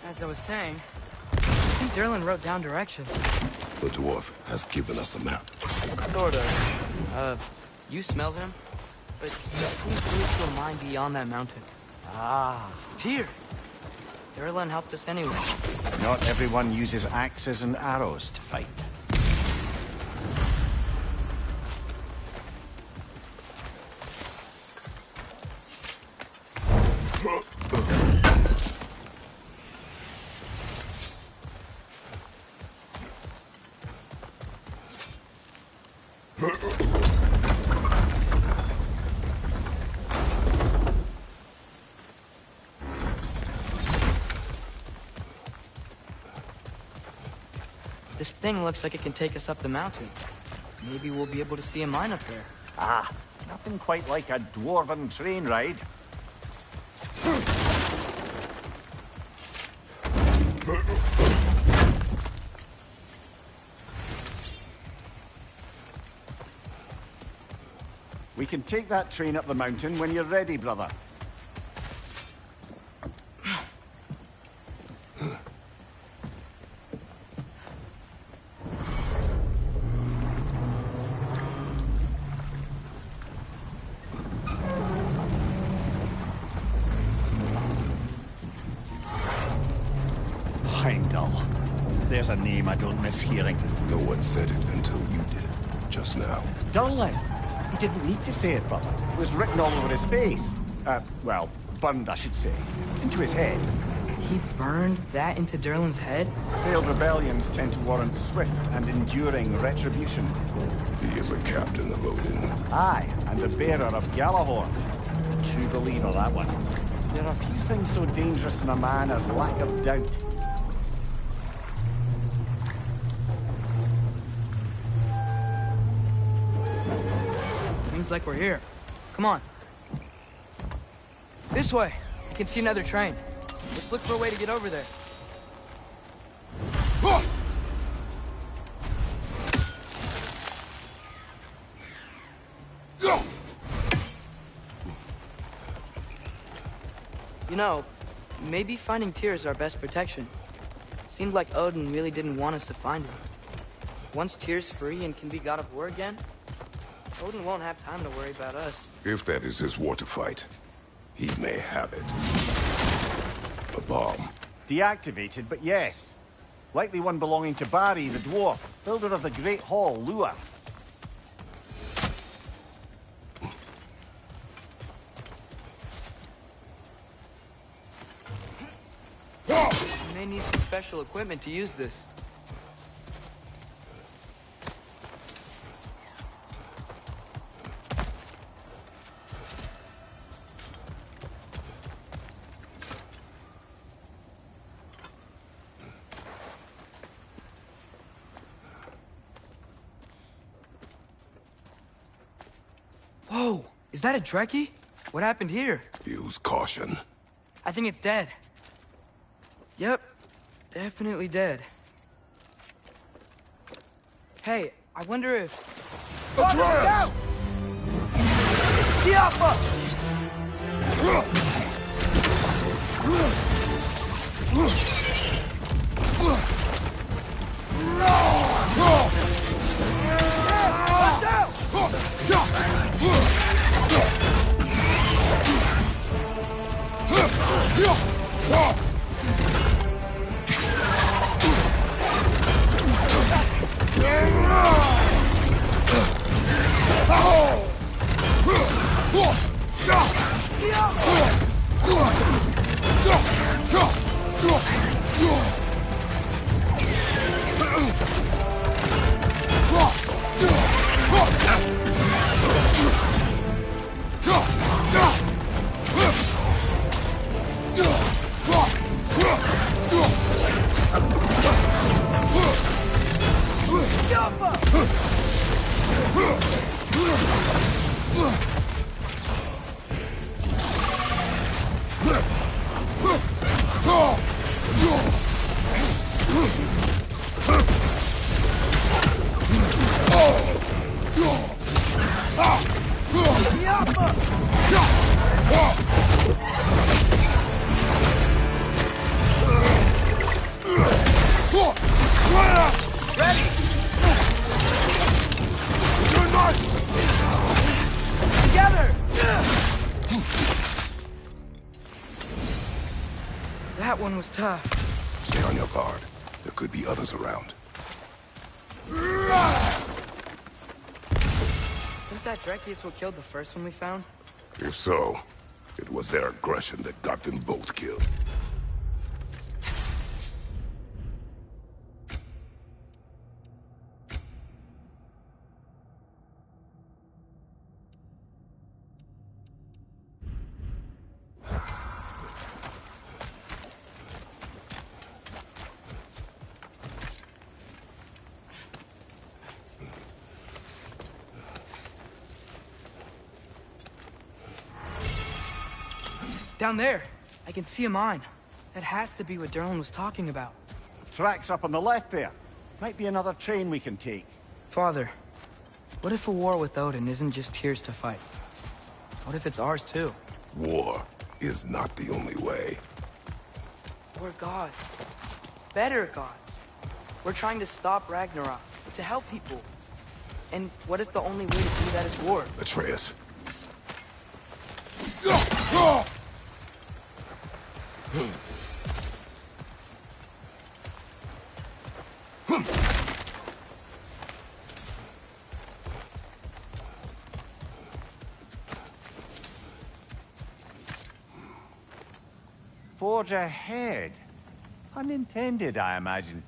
as I was saying, I think Derlin wrote down directions. The dwarf has given us a map. Sort of. You smelled him? But he seems to lead to a mine beyond that mountain. Ah. Tyr! Derlin helped us anyway. Not everyone uses axes and arrows to fight. This thing looks like it can take us up the mountain. Maybe we'll be able to see a mine up there. Ah, nothing quite like a dwarven train ride. We can take that train up the mountain when you're ready, brother. Heimdall. There's a name I don't miss hearing. No one said it until you did, just now. Durlin. He didn't need to say it, brother. It was written all over his face. Well, burned, I should say. Into his head. He burned that into Derlin's head? Failed rebellions tend to warrant swift and enduring retribution. He is a captain of Odin. Aye, and the bearer of Galahorn. True believer, that one. There are few things so dangerous in a man as lack of doubt. Seems like we're here. Come on. This way. I can see another train. Let's look for a way to get over there. You know, maybe finding Tyr is our best protection. Seemed like Odin really didn't want us to find him. Once Tyr's free and can be God of War again, Odin won't have time to worry about us. If that is his war to fight. He may have it. A bomb. Deactivated, but yes. Likely one belonging to Barry, the dwarf, builder of the Great Hall, Lua. You may need some special equipment to use this. Whoa! Is that a Trekkie? What happened here? Use caution. I think it's dead. Yep, definitely dead. Hey, I wonder if... Atreus! That one was tough. Stay on your guard. There could be others around. Think that Dreckius what killed the first one we found? If so, it was their aggression that got them both killed. Down there, I can see a mine. That has to be what Derlin was talking about. Tracks up on the left there. Might be another train we can take. Father, what if a war with Odin isn't just Tyr's to fight? What if it's ours too? War is not the only way. We're gods. Better gods. We're trying to stop Ragnarok, to help people. And what if the only way to do that is war? Atreus. Forge ahead. Unintended, I imagine.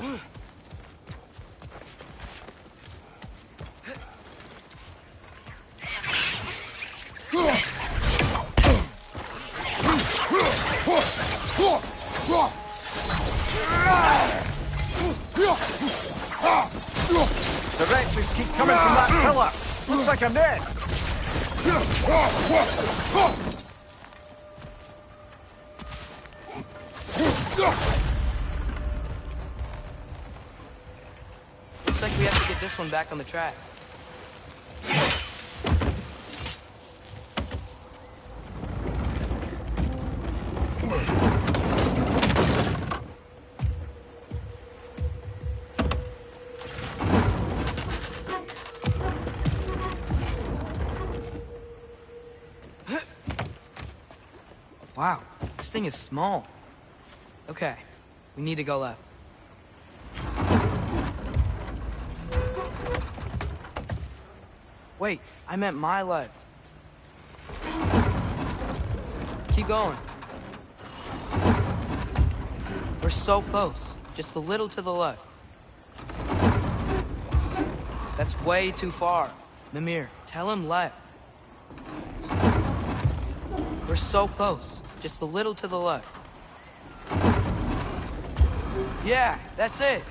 The wretches keep coming from that pillar. Looks like a net. Looks like we have to get this one back on the track. Wow, this thing is small. Okay, we need to go left. Wait, I meant my left. Keep going. We're so close. Just a little to the left. That's way too far. Mimir, tell him left. We're so close. Just a little to the left. Yeah, that's it.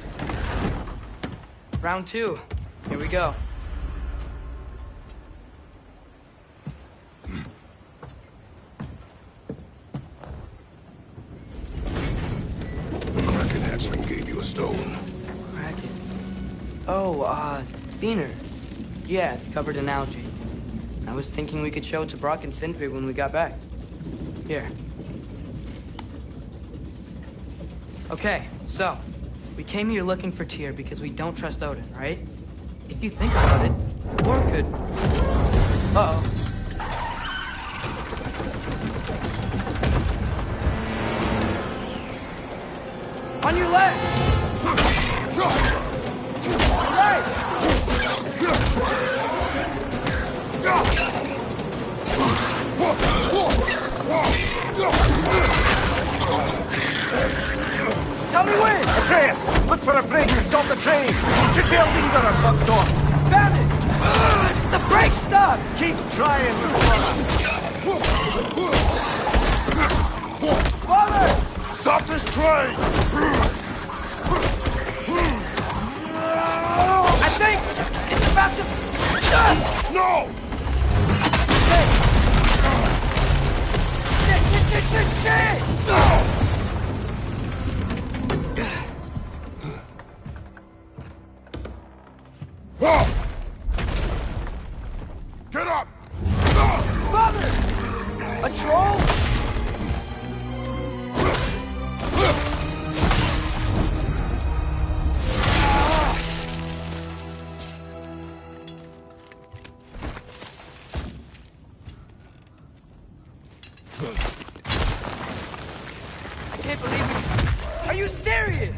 Round 2. Here we go. The Kraken hatchling gave you a stone. Kraken. Oh, Diener. Yeah, it's covered in algae. I was thinking we could show it to Brock and Sindri when we got back. Here. Okay, so, we came here looking for Tyr because we don't trust Odin, right? If you think about it, War could... Uh-oh. On your left! Right! Tell me when! Atreus, look for a break to stop the train. Should be a lever of some sort. Found it! The brake's stuck! Keep trying, brother. Father! Stop this train! I think it's about to... No! Shit! Get up! Father! A troll? I can't believe it. Are you serious?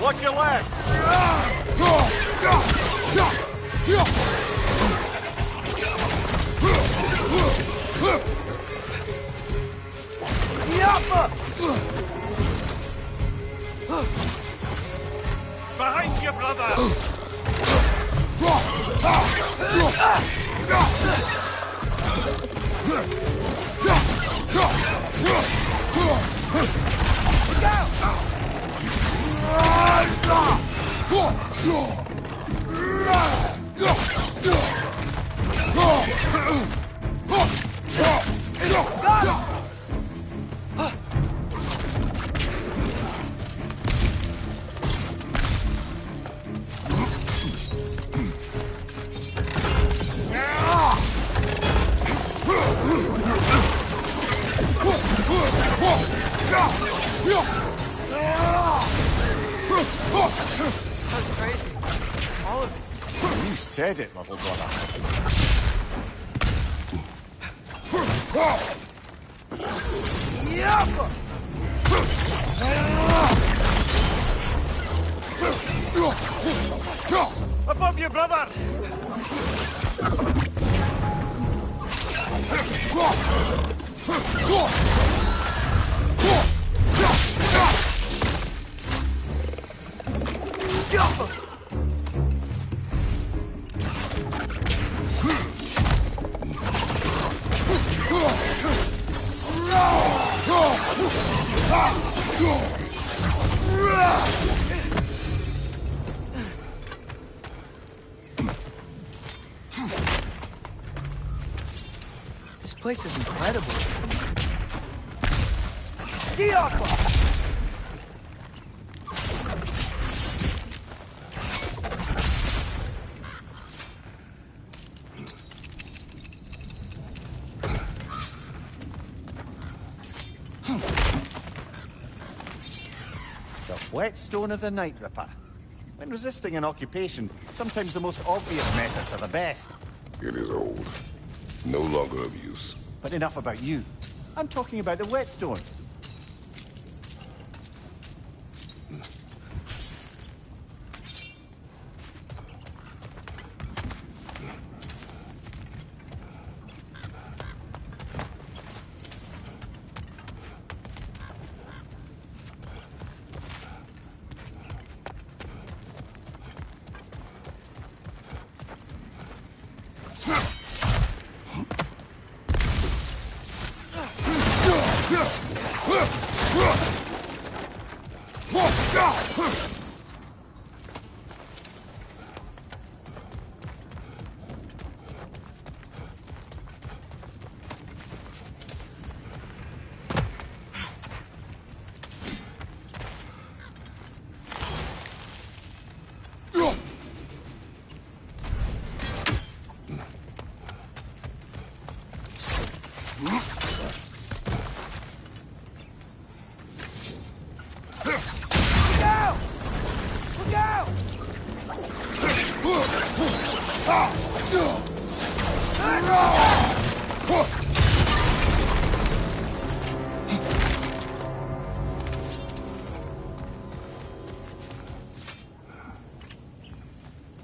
Watch your left. Behind you, brother. That's crazy. All of it. You said it, little brother. Above you, brother! This place is incredible. Godofwar! The whetstone of the Night Ripper. When resisting an occupation, sometimes the most obvious methods are the best. It is old. No longer of use. But enough about you. I'm talking about the whetstone.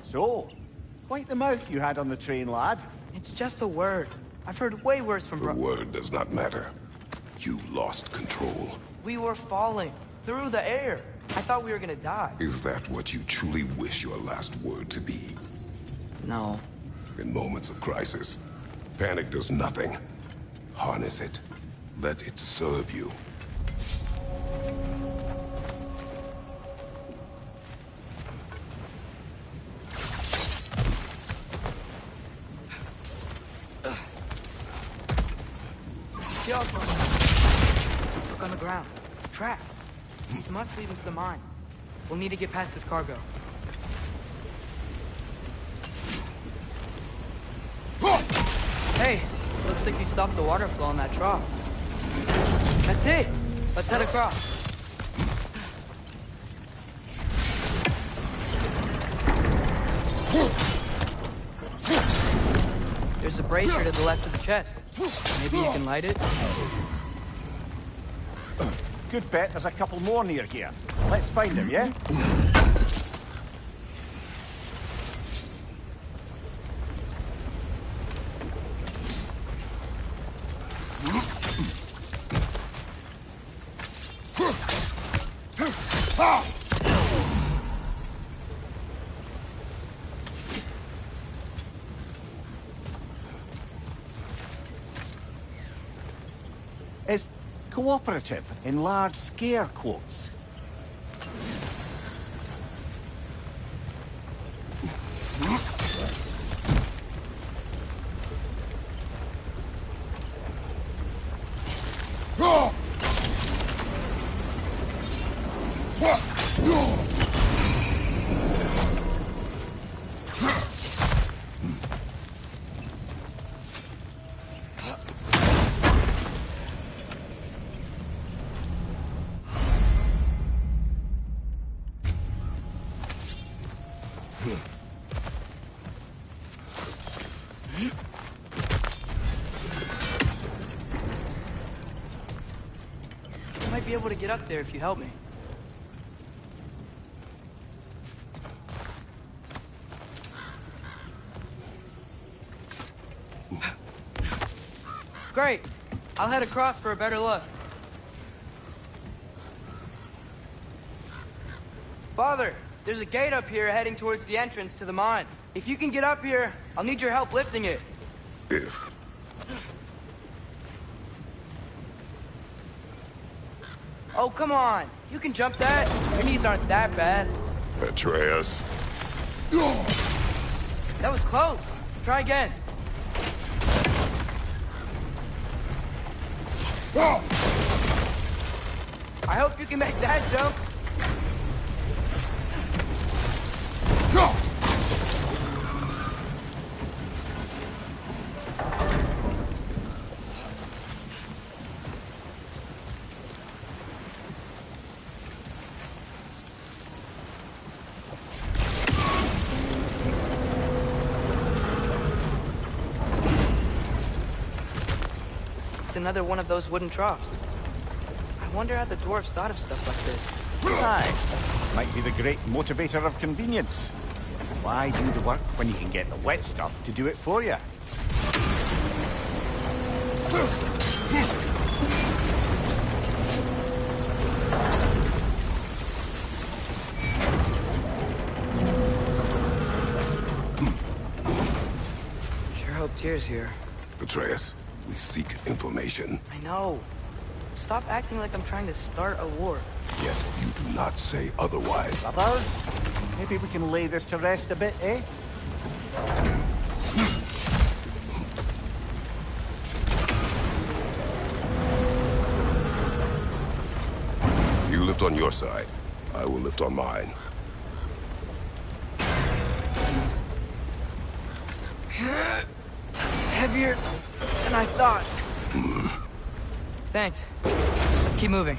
So, quite the mouth you had on the train, lad. It's just a word. I've heard way worse from The word does not matter. You lost control. We were falling through the air. I thought we were gonna die. Is that what you truly wish your last word to be? No. In moments of crisis, panic does nothing. Harness it. Let it serve you. Look on the ground. Tracks. These must lead into the mine. We'll need to get past this cargo. Hey, looks like you stopped the water flow on that trough. That's it. Let's head across. There's a brazier to the left of the chest. Maybe you can light it? Good bet there's a couple more near here. Let's find them, yeah? Is cooperative in large scare quotes. I might be able to get up there if you help me. Great. I'll head across for a better look. Father, there's a gate up here heading towards the entrance to the mine. If you can get up here, I'll need your help lifting it. If. Oh, come on. You can jump that. Your knees aren't that bad. Atreus. That was close. Try again. I hope you can make that jump. It's another one of those wooden troughs. I wonder how the dwarves thought of stuff like this. Aye. Might be the great motivator of convenience. Why do the work when you can get the wet stuff to do it for you? Sure hope Tyr's here. Atreus, we seek information. I know. Stop acting like I'm trying to start a war. Yet you do not say otherwise. Brothers, maybe we can lay this to rest a bit, eh? You lift on your side. I will lift on mine. Heavier than I thought. Thanks. Let's keep moving.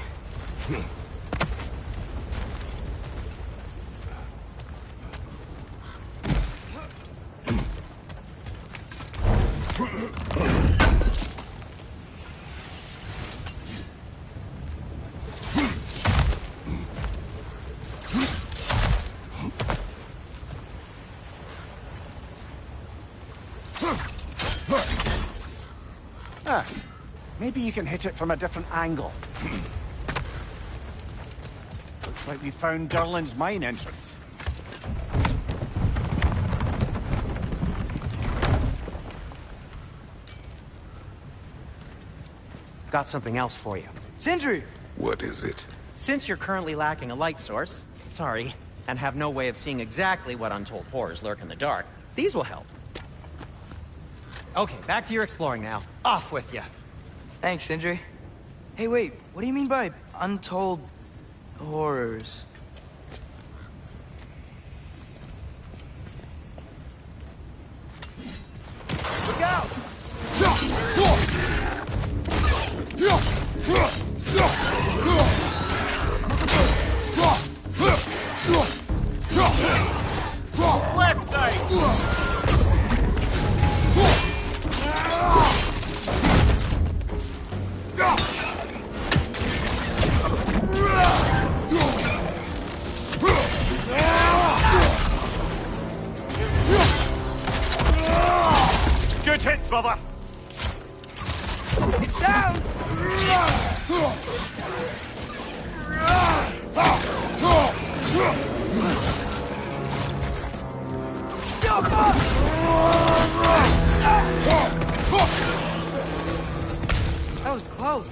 Maybe you can hit it from a different angle. Looks like we found Durlin's mine entrance. Got something else for you. Sindri! What is it? Since you're currently lacking a light source, sorry, and have no way of seeing exactly what untold horrors lurk in the dark, these will help. Okay, back to your exploring now. Off with you. Thanks, Sindri. Hey, wait. What do you mean by untold horrors? Look out! Left side! Good hit, brother! It's down! That was close.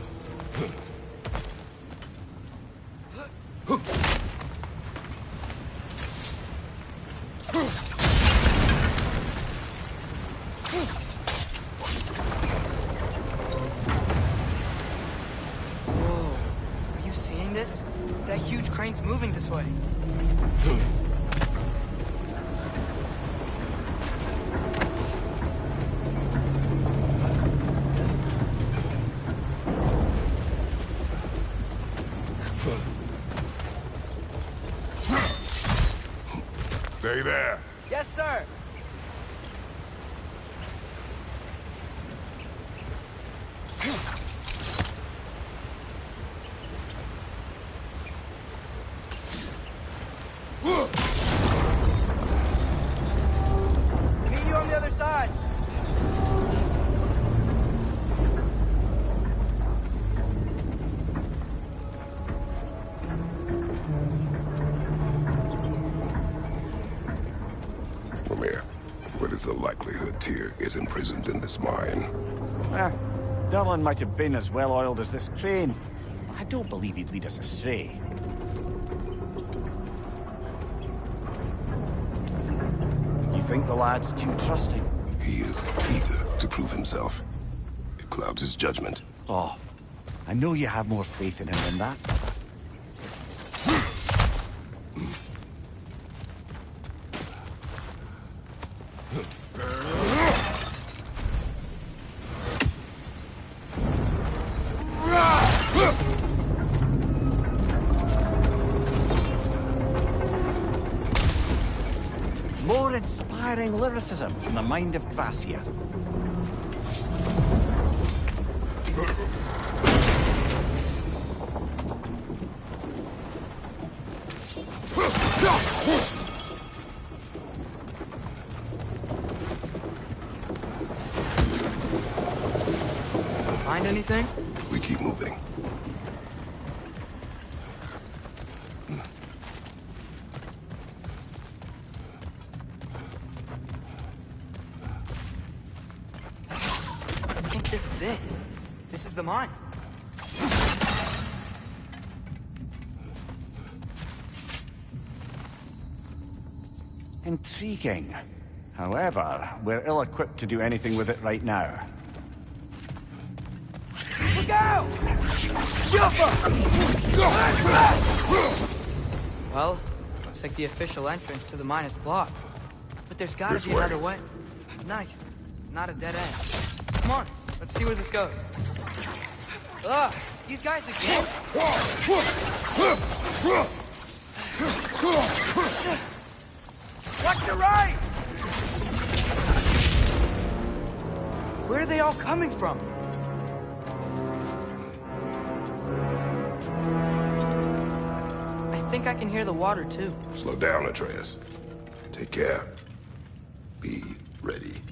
That huge crane's moving this way. Stay there. Yes, sir. Meet you on the other side. What's the likelihood Tyr is imprisoned in this mine? Derlin might have been as well-oiled as this crane. I don't believe he'd lead us astray. You think the lad's too trusting? He is eager to prove himself. It clouds his judgment. Oh, I know you have more faith in him than that. More inspiring lyricism from the mind of Kvasir. Find anything? We keep moving. I think this is it. This is the mine. Intriguing. However, we're ill-equipped to do anything with it right now. Look out! Well, looks like the official entrance to the mine is blocked. But there's gotta This be way. another way. Nice. Not a dead end. Come on, let's see where this goes. Ugh, these guys again? Watch your right! Where are they all coming from? I think I can hear the water, too. Slow down, Atreus. Take care. Be ready.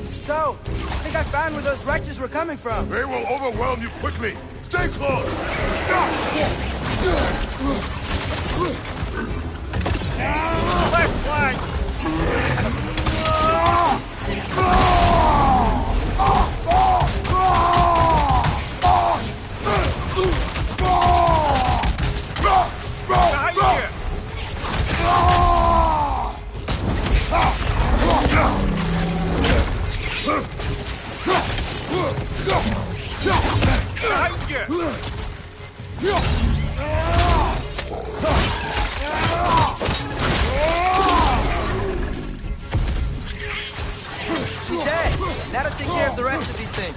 So, I think I found where those wretches were coming from. They will overwhelm you quickly. Stay close! Left flank! He's dead. Now to take care of the rest of these things.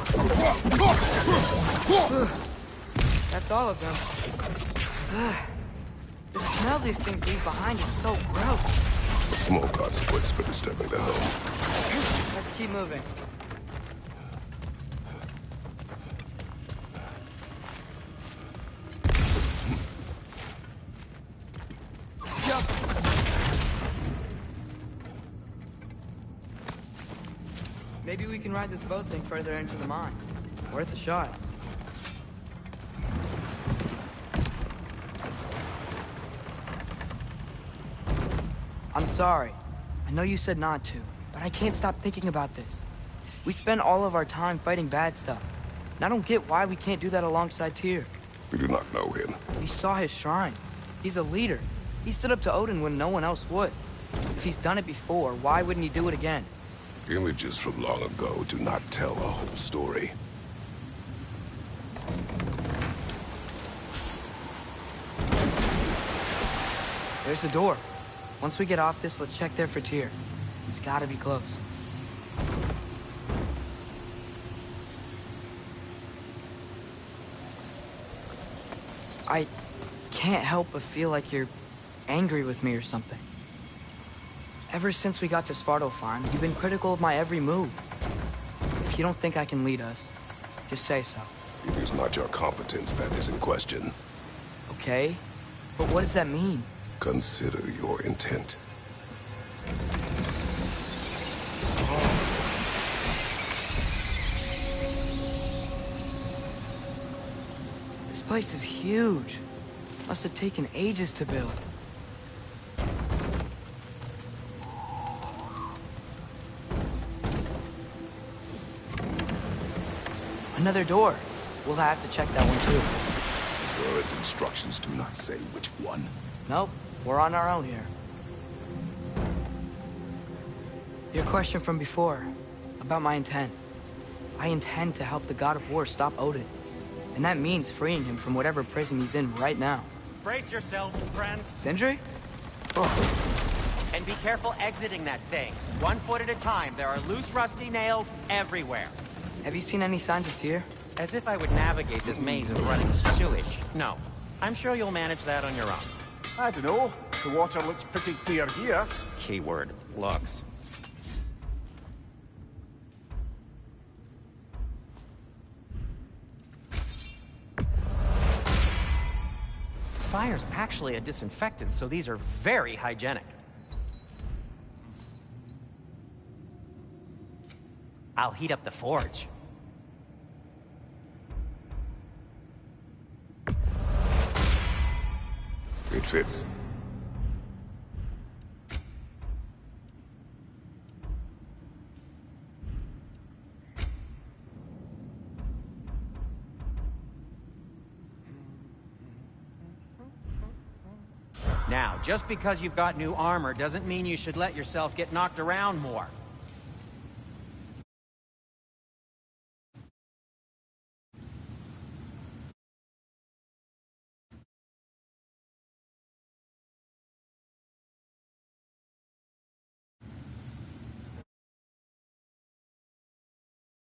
That's all of them. The smell these things leave behind is so gross. A small consequence for disturbing their home. Let's keep moving. Maybe we can ride this boat thing further into the mine. Worth a shot. I'm sorry. I know you said not to, but I can't stop thinking about this. We spend all of our time fighting bad stuff. And I don't get why we can't do that alongside Tyr. We do not know him. We saw his shrines. He's a leader. He stood up to Odin when no one else would. If he's done it before, why wouldn't he do it again? Images from long ago do not tell a whole story. There's the door. Once we get off this, let's check there for Tyr. He's gotta be close. I can't help but feel like you're angry with me or something. Ever since we got to Svartalfheim, you've been critical of my every move. If you don't think I can lead us, just say so. It is not your competence that is in question. Okay? But what does that mean? Consider your intent. This place is huge. Must have taken ages to build. Another door. We'll have to check that one too. Birds' instructions do not say which one. Nope, we're on our own here. Your question from before, about my intent. I intend to help the God of War stop Odin. And that means freeing him from whatever prison he's in right now. Brace yourselves, friends. Sindri? And be careful exiting that thing. 1 foot at a time. There are loose, rusty nails everywhere. Have you seen any signs of Tyr? As if I would navigate this maze of running sewage. No. I'm sure you'll manage that on your own. I don't know. The water looks pretty clear here. Keyword, looks. Fire's actually a disinfectant, so these are very hygienic. I'll heat up the forge. It fits. Now, just because you've got new armor doesn't mean you should let yourself get knocked around more.